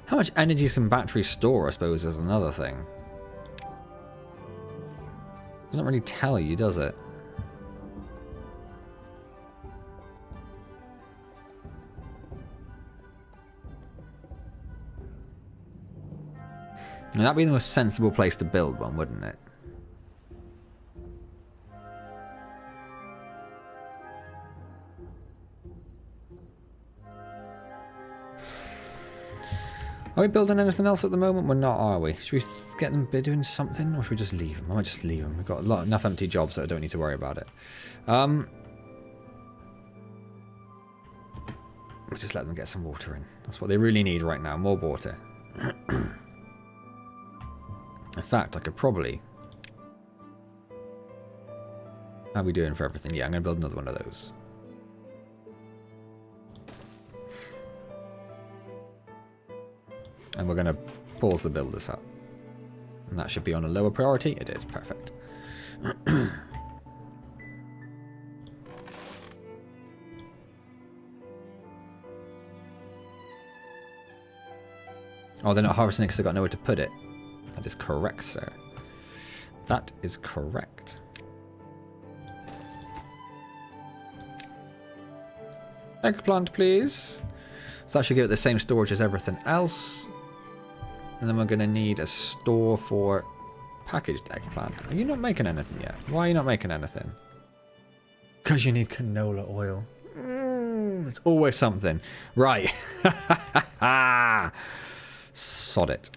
How much energy some batteries store, I suppose, is another thing. Doesn't really tell you, does it? And that'd be the most sensible place to build one, wouldn't it? Are we building anything else at the moment? We're not, are we? Should we get them doing something, or should we just leave them? I might just leave them. We've got enough empty jobs that I don't need to worry about it. We'll just let them get some water in. That's what they really need right now. More water. In fact, I could probably... How are we doing for everything? Yeah, I'm going to build another one of those. And we're going to pause the builders up. And that should be on a lower priority. It is. Perfect. Oh, they're not harvesting it because they've got nowhere to put it. That is correct, sir. That is correct. Eggplant, please. So that should give it the same storage as everything else. And then we're going to need a store for packaged eggplant. Are you not making anything yet? Why are you not making anything? Because you need canola oil. It's always something. Right. Sod it.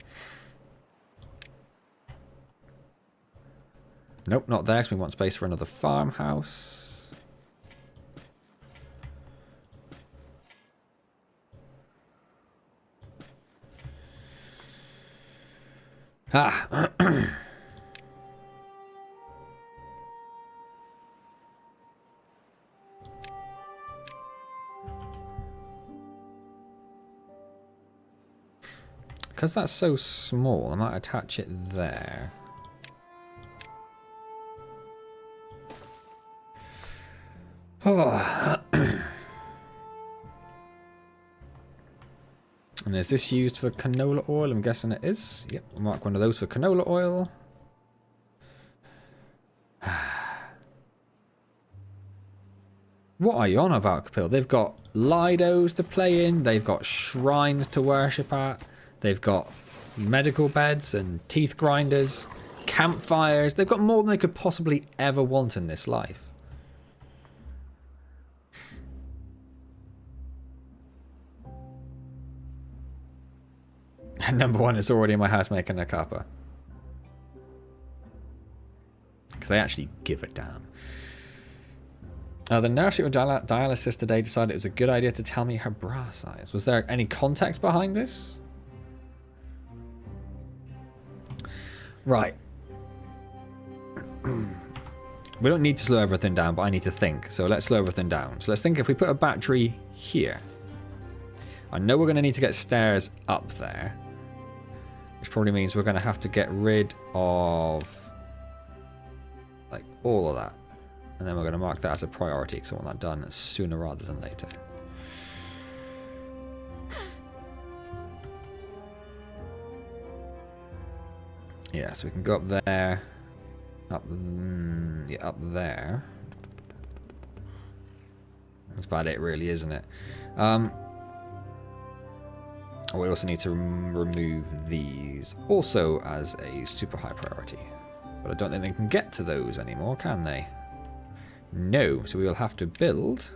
Nope, not there, because we want space for another farmhouse. Ah! Because that's so small, I might attach it there. Oh. And is this used for canola oil? I'm guessing it is. Yep, we'll mark one of those for canola oil. What are you on about, Capil? They've got Lidos to play in. They've got shrines to worship at. They've got medical beds and teeth grinders, campfires. They've got more than they could possibly ever want in this life. Number one is already in my house making a cuppa. Because they actually give a damn. The nurse at dialysis today decided it was a good idea to tell me her bra size. Was there any context behind this? Right. We don't need to slow everything down, but I need to think. So let's slow everything down. So let's think if we put a battery here. I know we're going to need to get stairs up there. Which probably means we're going to have to get rid of like all of that. And then we're going to mark that as a priority because I want that done sooner rather than later. Yeah, so we can go up there. Up there. That's about it really, isn't it? We also need to remove these also as a super high priority. But I don't think they can get to those anymore, can they? No, so we will have to build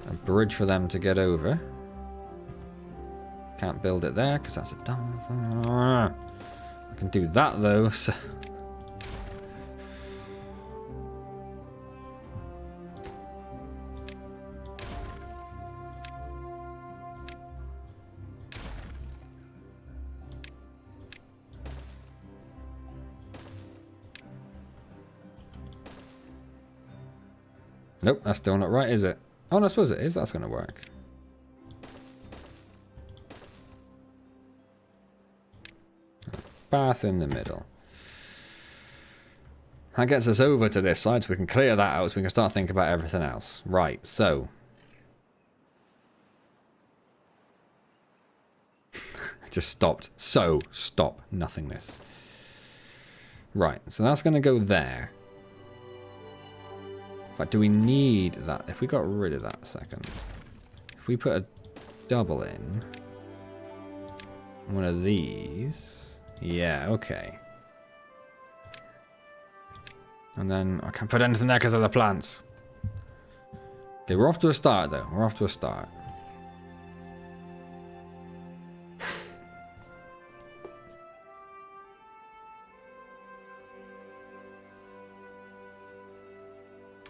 a bridge for them to get over. Can't build it there because that's a dumb thing. I can do that though, so... Nope, that's still not right, is it? Oh, no, I suppose it is. That's going to work. Bath in the middle. That gets us over to this side, so we can clear that out, so we can start thinking about everything else. Right, so... I just stopped. So, stop. Nothingness. Right, so that's going to go there. In fact, do we need that? If we got rid of that a second. If we put a double in. One of these. Yeah, okay. And then I can't put anything there because of the plants. Okay, we're off to a start though. We're off to a start.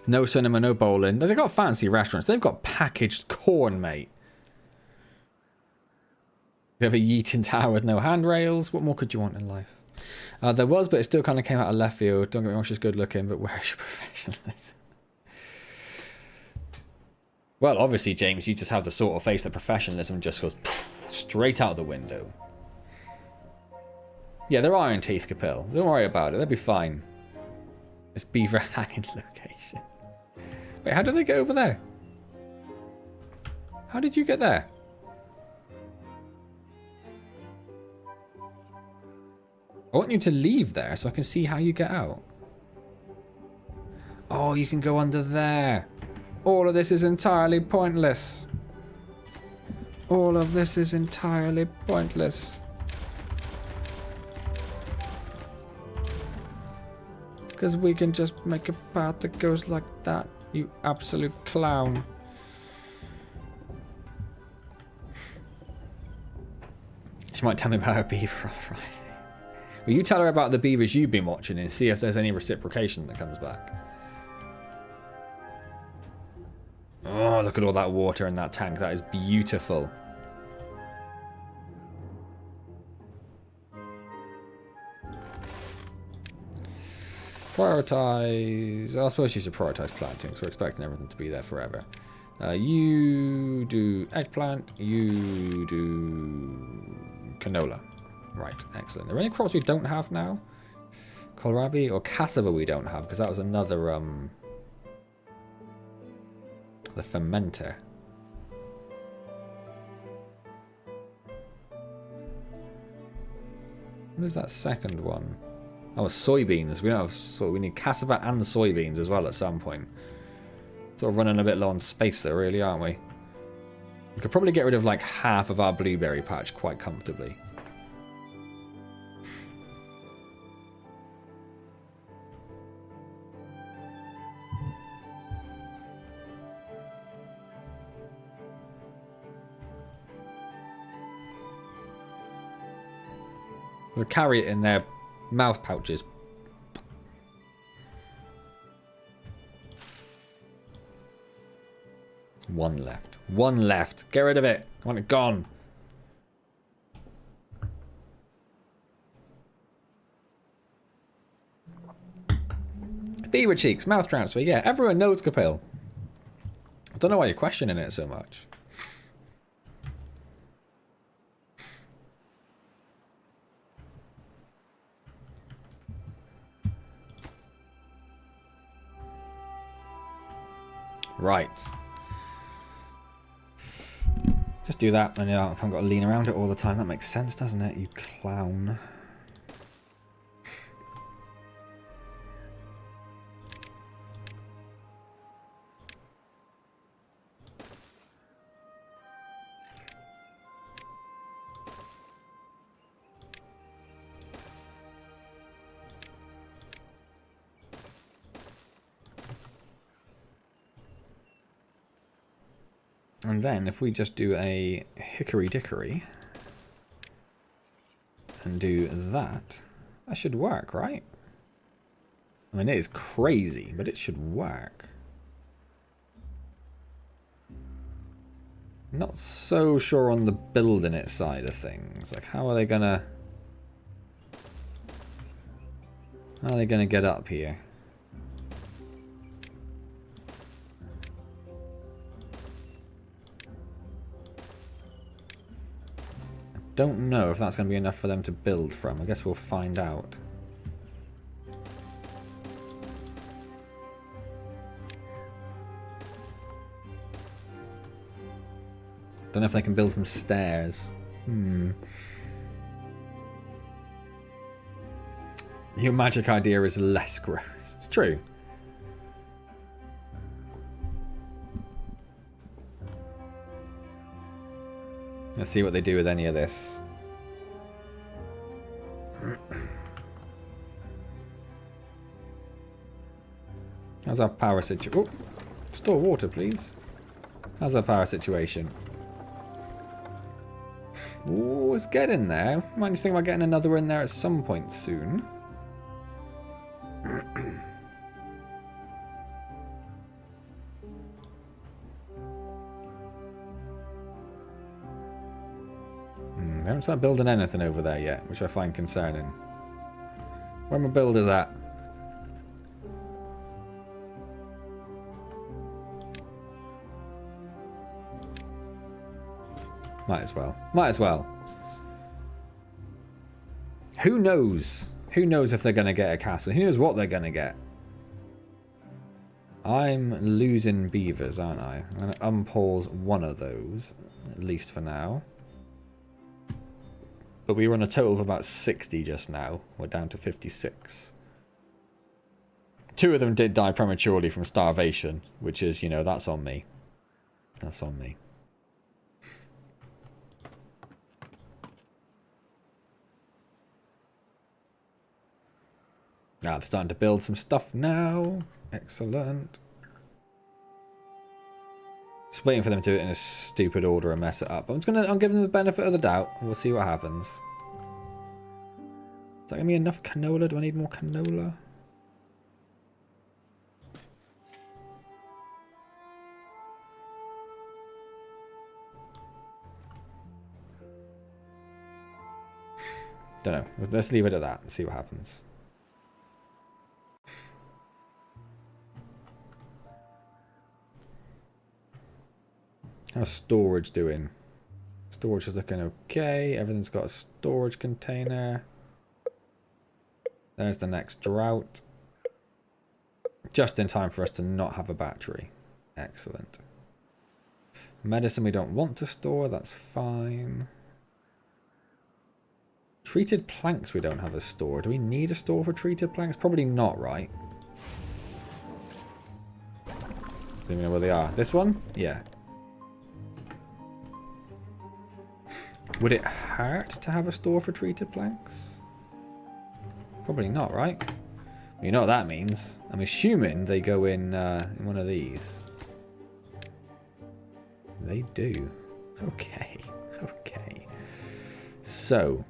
No cinema, no bowling. They've got fancy restaurants. They've got packaged corn, mate. You have a Yeaton Tower with no handrails. What more could you want in life? There was, but it still kind of came out of left field. Don't get me wrong, she's good looking, but where's your professionalism? Well, obviously, James, you just have the sort of face that professionalism just goes straight out the window. Yeah, they're iron teeth, Capil. Don't worry about it. They'll be fine. It's beaver hanging location. Wait, how did they get over there? How did you get there? I want you to leave there so I can see how you get out. Oh, you can go under there. All of this is entirely pointless. All of this is entirely pointless. Because we can just make a path that goes like that, you absolute clown. She might tell me about her beaver on Friday. Well, you tell her about the beavers you've been watching and see if there's any reciprocation that comes back. Oh, look at all that water in that tank. That is beautiful. Prioritize. I suppose you should prioritize planting because we're expecting everything to be there forever. You do eggplant. You do canola. Right, excellent. Are there any crops we don't have now? Kohlrabi or cassava we don't have because that was another the fermenter. What is that second one? Oh, soybeans. We don't have we need cassava and soybeans as well at some point. Sort of running a bit low on space there, really, aren't we? We could probably get rid of like half of our blueberry patch quite comfortably. We'll carry it in their mouth pouches. One left. One left. Get rid of it. I want it gone. Beaver cheeks. Mouth transfer. Yeah, everyone knows Capel. I don't know why you're questioning it so much. Right. Just do that, and I haven't got to lean around it all the time. That makes sense, doesn't it, you clown? And then if we just do a hickory dickory and do that, that should work, right? I mean, it is crazy, but it should work. Not so sure on the building it side of things. Like, how are they gonna get up here? Don't know if that's going to be enough for them to build from. I guess we'll find out. Don't know if they can build from stairs. Your magic idea is less gross. It's true. Let's see what they do with any of this. How's our power situation? Oh, store water, please. How's our power situation? Ooh, it's getting there. Might just think about getting another in there at some point soon. They haven't started building anything over there yet, which I find concerning. Where are my builders at? Might as well. Might as well. Who knows? Who knows if they're going to get a castle? Who knows what they're going to get? I'm losing beavers, aren't I? I'm going to unpause one of those, at least for now. But we were on a total of about 60 just now. We're down to 56. 2 of them did die prematurely from starvation, which is, you know, that's on me. That's on me. Now, they're starting to build some stuff now. Excellent. Just waiting for them to do it in a stupid order and mess it up. I'm giving them the benefit of the doubt. We'll see what happens. that give me enough canola? Do I need more canola? Don't know. Let's leave it at that and see what happens. How's storage doing? Storage is looking okay. Everything's got a storage container. There's the next drought. Just in time for us to not have a battery. Excellent. Medicine we don't want to store. That's fine. Treated planks we don't have a store. Do we need a store for treated planks? Probably not, right? Don't even know where they are. This one? Yeah. Would it hurt to have a store for treated planks? Probably not, right? You know what that means. I'm assuming they go in one of these. They do. Okay. Okay. So.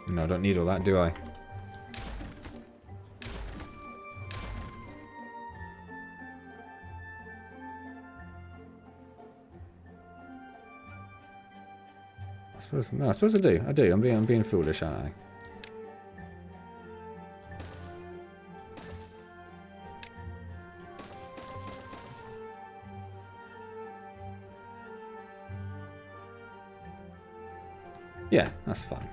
No, I don't need all that, do I? I suppose I do. I do. I'm being foolish, aren't I? Yeah, that's fine.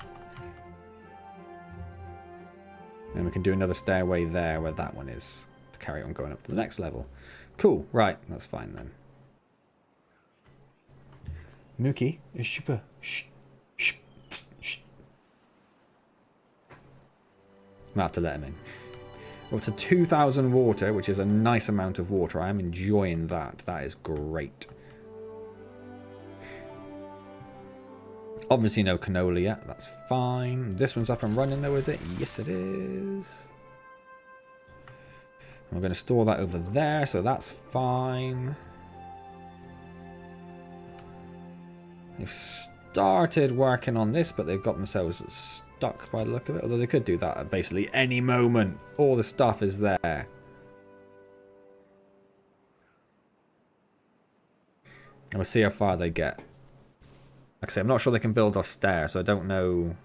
And we can do another stairway there where that one is to carry on going up to the next level. Cool. Right. That's fine then. Mookie is super. Shh. Shh. Shh. I'm about to let him in. We're up to 2,000 water, which is a nice amount of water. I am enjoying that. That is great. Obviously no canola yet, that's fine. This one's up and running though, is it? Yes it is. We're going to store that over there, so that's fine. They've started working on this, but they've got themselves stuck by the look of it. Although they could do that at basically any moment. All the stuff is there. And we'll see how far they get. Like I say, I'm not sure they can build off stairs, so I don't know.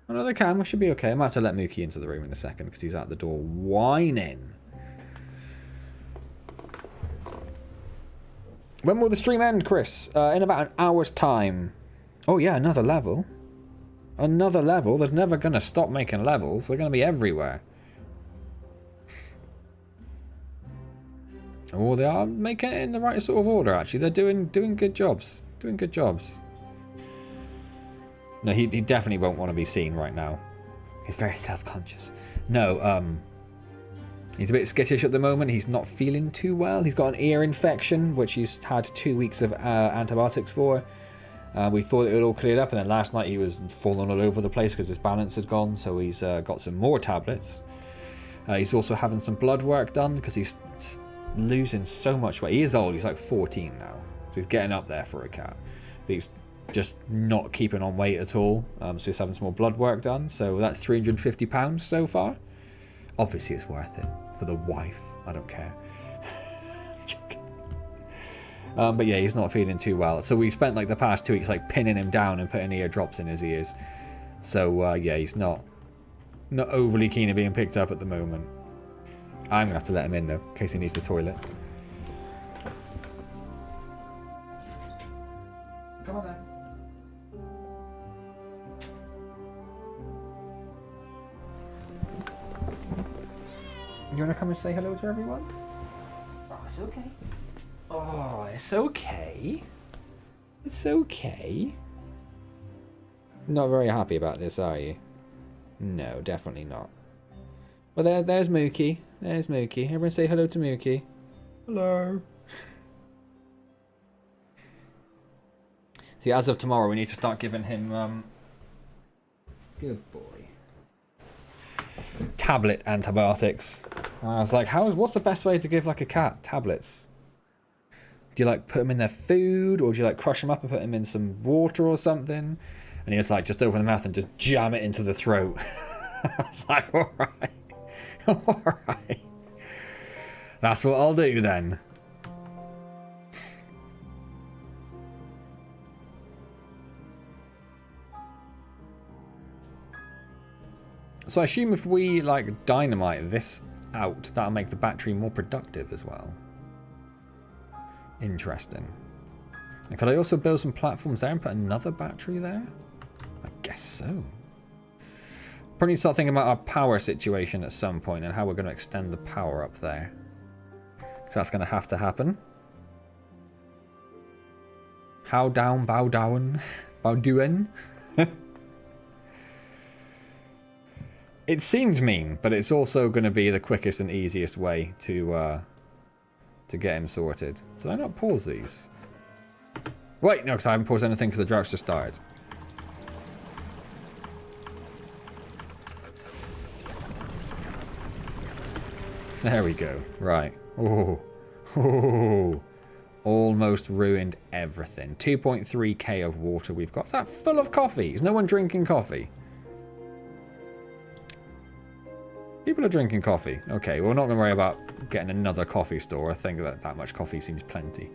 Oh no, they can. We should be okay. I might have to let Mookie into the room in a second because he's at the door whining. When will the stream end, Chris? In about an hour's time. Oh yeah, another level. Another level? They're never going to stop making levels. They're going to be everywhere. Oh, they are making it in the right sort of order, actually. They're doing good jobs. Doing good jobs. No, he definitely won't want to be seen right now. He's very self-conscious. No, he's a bit skittish at the moment. He's not feeling too well. He's got an ear infection, which he's had 2 weeks of antibiotics for. We thought it would all cleared up, and then last night he was falling all over the place because his balance had gone, so he's got some more tablets. He's also having some blood work done because he's losing so much weight. He is old. He's like 14 now, so he's getting up there for a cat. But he's just not keeping on weight at all. So he's having some more blood work done. So that's £350 so far. Obviously, it's worth it for the wife. I don't care. But yeah, he's not feeling too well. So we spent like the past 2 weeks like pinning him down and putting ear drops in his ears. So yeah, he's not overly keen on being picked up at the moment. I'm gonna have to let him in though, in case he needs the toilet. Come on then. You wanna come and say hello to everyone? Oh, it's okay. Oh, it's okay. It's okay. Not very happy about this, are you? No, definitely not. Well, there's Mookie. There's Mookie. Everyone say hello to Mookie. Hello. See, as of tomorrow, we need to start giving him, good boy, tablet antibiotics. And I was like, what's the best way to give, like, a cat tablets? Do you, like, put them in their food, or do you, like, crush them up and put them in some water or something? And he was like, just open the mouth and just jam it into the throat. I was like, alright. Alright. That's what I'll do then. So I assume if we, like, dynamite this out, that'll make the battery more productive as well. Interesting. And could I also build some platforms there and put another battery there? I guess so. Probably need to start thinking about our power situation at some point and how we're going to extend the power up there. So that's going to have to happen. How down, bow down, bow doing. It seemed mean, but it's also going to be the quickest and easiest way to get him sorted. Did I not pause these? Wait, no, because I haven't paused anything because the drought's just started. There we go. Right. Oh. Almost ruined everything. 2.3k of water we've got. Is that full of coffee? Is no one drinking coffee? People are drinking coffee. Okay, we're not going to worry about getting another coffee store. I think that much coffee seems plenty.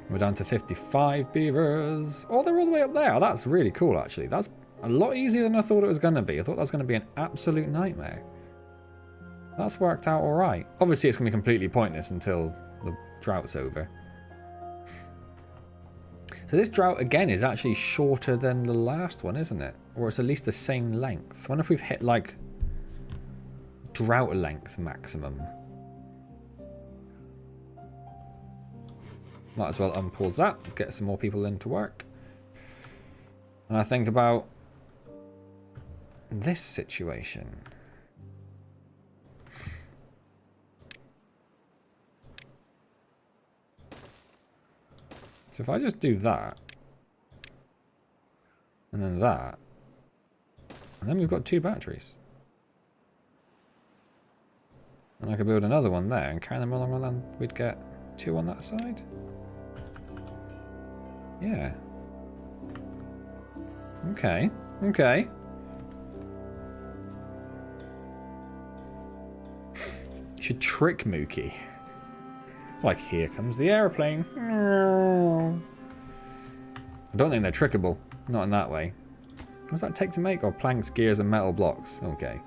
We're down to 55 beavers. Oh, they're all the way up there. Oh, that's really cool, actually. That's a lot easier than I thought it was going to be. I thought that was going to be an absolute nightmare. That's worked out all right. Obviously, it's going to be completely pointless until the drought's over. So this drought, again, is actually shorter than the last one, isn't it? Or it's at least the same length. I wonder if we've hit, like, drought length maximum. Might as well unpause that. Get some more people into work. And I think about this situation. So if I just do that, and then that, and then we've got 2 batteries. And I could build another one there and carry them along, and then we'd get 2 on that side. Yeah. Okay. Okay. You should trick Mookie. Like, here comes the airplane. I don't think they're trickable. Not in that way. What does that take to make? Oh, planks, gears, and metal blocks. Okay.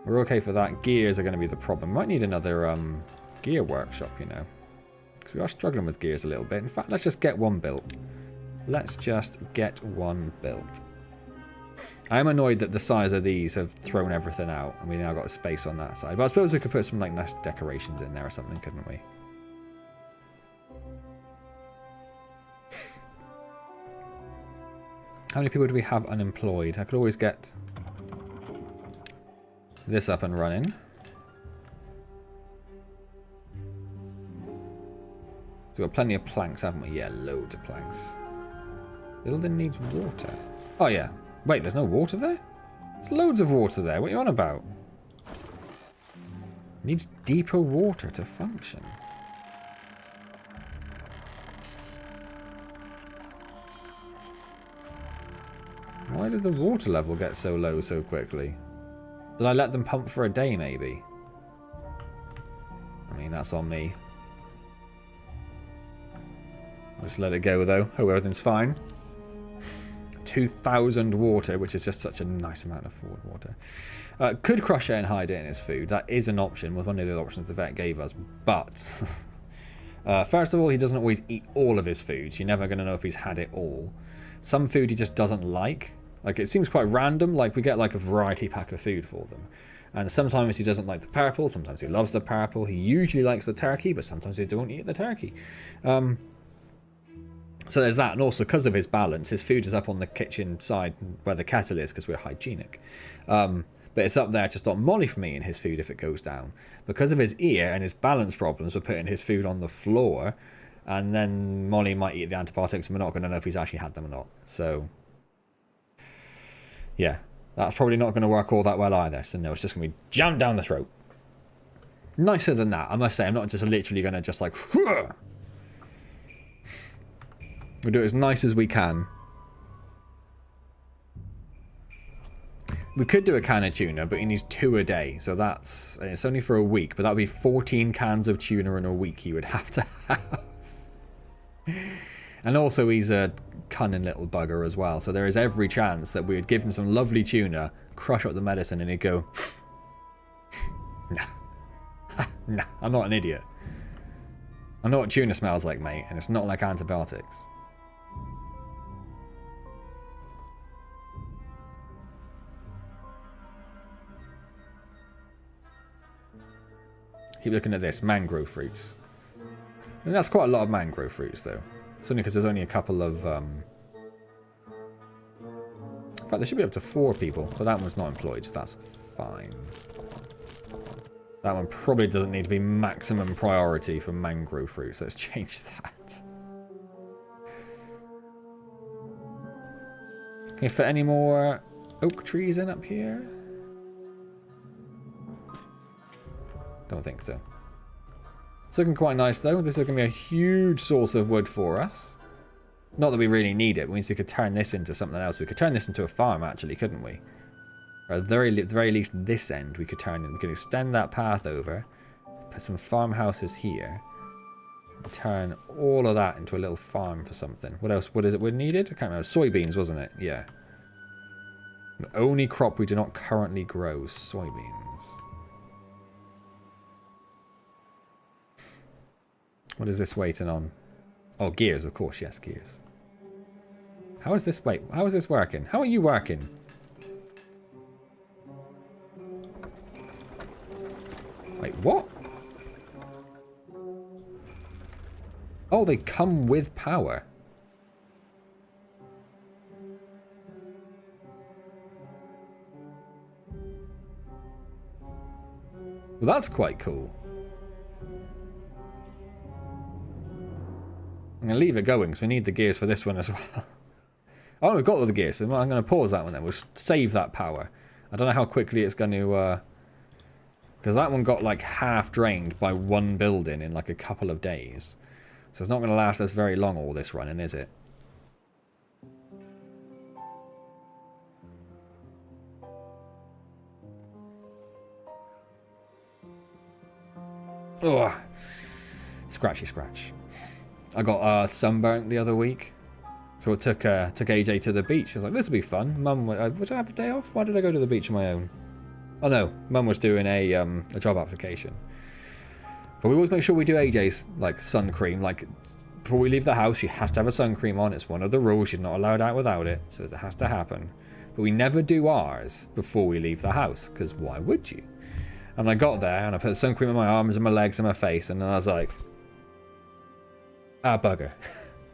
We're okay for that. Gears are going to be the problem. Might need another gear workshop, you know. Because we are struggling with gears a little bit. In fact, let's just get one built. Let's just get one built. I am annoyed that the size of these have thrown everything out. And we now got a space on that side. But I suppose we could put some, like, nice decorations in there or something, couldn't we? How many people do we have unemployed? I could always get this up and running. We've got plenty of planks, haven't we? Yeah, loads of planks. Building needs water. Oh, yeah. Wait, there's no water there? There's loads of water there. What are you on about? Needs deeper water to function. Why did the water level get so low so quickly? Did I let them pump for a day, maybe? I mean, that's on me. I'll just let it go, though. Hope everything's fine. 2,000 water, which is just such a nice amount of forward water. Could crush it and hide it in his food. That is an option, with one of the options the vet gave us. But, first of all, he doesn't always eat all of his foods. You're never going to know if he's had it all. Some food he just doesn't like. Like, it seems quite random. Like, we get, like, a variety pack of food for them. And sometimes he doesn't like the purple. Sometimes he loves the purple. He usually likes the turkey, but sometimes he don't eat the turkey. So there's that. And also, because of his balance, his food is up on the kitchen side where the kettle is, because we're hygienic. But But it's up there to stop Molly from eating his food if it goes down. Because of his ear and his balance problems, we're putting his food on the floor. And then Molly might eat the antibiotics and we're not going to know if he's actually had them or not. So, yeah. That's probably not going to work all that well either. So no, it's just going to be jammed down the throat. Nicer than that, I must say. I'm not just literally going to just like... We'll do it as nice as we can. We could do a can of tuna, but he needs 2 a day. So that's... It's only for a week, but that would be 14 cans of tuna in a week he would have to have. And also he's a cunning little bugger as well. So there is every chance that we would give him some lovely tuna, crush up the medicine, and he'd go... Nah. Nah, I'm not an idiot. I know what tuna smells like, mate, and it's not like antibiotics. Keep looking at this, mangrove fruits. And that's quite a lot of mangrove fruits, though. It's only because there's only a couple of... In fact, there should be up to 4 people, but that one's not employed, so that's fine. That one probably doesn't need to be maximum priority for mangrove fruit, so let's change that. Can you fit any more oak trees in up here? Don't think so. It's looking quite nice though. This is going to be a huge source of wood for us. Not that we really need it. It means we could turn this into something else. We could turn this into a farm actually, couldn't we? Or at the very least this end we could turn in. We could extend that path over. Put some farmhouses here. And turn all of that into a little farm for something. What else? What is it we needed? I can't remember. Soybeans, wasn't it? Yeah. The only crop we do not currently grow is soybeans. What is this waiting on? Oh, gears, of course. Yes, gears. How is this? Wait, how is this working? How are you working? Wait, what? Oh, they come with power. Well, that's quite cool. I'm going to leave it going because we need the gears for this one as well. Oh, we've got all the gears, so I'm going to pause that one then. We'll save that power. I don't know how quickly it's going to... Because that one got like half drained by one building in like a couple of days. So it's not going to last us very long, all this running, is it? Ugh. Scratchy scratch. I got sunburnt the other week. So I took AJ to the beach. I was like, this will be fun. Mum, would I have a day off? Why did I go to the beach on my own? Oh no, Mum was doing a job application. But we always make sure we do AJ's like sun cream. Like before we leave the house, she has to have a sun cream on. It's one of the rules. She's not allowed out without it. So it has to happen. But we never do ours before we leave the house. Because why would you? And I got there and I put the sun cream on my arms and my legs and my face. And then I was like, ah, bugger.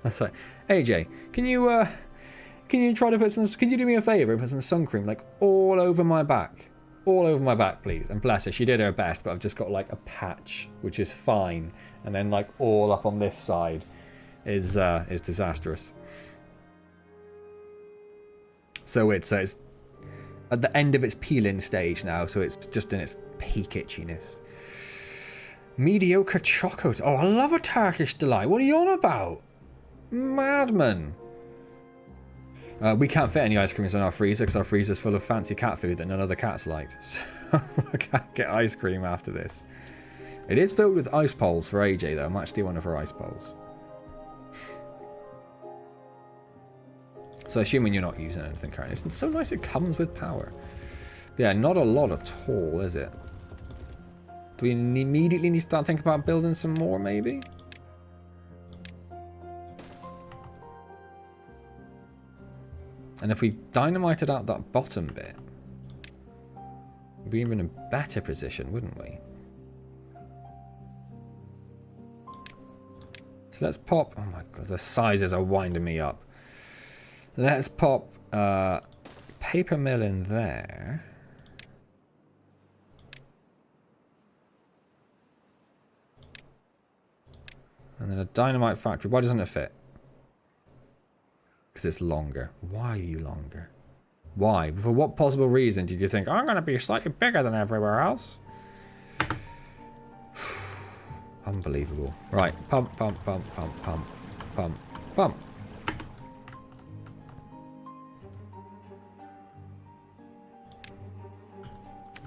I was like, AJ, can you try to put some, can you do me a favour and put some sun cream like all over my back? All over my back, please. And bless her, she did her best, but I've just got like a patch, which is fine. And then like all up on this side is disastrous. So it's at the end of its peeling stage now, so it's just in its peak itchiness. Mediocre chocolate. Oh, I love a Turkish delight. What are you on about? Madman. We can't fit any ice creams in our freezer because our freezer's full of fancy cat food that none of the cats liked. So I can't get ice cream after this. It is filled with ice poles for AJ though. I might steal one of her ice poles. So assuming you're not using anything currently. It's so nice it comes with power. But yeah, not a lot at all, is it? Do we immediately need to start thinking about building some more maybe? And if we dynamited out that bottom bit, we'd be even in a better position, wouldn't we? So let's pop... Oh my god, the sizes are winding me up. Let's pop paper mill in there. And then a dynamite factory. Why doesn't it fit? Because it's longer. Why are you longer? Why? For what possible reason did you think, I'm going to be slightly bigger than everywhere else? Unbelievable. Right. Pump, pump, pump, pump, pump, pump, pump.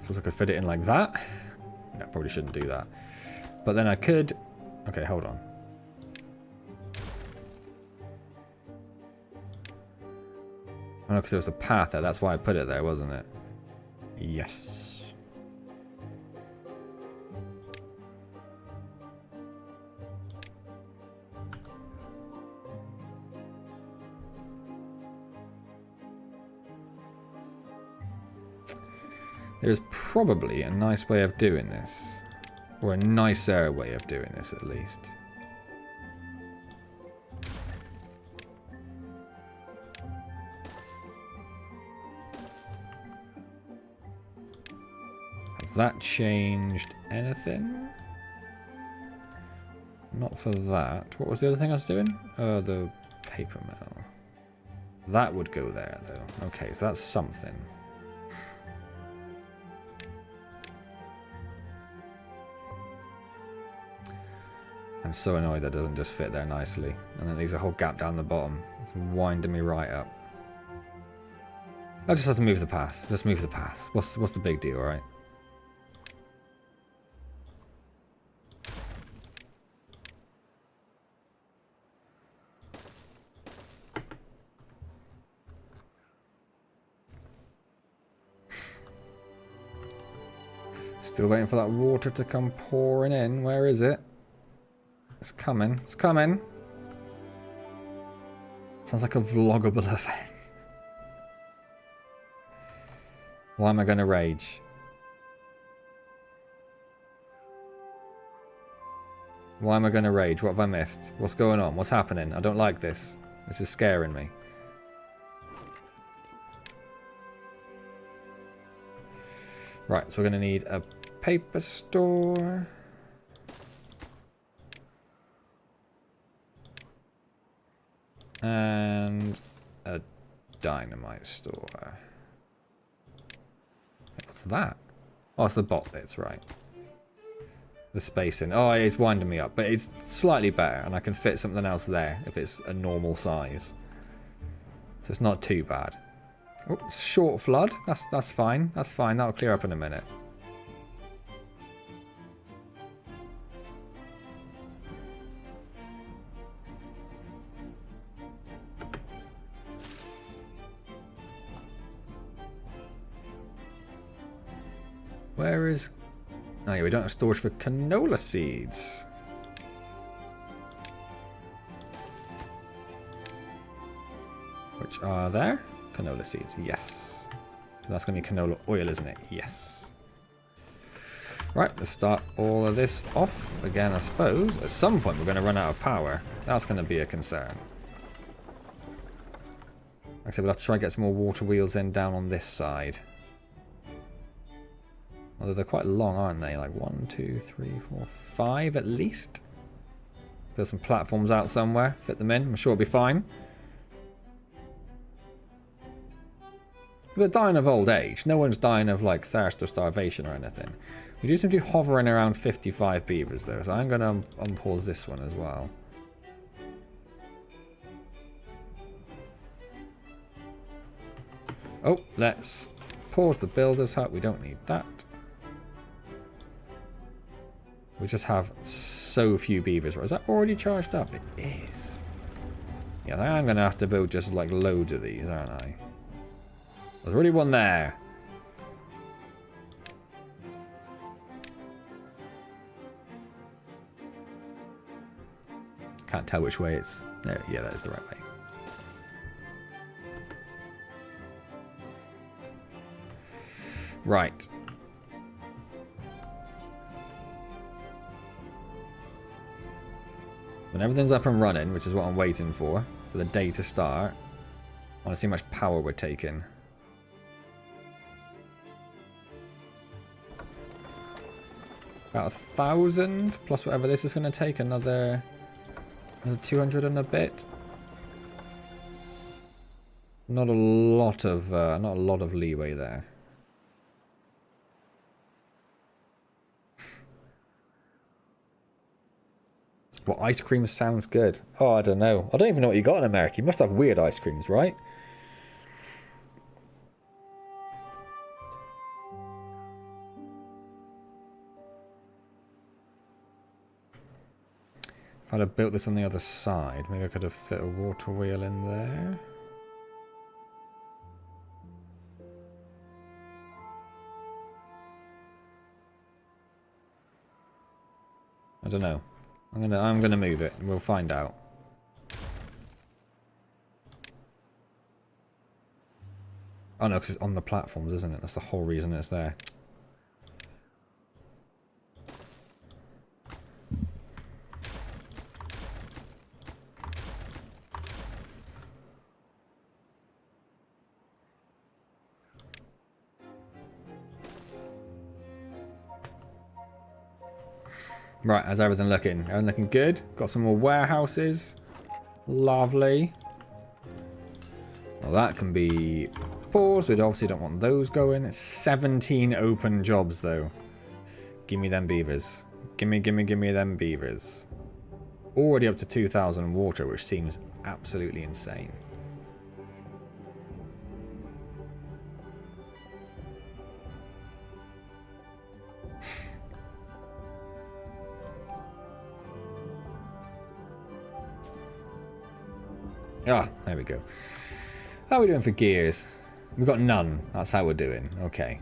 Suppose I could fit it in like that. No, I probably shouldn't do that. But then I could... Okay, hold on. Oh, no, because there was a path there. That's why I put it there, wasn't it? Yes. There's probably a nice way of doing this. Or a nicer way of doing this, at least. Has that changed anything? Not for that. What was the other thing I was doing? The paper mill. That would go there, though. Okay, so that's something. I'm so annoyed that doesn't just fit there nicely. And then leaves a whole gap down the bottom. It's winding me right up. I just have to move the path. Just move the path. What's the big deal, right? Still waiting for that water to come pouring in. Where is it? It's coming. It's coming. Sounds like a vloggable event. Why am I going to rage? Why am I going to rage? What have I missed? What's going on? What's happening? I don't like this. This is scaring me. Right, so we're going to need a paper store. And a dynamite store. What's that? Oh, it's the bot bits, right. The spacing. Oh, it's winding me up, but it's slightly better, and I can fit something else there if it's a normal size. So it's not too bad. Oh, short flood. That's fine. That's fine. That'll clear up in a minute. Where is... Oh yeah, we don't have storage for canola seeds. Which are there? Canola seeds, yes. That's going to be canola oil, isn't it? Yes. Right, let's start all of this off again, I suppose. At some point we're going to run out of power. That's going to be a concern. Like I said, we'll have to try and get some more water wheels in down on this side. Although they're quite long, aren't they? Like 1, 2, 3, 4, 5 at least. Build some platforms out somewhere, fit them in. I'm sure it'll be fine. They're dying of old age. No one's dying of like thirst or starvation or anything. We do seem to be hovering around 55 beavers though, so I'm going to unpause this one as well. Oh, let's pause the builder's hut. We don't need that. We just have so few beavers. Is that already charged up? It is. Yeah, I'm going to have to build just like loads of these, aren't I? There's already one there. Can't tell which way it's... There, yeah, that is the right way. Right. When everything's up and running, which is what I'm waiting for the day to start, I want to see how much power we're taking. About 1,000 plus whatever this is going to take, another 200 and a bit. Not a lot of leeway there. Well, ice cream sounds good. Oh, I don't know. I don't even know what you got in America. You must have weird ice creams, right? If I'd have built this on the other side, maybe I could have fit a water wheel in there. I don't know. I'm gonna move it and we'll find out. Oh no, because it's on the platforms, isn't it? That's the whole reason it's there. Right, how's everything looking? Everything looking good? Got some more warehouses. Lovely. Well, that can be paused. We obviously don't want those going. It's 17 open jobs, though. Give me them beavers. Gimme them beavers. Already up to 2,000 water, which seems absolutely insane. Ah, there we go. How are we doing for gears? We've got none. That's how we're doing. Okay.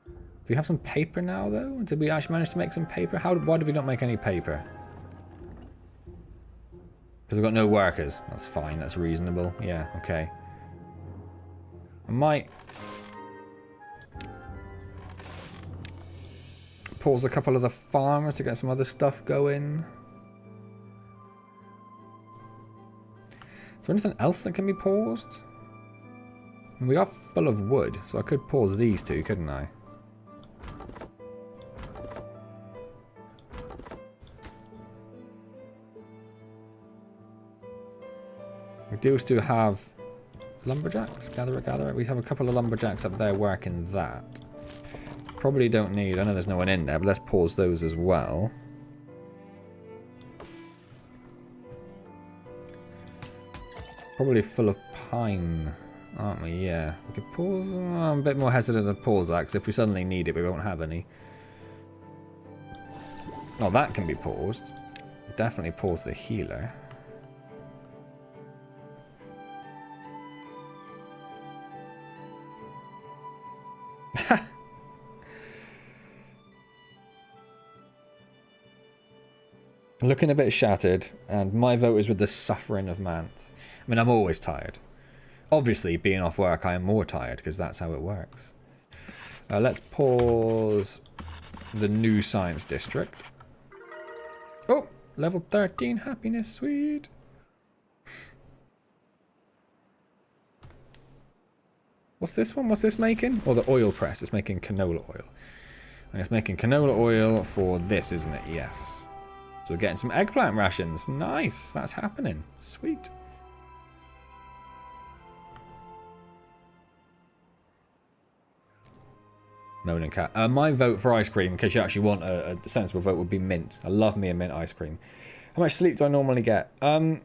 Do we have some paper now, though? Did we actually manage to make some paper? Why did we not make any paper? Because we've got no workers. That's fine. That's reasonable. Yeah, okay. I might pause a couple of the farmers to get some other stuff going. Is there anything else that can be paused? We are full of wood, so I could pause these two, couldn't I? We do still have lumberjacks, gatherer. We have a couple of lumberjacks up there working that. Probably don't need, I know there's no one in there, but let's pause those as well. Probably full of pine, aren't we? Yeah. We could pause. I'm a bit more hesitant to pause that, because if we suddenly need it, we won't have any. Oh, that can be paused. Definitely pause the healer. Looking a bit shattered, and my vote is with the suffering of Antz. I mean, I'm always tired. Obviously, being off work, I am more tired, because that's how it works. Let's pause the new science district. Oh, level 13 happiness, sweet. What's this one? What's this making? Oh, the oil press. It's making canola oil. And it's making canola oil for this, isn't it? Yes. So we're getting some eggplant rations. Nice. That's happening. Sweet. Moan and cat. My vote for ice cream, in case you actually want a sensible vote, would be mint. I love me a mint ice cream. How much sleep do I normally get? Around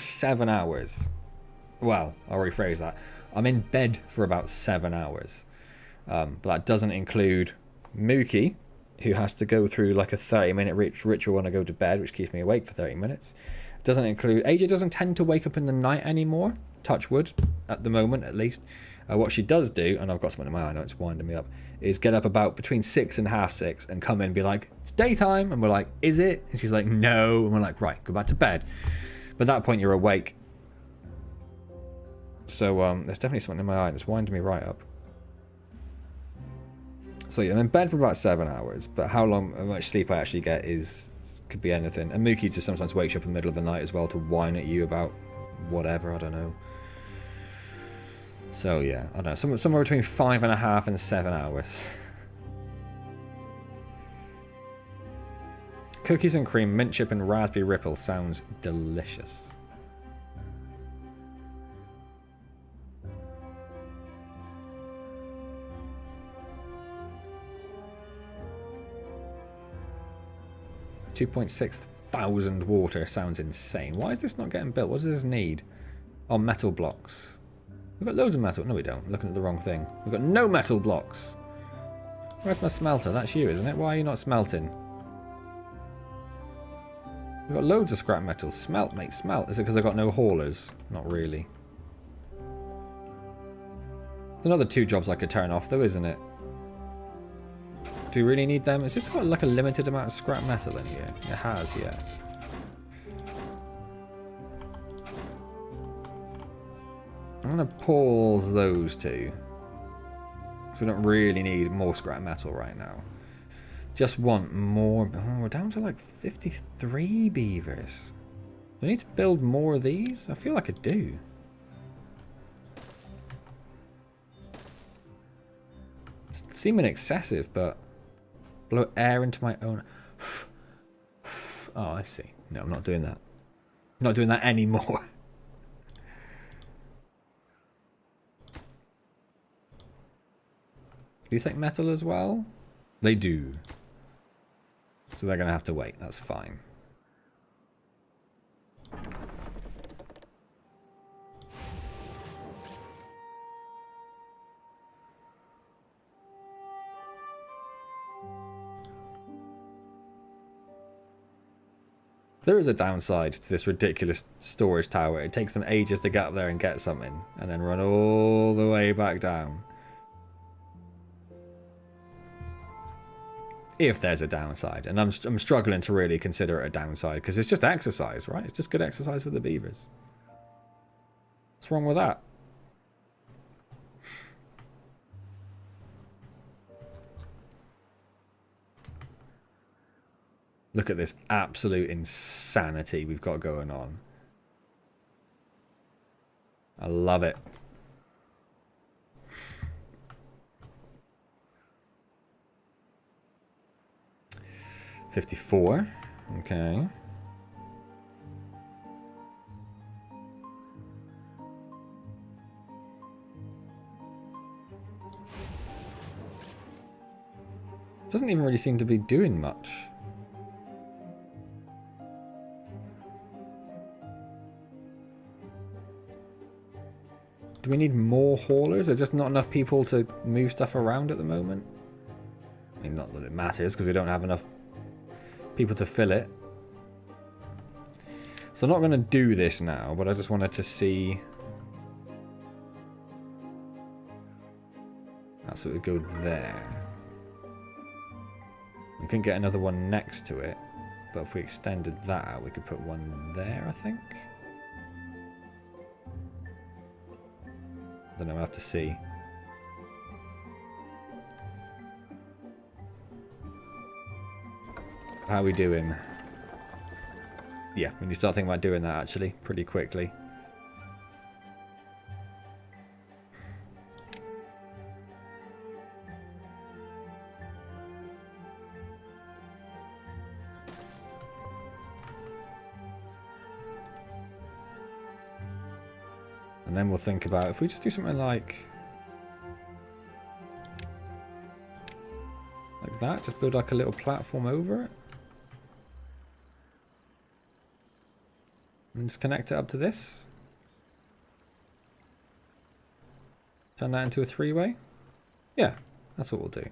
7 hours. Well, I'll rephrase that. I'm in bed for about 7 hours. But that doesn't include Mookie, who has to go through like a 30-minute ritual when I go to bed, which keeps me awake for 30 minutes. It doesn't include... AJ doesn't tend to wake up in the night anymore. Touch wood, at the moment at least. What she does do, and I've got something in my eye, I know it's winding me up, is get up about between 6 and half 6 and come in and be like, it's daytime. And we're like, is it? And she's like, no. And we're like, right, go back to bed. But at that point, you're awake. So there's definitely something in my eye that's winding me right up. So yeah, I'm in bed for about 7 hours, but how much sleep I actually get could be anything. And Mookie just sometimes wakes you up in the middle of the night as well to whine at you about whatever, I don't know. So yeah, I don't know, somewhere between 5.5 and 7 hours. Cookies and cream, mint chip and raspberry ripple sounds delicious. $2,600 water sounds insane. Why is this not getting built? What does this need? Oh, metal blocks. We've got loads of metal. No, we don't. Looking at the wrong thing. We've got no metal blocks. Where's my smelter? That's you, isn't it? Why are you not smelting? We've got loads of scrap metal. Smelt, mate, smelt. Is it because I've got no haulers? Not really. There's another 2 jobs I could turn off, though, isn't it? Do we really need them? Has this got like a limited amount of scrap metal in here? It has, yeah. I'm going to pause those 2. So we don't really need more scrap metal right now. Just want more. Oh, we're down to like 53 beavers. Do I need to build more of these? I feel like I do. It's seeming excessive, but blow air into my own. Oh, I see. No, I'm not doing that. I'm not doing that anymore. Do you think metal as well? They do. So they're going to have to wait. That's fine. There is a downside to this ridiculous storage tower. It takes them ages to get up there and get something, and then run all the way back down. If there's a downside, and I'm struggling to really consider it a downside because it's just exercise, right? It's just good exercise for the beavers. What's wrong with that? Look at this absolute insanity we've got going on. I love it. $54. Okay. Doesn't even really seem to be doing much. Do we need more haulers? There's just not enough people to move stuff around at the moment. I mean, not that it matters because we don't have enough people to fill it. So I'm not going to do this now, but I just wanted to see. That's what would go there. We can get another one next to it, but if we extended that out, we could put one there, I think. I don't know, I'll have to see. How are we doing? Yeah, when you start thinking about doing that actually, pretty quickly. And then we'll think about if we just do something like that, just build like a little platform over it. And just connect it up to this. Turn that into a 3-way. Yeah, that's what we'll do.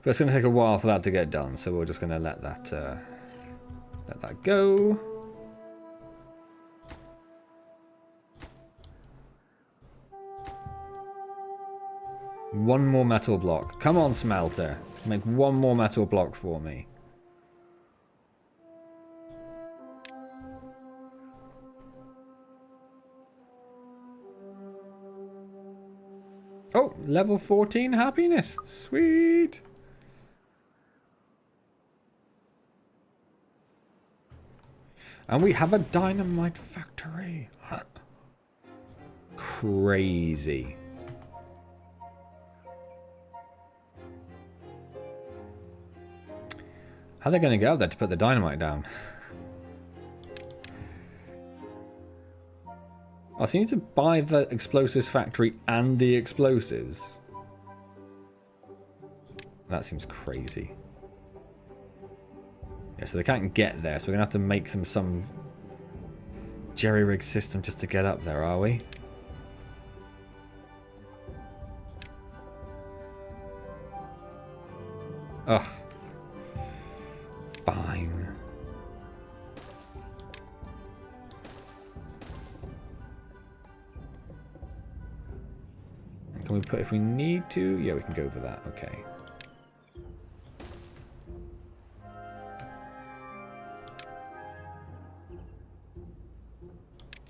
But it's going to take a while for that to get done, so we're just going to let that go. One more metal block. Come on, smelter. Make one more metal block for me. Oh, level 14 happiness. Sweet. And we have a dynamite factory. Crazy. How are they going to get up there to put the dynamite down? Oh, so you need to buy the explosives factory and the explosives? That seems crazy. Yeah, so they can't get there, so we're going to have to make them some jerry-rig system just to get up there, are we? Ugh. Fine. Can we put, if we need to? Yeah, we can go for that. Okay.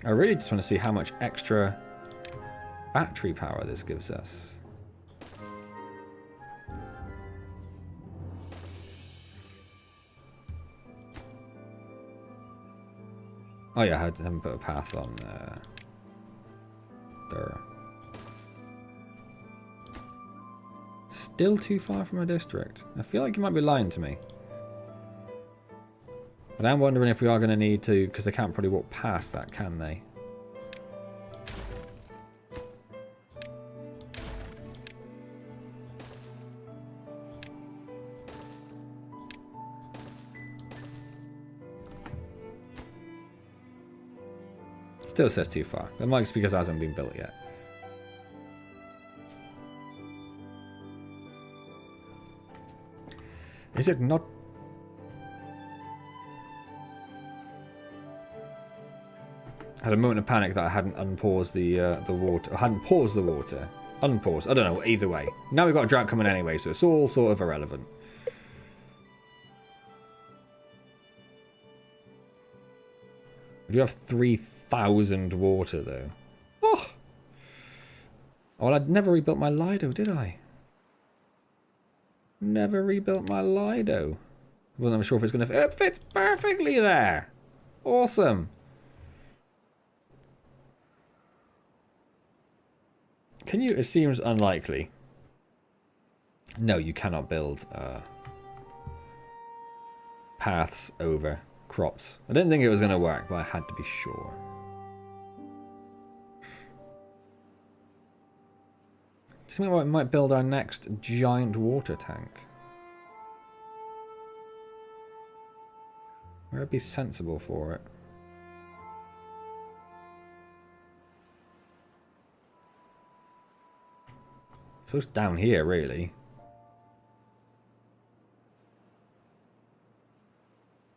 I really just want to see how much extra battery power this gives us. Oh yeah, I haven't put a path on there. Still too far from a district. I feel like you might be lying to me. But I'm wondering if we are going to need to, because they can't probably walk past that, can they? Still says too far. That might be because it hasn't been built yet. Is it not? I had a moment of panic that I hadn't unpaused the water. I hadn't paused the water. Unpaused. I don't know. Either way. Now we've got a drought coming anyway, so it's all sort of irrelevant. We do have 3,000 water, though. Oh! Well, I'd never rebuilt my Lido, did I? Never rebuilt my Lido. Wasn't I'm sure if it's going to fit. It fits perfectly there. Awesome. Can you? It seems unlikely. No, you cannot build paths over crops. I didn't think it was going to work, but I had to be sure. Something like we might build our next giant water tank. Where would be sensible for it? So it's down here, really.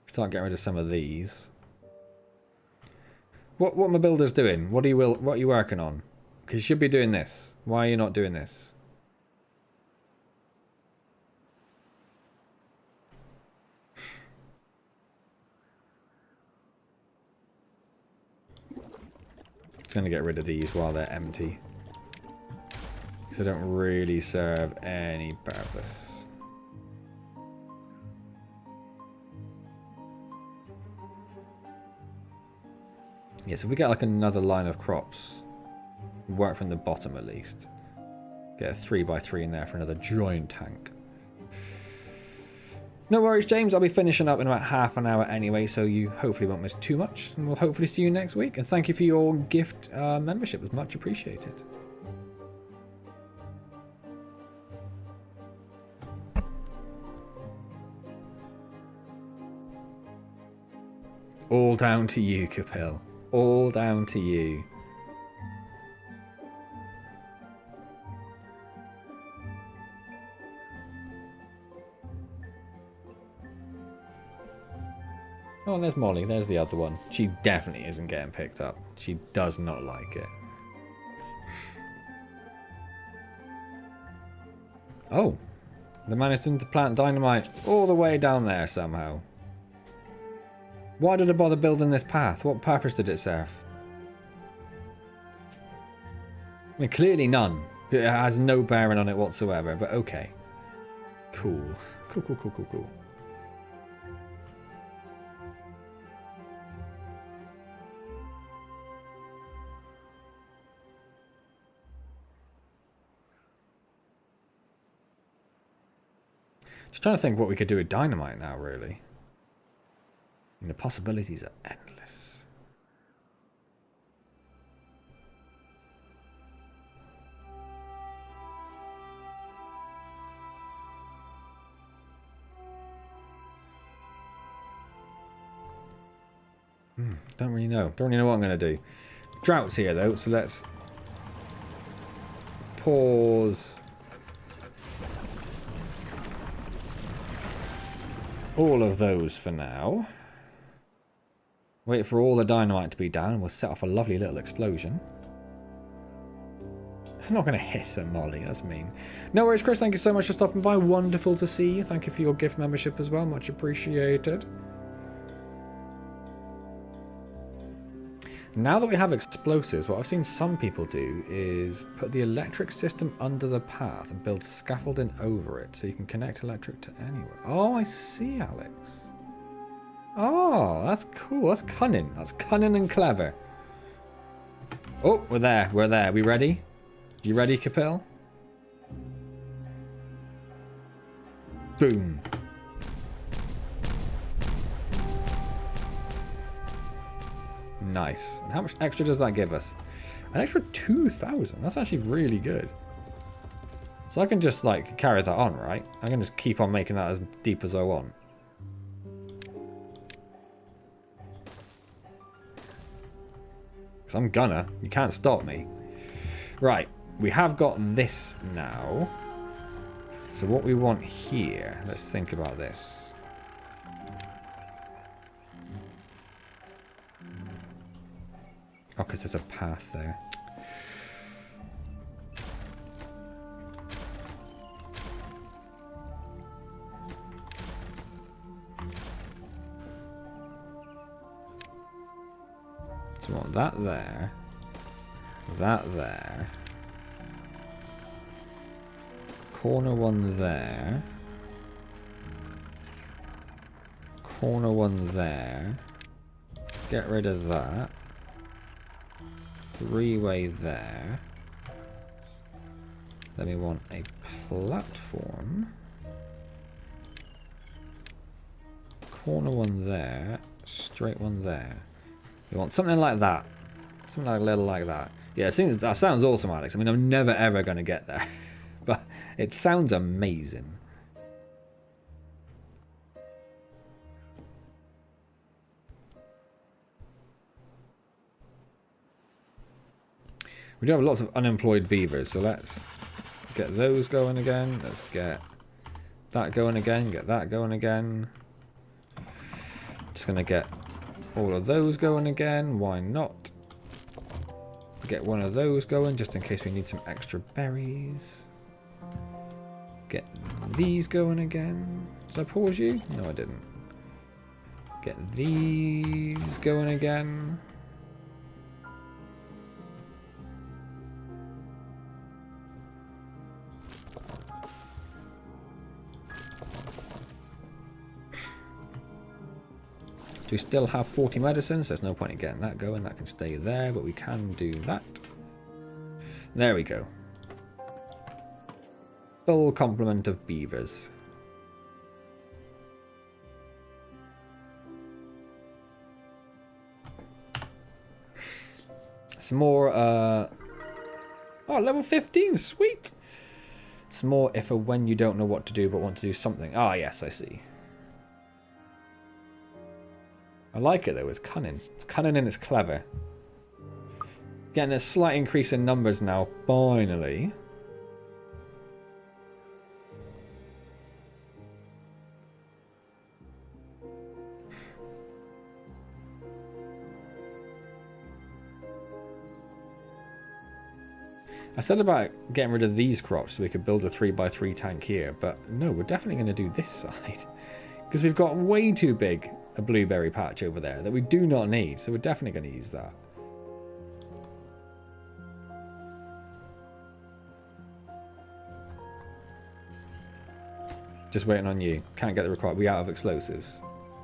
Start getting rid of some of these. What are my builders doing? What are you working on? Because you should be doing this. Why are you not doing this? Just going to get rid of these while they're empty. Because they don't really serve any purpose. Yeah, so if we get like another line of crops. Work from the bottom at least. Get a 3x3 in there for another giant tank. No worries, James. I'll be finishing up in about half an hour anyway, so you hopefully won't miss too much. And we'll hopefully see you next week. And thank you for your gift membership. It was much appreciated. All down to you, Capel. All down to you. Oh, and there's Molly. There's the other one. She definitely isn't getting picked up. She does not like it. Oh. They managed to plant dynamite all the way down there somehow. Why did I bother building this path? What purpose did it serve? I mean, clearly none. It has no bearing on it whatsoever, but okay. Cool. Cool. Just trying to think what we could do with dynamite now, really. And the possibilities are endless. Don't really know. Don't really know what I'm going to do. Drought's here, though, so let's pause all of those for now. Wait for all the dynamite to be down and we'll set off a lovely little explosion. I'm not going to hiss at Molly, that's mean. No worries, Chris, thank you so much for stopping by. Wonderful to see you. Thank you for your gift membership as well, much appreciated. Now that we have explosives, what I've seen some people do is put the electric system under the path and build scaffolding over it so you can connect electric to anywhere. Oh, I see, Alex. Oh, that's cool. That's cunning. That's cunning and clever. Oh, we're there. We're there. We ready? You ready, Capel? Boom. Nice. And how much extra does that give us? An extra 2,000. That's actually really good. So I can just like carry that on, right? I can just keep on making that as deep as I want. Because I'm gonna. You can't stop me. Right. We have got this now. So what we want here, let's think about this. Oh, because there's a path there. So we want that there. That there. Corner one there. Corner one there. Get rid of that. Three-way there. Then we want a platform. Corner one there. Straight one there. We want something like that. Something like a little like that. Yeah, it seems, that sounds awesome, Alex. I mean, I'm never ever going to get there. But it sounds amazing. We do have lots of unemployed beavers, so let's get those going again. Let's get that going again. Get that going again. Just going to get all of those going again. Why not? Get one of those going just in case we need some extra berries. Get these going again. Did I pause you? No, I didn't. Get these going again. Do we still have 40 medicines? There's no point in getting that going. That can stay there, but we can do that. There we go. Full complement of beavers. Some more, oh, level 15, sweet! Some more if or when you don't know what to do but want to do something. Ah, yes, I see. I like it though, it's cunning. It's cunning and it's clever. Getting a slight increase in numbers now, finally. I said about getting rid of these crops so we could build a 3x3 tank here, but no, we're definitely going to do this side. Because we've got way too big a blueberry patch over there that we do not need, so we're definitely going to use that. Just waiting on you. Can't get the required. We out of explosives?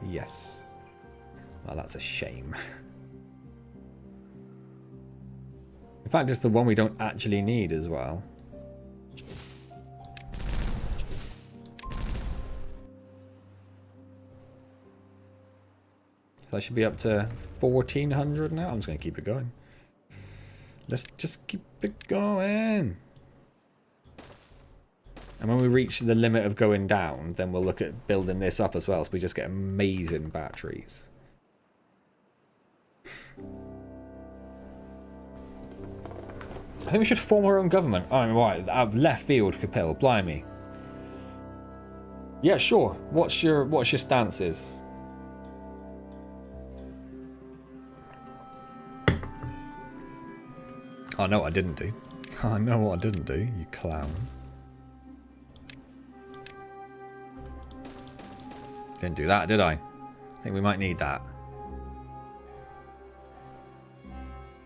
Yes. Well, that's a shame. In fact, it's the one we don't actually need as well. That should be up to 1400 now. I'm just going to keep it going. Let's just keep it going. And when we reach the limit of going down, then we'll look at building this up as well, so we just get amazing batteries. I think we should form our own government. Oh, right, out of left field, Capel. Blimey. Yeah, sure. What's your stances? I know what I didn't do. I know what I didn't do, you clown. Didn't do that, did I? I think we might need that.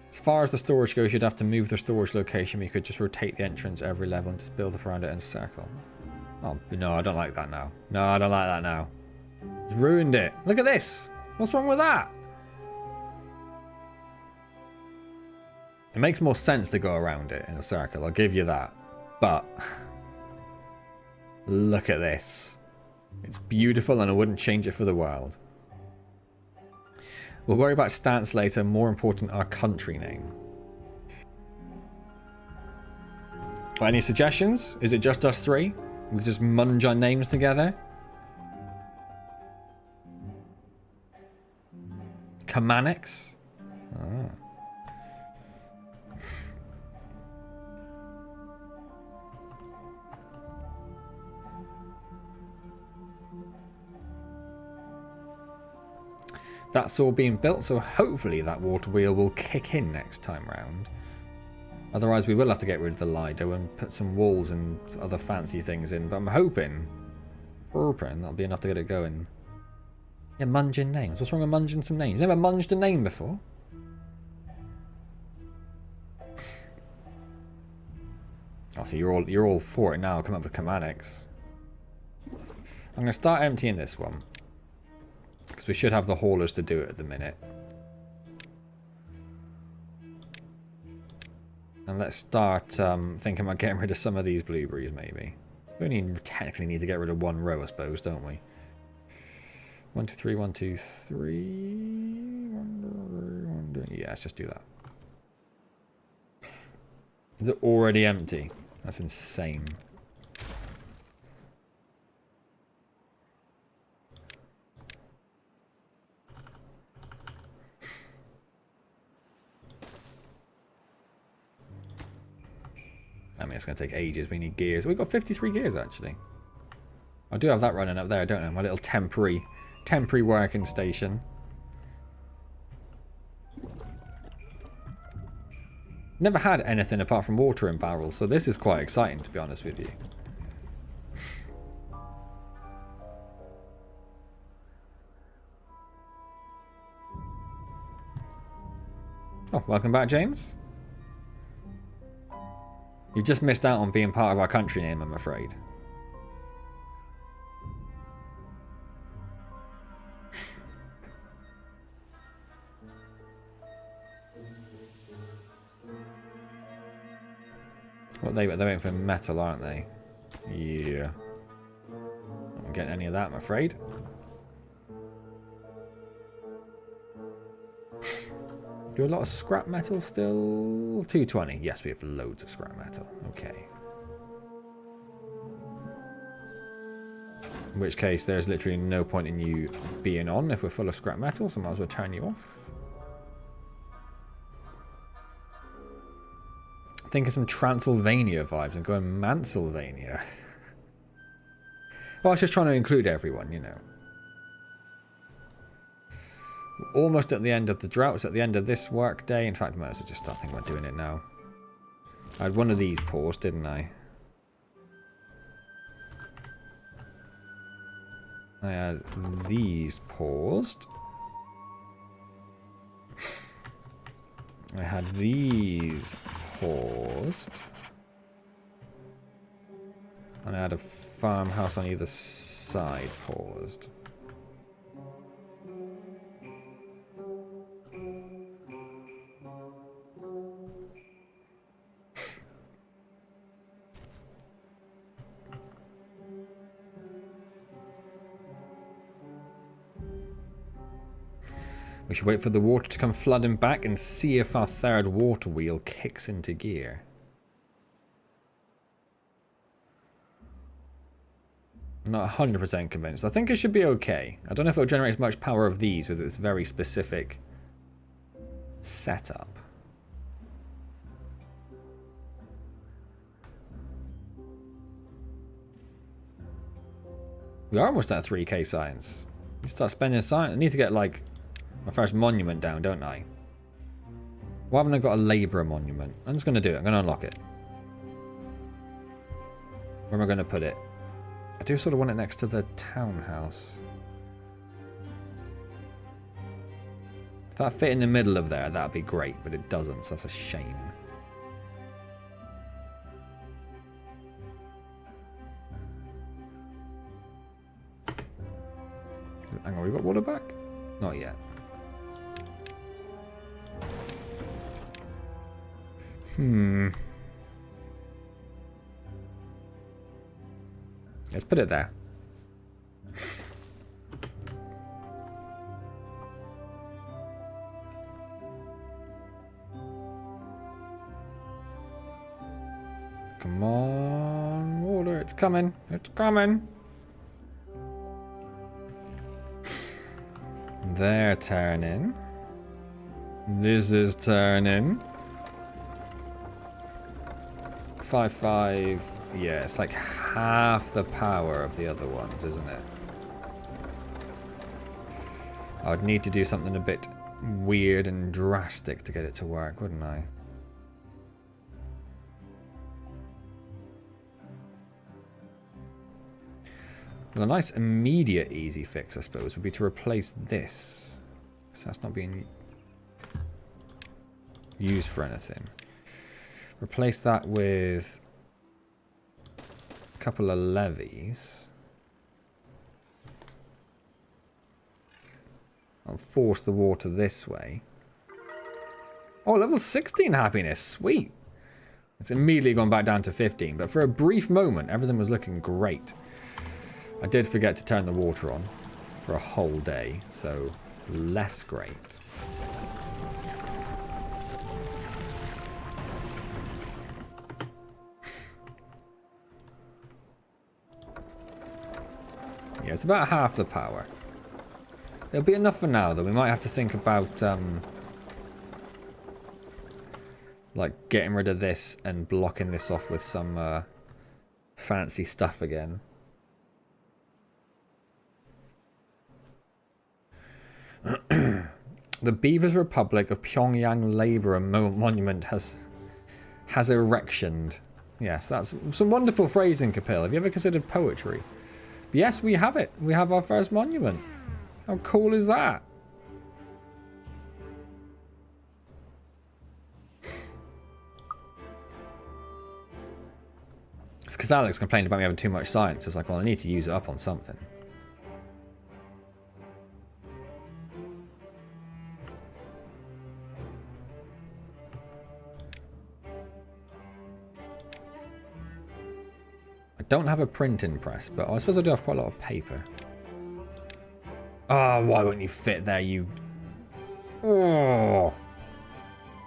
As far as the storage goes, you'd have to move the storage location. We could just rotate the entrance every level and just build up around it in a circle. Oh, no, I don't like that now. No, I don't like that now. It's ruined it. Look at this. What's wrong with that? It makes more sense to go around it in a circle. I'll give you that. But look at this. It's beautiful and I wouldn't change it for the world. We'll worry about stance later. More important, our country name. Well, any suggestions? Is it just us three? We just munge our names together? Kamanix? Ah. That's all being built, so hopefully that water wheel will kick in next time round. Otherwise we will have to get rid of the Lido and put some walls and other fancy things in, but I'm hoping that'll be enough to get it going. Yeah, munging names. What's wrong with munging some names? You never munged a name before? Oh, so you're all for it now. Come up with Kamanix. I'm going to start emptying this one. Because we should have the haulers to do it at the minute. And let's start thinking about getting rid of some of these blueberries, maybe. We only technically need to get rid of one row, I suppose, don't we? 1, 2, 3, 1, 2, 3. Yeah, let's just do that. Is it already empty? That's insane. I mean, it's going to take ages. We need gears. We've got 53 gears, actually. I do have that running up there, don't I? My little temporary working station. Never had anything apart from water in barrels, so this is quite exciting, to be honest with you. Oh, welcome back, James. You've just missed out on being part of our country name, I'm afraid. What they're waiting for metal, aren't they? Yeah. Not getting any of that, I'm afraid. Do a lot of scrap metal still? 220. Yes, we have loads of scrap metal. Okay. In which case, there's literally no point in you being on if we're full of scrap metal, so I might as well turn you off. Think of some Transylvania vibes and go in Mansylvania. Well, I was just trying to include everyone, you know. Almost at the end of the drought, so at the end of this work day. In fact, I might as well just start thinking about doing it now. I had one of these paused, didn't I? I had these paused. I had these paused. And I had a farmhouse on either side paused. We should wait for the water to come flooding back and see if our third water wheel kicks into gear. I'm not 100% convinced. I think it should be okay. I don't know if it'll generate as much power of these with its very specific setup. We are almost at 3k science. You start spending science. I need to get like my first monument down, don't I? Why haven't I got a labourer monument? I'm just going to do it. I'm going to unlock it. Where am I going to put it? I do sort of want it next to the townhouse. If that fit in the middle of there, that'd be great, but it doesn't, so that's a shame. Hang on, we got water back? Not yet. Let's put it there. Come on, water, it's coming. It's coming. They're turning. This is turning. 5-5. Yeah, it's like half the power of the other ones, isn't it? I would need to do something a bit weird and drastic to get it to work, wouldn't I? Well, a nice immediate easy fix, I suppose, would be to replace this. So that's not being used for anything. Replace that with a couple of levies. I'll force the water this way. Oh, level 16 happiness. Sweet. It's immediately gone back down to 15, but for a brief moment, everything was looking great. I did forget to turn the water on for a whole day, so less great. Yeah, it's about half the power. It'll be enough for now, though. We might have to think about like getting rid of this and blocking this off with some fancy stuff again. The Beavers Republic of Pyongyang Labourer Monument has erectioned. Yes, that's some wonderful phrasing, Kapil. Have you ever considered poetry? Yes, we have it. We have our first monument. How cool is that? It's because Alex complained about me having too much science. It's like, well, I need to use it up on something. Don't have a printing press, but I suppose I do have quite a lot of paper. Oh, why won't you fit there, you... Oh.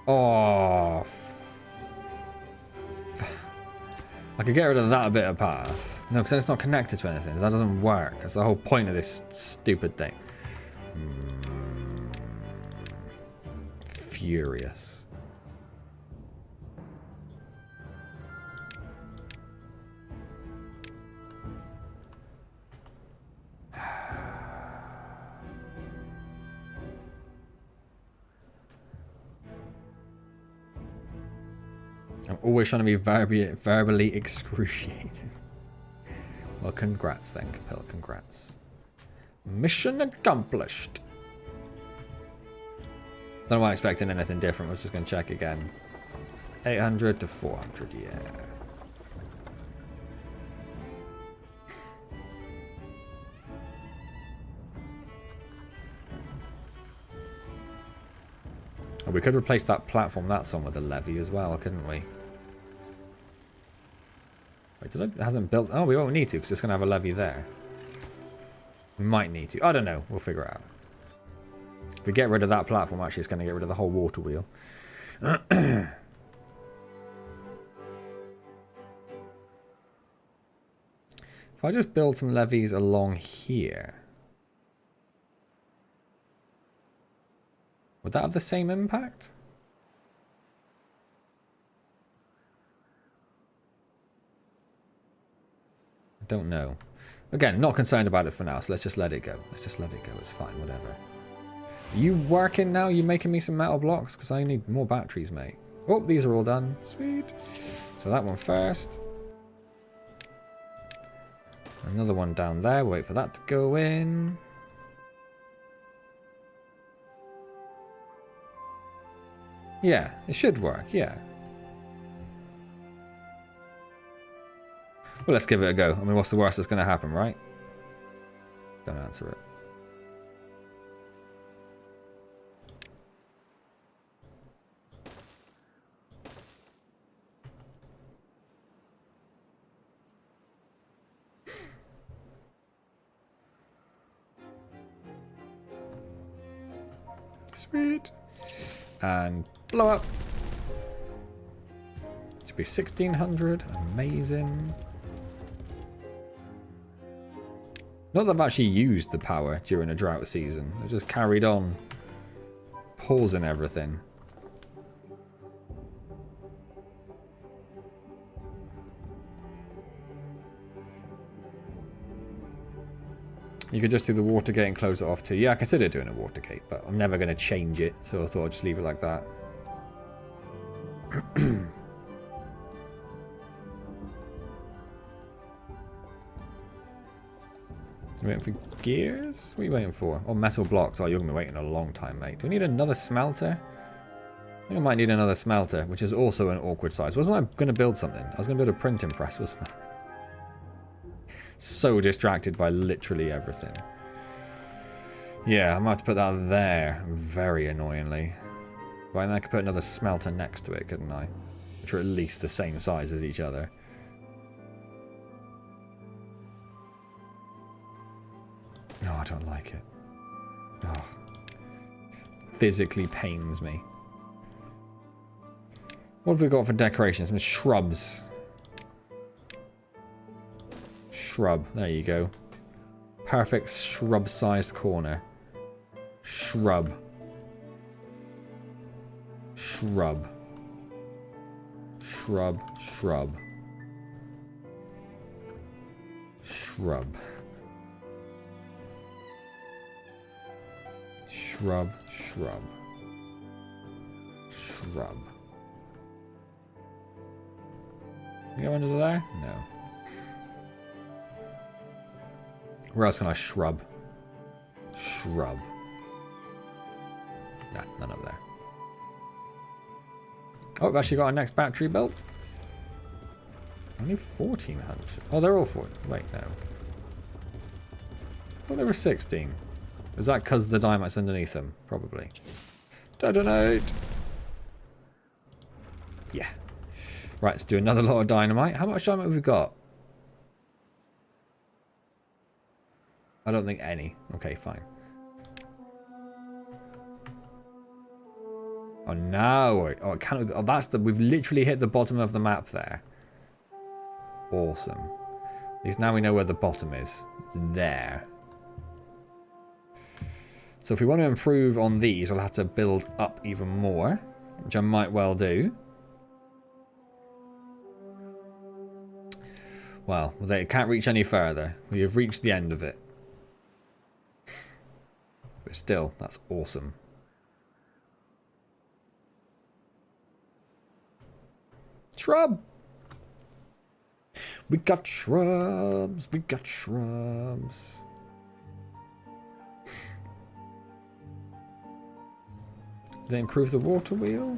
Oh. I could get rid of that bit of path. No, because then it's not connected to anything. That doesn't work. That's the whole point of this stupid thing. Furious. I'm always trying to be verbally excruciating. Well, congrats then, Capel. Congrats. Mission accomplished. Don't know why I'm expecting anything different. I was just going to check again. 800 to 400, yeah. Oh, we could replace that platform that's on with a levee as well, couldn't we? Wait, it hasn't built... Oh, we won't need to because it's going to have a levee there. We might need to. I don't know. We'll figure it out. If we get rid of that platform, actually, it's going to get rid of the whole water wheel. If I just build some levees along here, would that have the same impact? I don't know. Again, not concerned about it for now, so let's just let it go. Let's just let it go. It's fine, whatever. Are you working now? You making me some metal blocks? Because I need more batteries, mate. Oh, these are all done. Sweet. So that one first. Another one down there. Wait for that to go in. Yeah, it should work, yeah. Well, let's give it a go. I mean, what's the worst that's going to happen, right? Don't answer it. Sweet. And blow up. Should be 1600. Amazing. Not that I've actually used the power during a drought season. I've just carried on pausing everything. You could just do the water gate and close it off too. Yeah, I considered doing a water gate, but I'm never going to change it, so I thought I'd just leave it like that. Waiting for gears? What are you waiting for? Oh, metal blocks. Oh, you're going to be waiting a long time, mate. Do we need another smelter? I think I might need another smelter, which is also an awkward size. Wasn't I going to build something? I was going to build a printing press, wasn't I? So distracted by literally everything. Yeah, I might have to put that there. Very annoyingly. But then I could put another smelter next to it, couldn't I? Which are at least the same size as each other. No, I don't like it. Oh. Physically pains me. What have we got for decoration? Some shrubs. Shrub. There you go. Perfect shrub-sized corner. Shrub. Shrub. Shrub. Shrub. Shrub. Shrub. Shrub. Shrub. You go under there? No. Where else can I shrub? Shrub. Nah, none up there. Oh, I've actually got our next battery built. Only 1400. Oh, they're all 14. Wait, no. Oh, they were 16. Is that because the dynamite's underneath them? Probably. Detonate! Yeah. Right, let's do another lot of dynamite. How much dynamite have we got? I don't think any. Okay, fine. Oh, no. Oh, it can't. Oh, that's the. We've literally hit the bottom of the map there. Awesome. At least now we know where the bottom is. It's there. So if we want to improve on these, we'll have to build up even more, which I might well do. Well, they can't reach any further. We have reached the end of it. But still, that's awesome. Shrub! We got shrubs. We got shrubs. Did they improve the water wheel?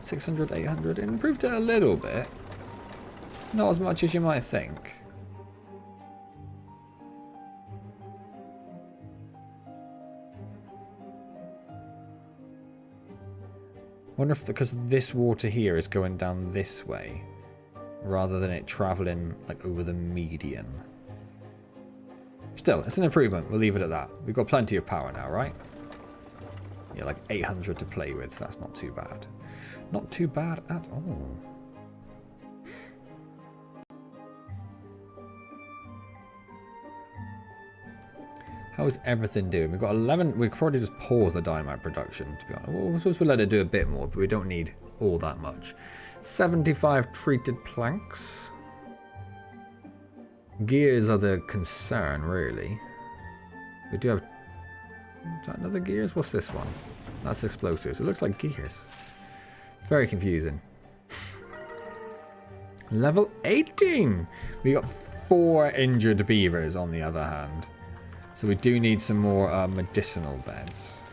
600, 800. It improved it a little bit. Not as much as you might think. Wonder if because this water here is going down this way rather than it traveling like over the median. Still, it's an improvement. We'll leave it at that. We've got plenty of power now, right? Yeah, like 800 to play with, so that's not too bad. Not too bad at all. How's everything doing? We've got 11. We could probably just pause the dynamite production, to be honest. Well, we're supposed to let it do a bit more, but we don't need all that much. 75 treated planks. Gears are the concern, really. We do have... Is that another gears? What's this one? That's explosives. It looks like gears. Very confusing. Level 18! We got 4 injured beavers, on the other hand. So we do need some more medicinal beds.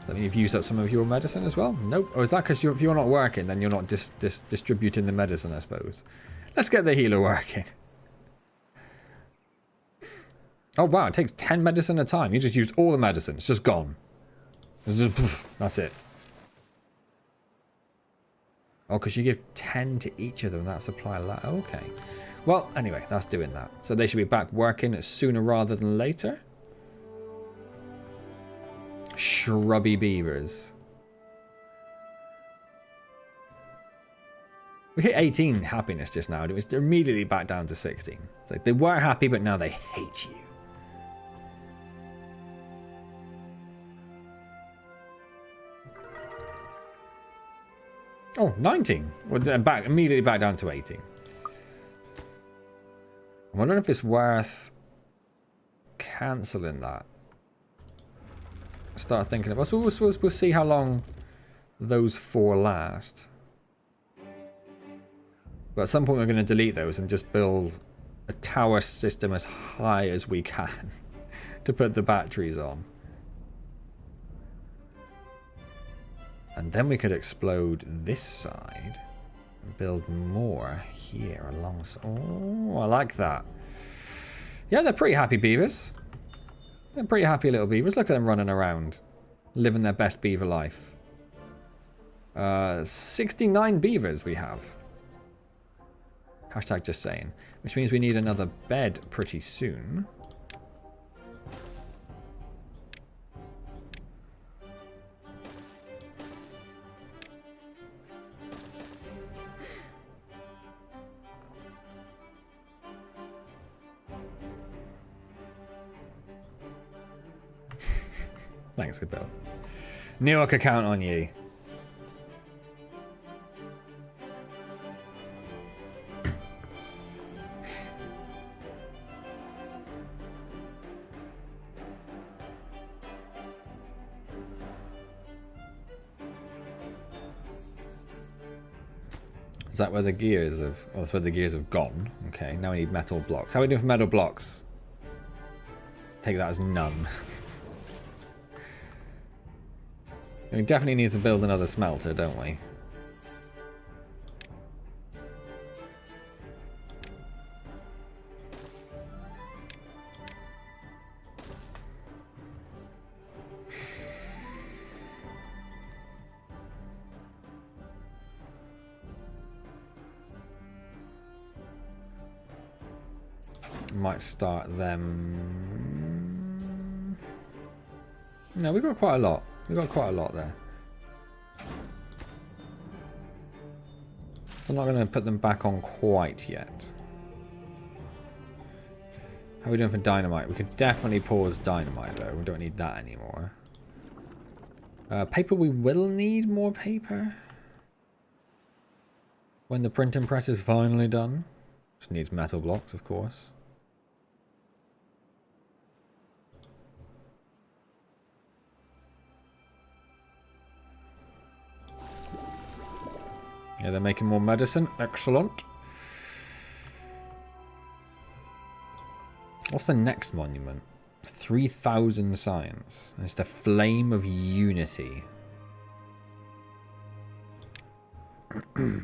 That mean you've used up some of your medicine as well? Nope. Or is that because if you're not working, then you're not distributing the medicine, I suppose? Let's get the healer working. Oh wow, it takes 10 medicine at a time. You just used all the medicine. It's just gone. It's just, that's it. Oh, because you give 10 to each of them. That supply okay. Well, anyway, that's doing that. So they should be back working sooner rather than later. Shrubby beavers. We hit 18 happiness just now. It was immediately back down to 16. It's like they were happy, but now they hate you. Oh, 19. Well, immediately back down to 18. I wonder if it's worth cancelling that. Start thinking about. We'll see how long those 4 last. But at some point we're going to delete those and just build a tower system as high as we can to put the batteries on. And then we could explode this side and build more here alongside. Oh, I like that. Yeah, they're pretty happy beavers. They're pretty happy little beavers. Look at them running around, living their best beaver life. 69 beavers we have. Hashtag just saying. Which means we need another bed pretty soon. Thanks, good bill. New York account on you. Is that where the gears have... Well, that's where the gears have gone. Okay, now we need metal blocks. How are we doing for metal blocks? Take that as none. We definitely need to build another smelter, don't we? Might start them. No, we've got quite a lot. We've got quite a lot there. So I'm not going to put them back on quite yet. How are we doing for dynamite? We could definitely pause dynamite though. We don't need that anymore. Paper, we will need more paper. When the printing press is finally done. Just needs metal blocks, of course. Yeah, they're making more medicine. Excellent. What's the next monument? 3,000 science. It's the Flame of Unity. You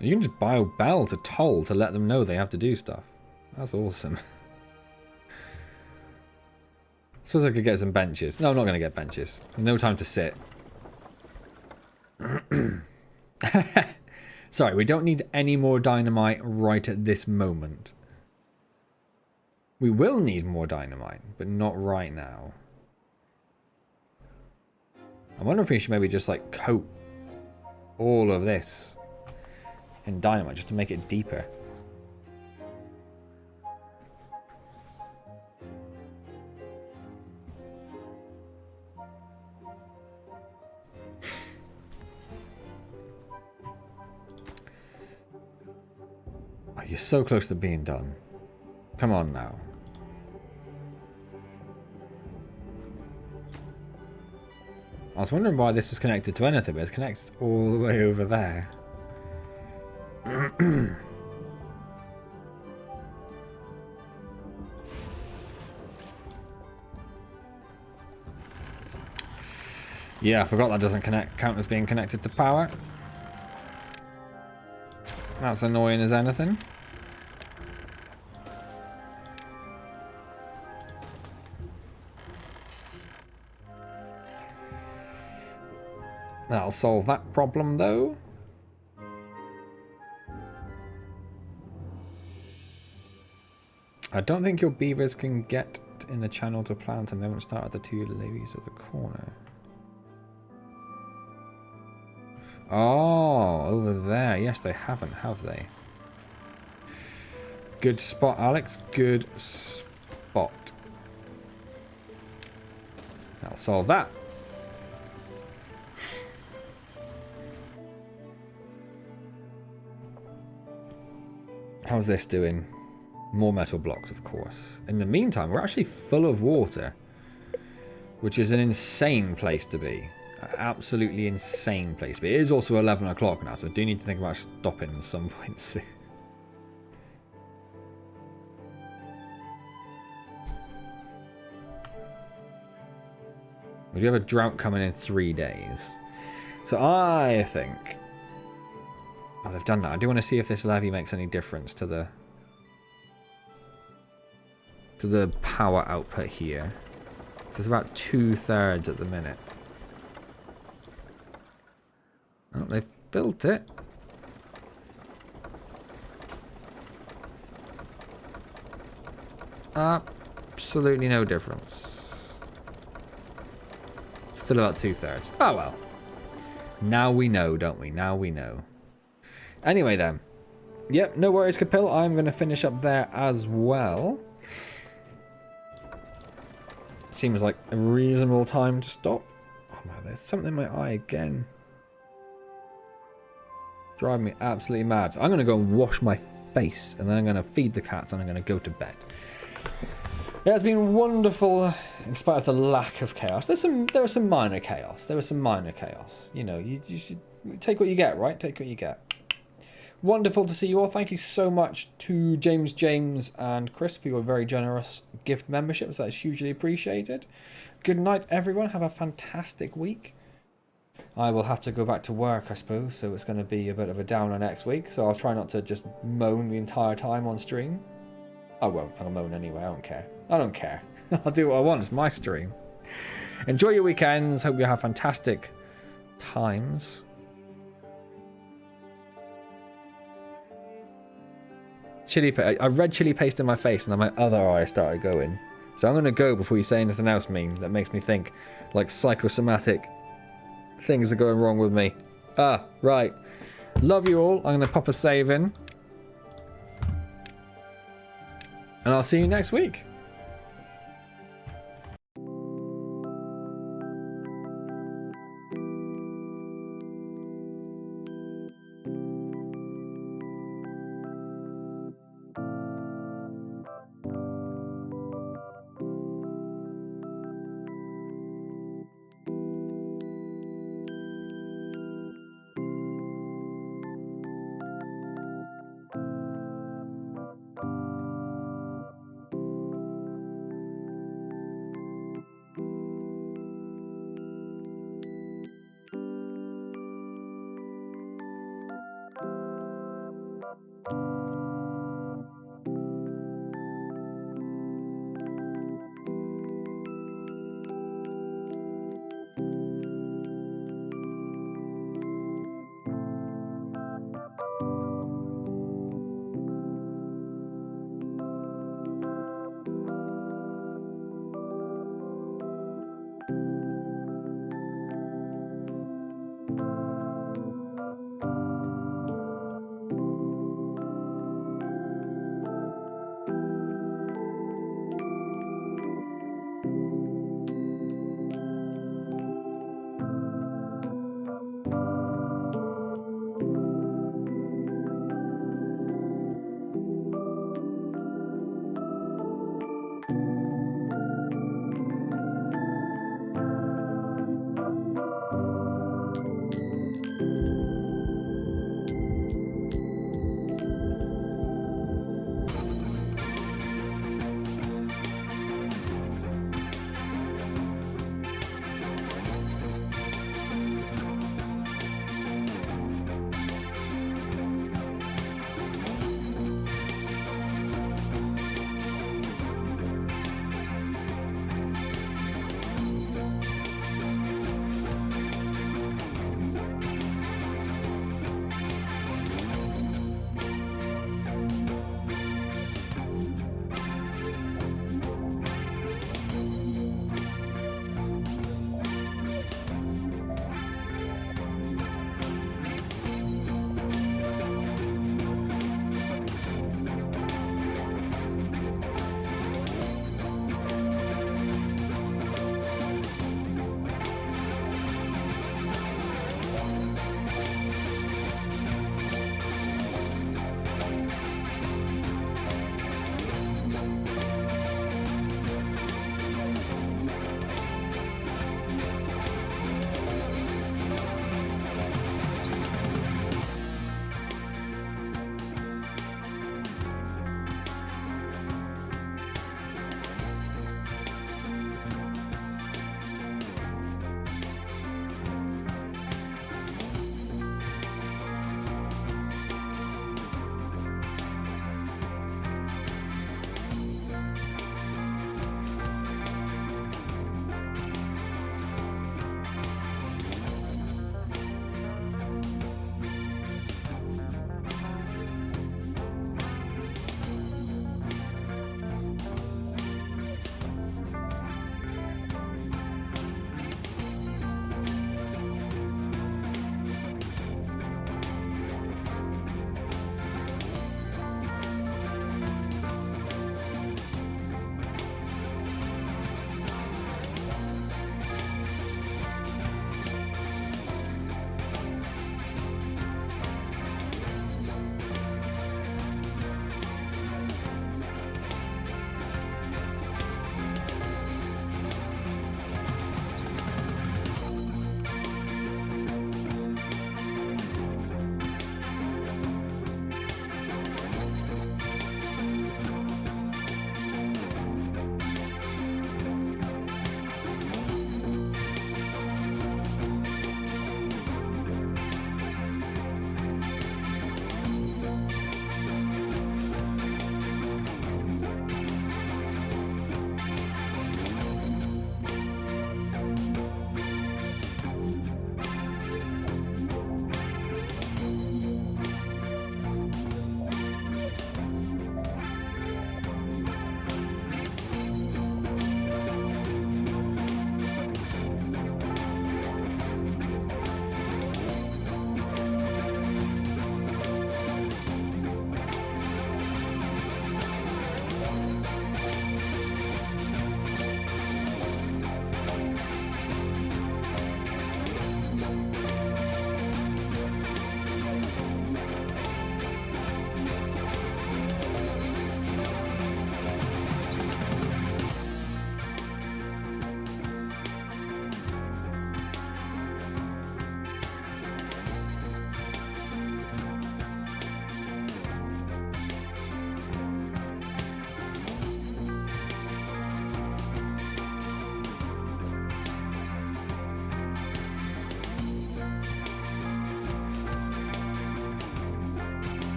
can just buy a bell to toll to let them know they have to do stuff. That's awesome. Suppose I could get some benches. No, I'm not going to get benches. No time to sit. Sorry, we don't need any more dynamite right at this moment. We will need more dynamite, but not right now. I wonder if we should maybe just like coat all of this in dynamite just to make it deeper. Oh, you're so close to being done. Come on now. I was wondering why this was connected to anything, but it's connected all the way over there. Yeah, I forgot that doesn't count as being connected to power. That's annoying as anything. That'll solve that problem, though. I don't think your beavers can get in the channel to plant, and they haven't started the 2 leaves at the corner. Oh, over there. Yes, they haven't, have they? Good spot, Alex. Good spot. That'll solve that. How's this doing? More metal blocks, of course. In the meantime, we're actually full of water, which is an insane place to be. An absolutely insane place to be. It is also 11 o'clock now, so I do need to think about stopping at some point soon. We do have a drought coming in 3 days. So I think... Oh, they've done that. I do want to see if this levy makes any difference to the power output here. So it's about 2/3 at the minute. Oh, they've built it. Absolutely no difference. Still about 2/3. Oh well. Now we know, don't we? Now we know. Anyway then. Yep, no worries, Capil. I'm going to finish up there as well. Seems like a reasonable time to stop. Oh man, there's something in my eye again. Driving me absolutely mad. I'm going to go and wash my face, and then I'm going to feed the cats, and I'm going to go to bed. Yeah, it's been wonderful, in spite of the lack of chaos. There was some minor chaos. There was some minor chaos. You know, you should take what you get, right? Take what you get. Wonderful to see you all. Thank you so much to James and Chris for your very generous gift memberships. That's hugely appreciated. Good night, everyone. Have a fantastic week. I will have to go back to work, I suppose, so it's going to be a bit of a downer next week. So I'll try not to just moan the entire time on stream. I won't. I'll moan anyway. I don't care. I don't care. I'll do what I want. It's my stream. Enjoy your weekends. Hope you have fantastic times. I read chili paste in my face, and then my other eye started going. So I'm going to go before you say anything else mean that makes me think like psychosomatic things are going wrong with me. Ah, right. Love you all. I'm going to pop a save in. And I'll see you next week.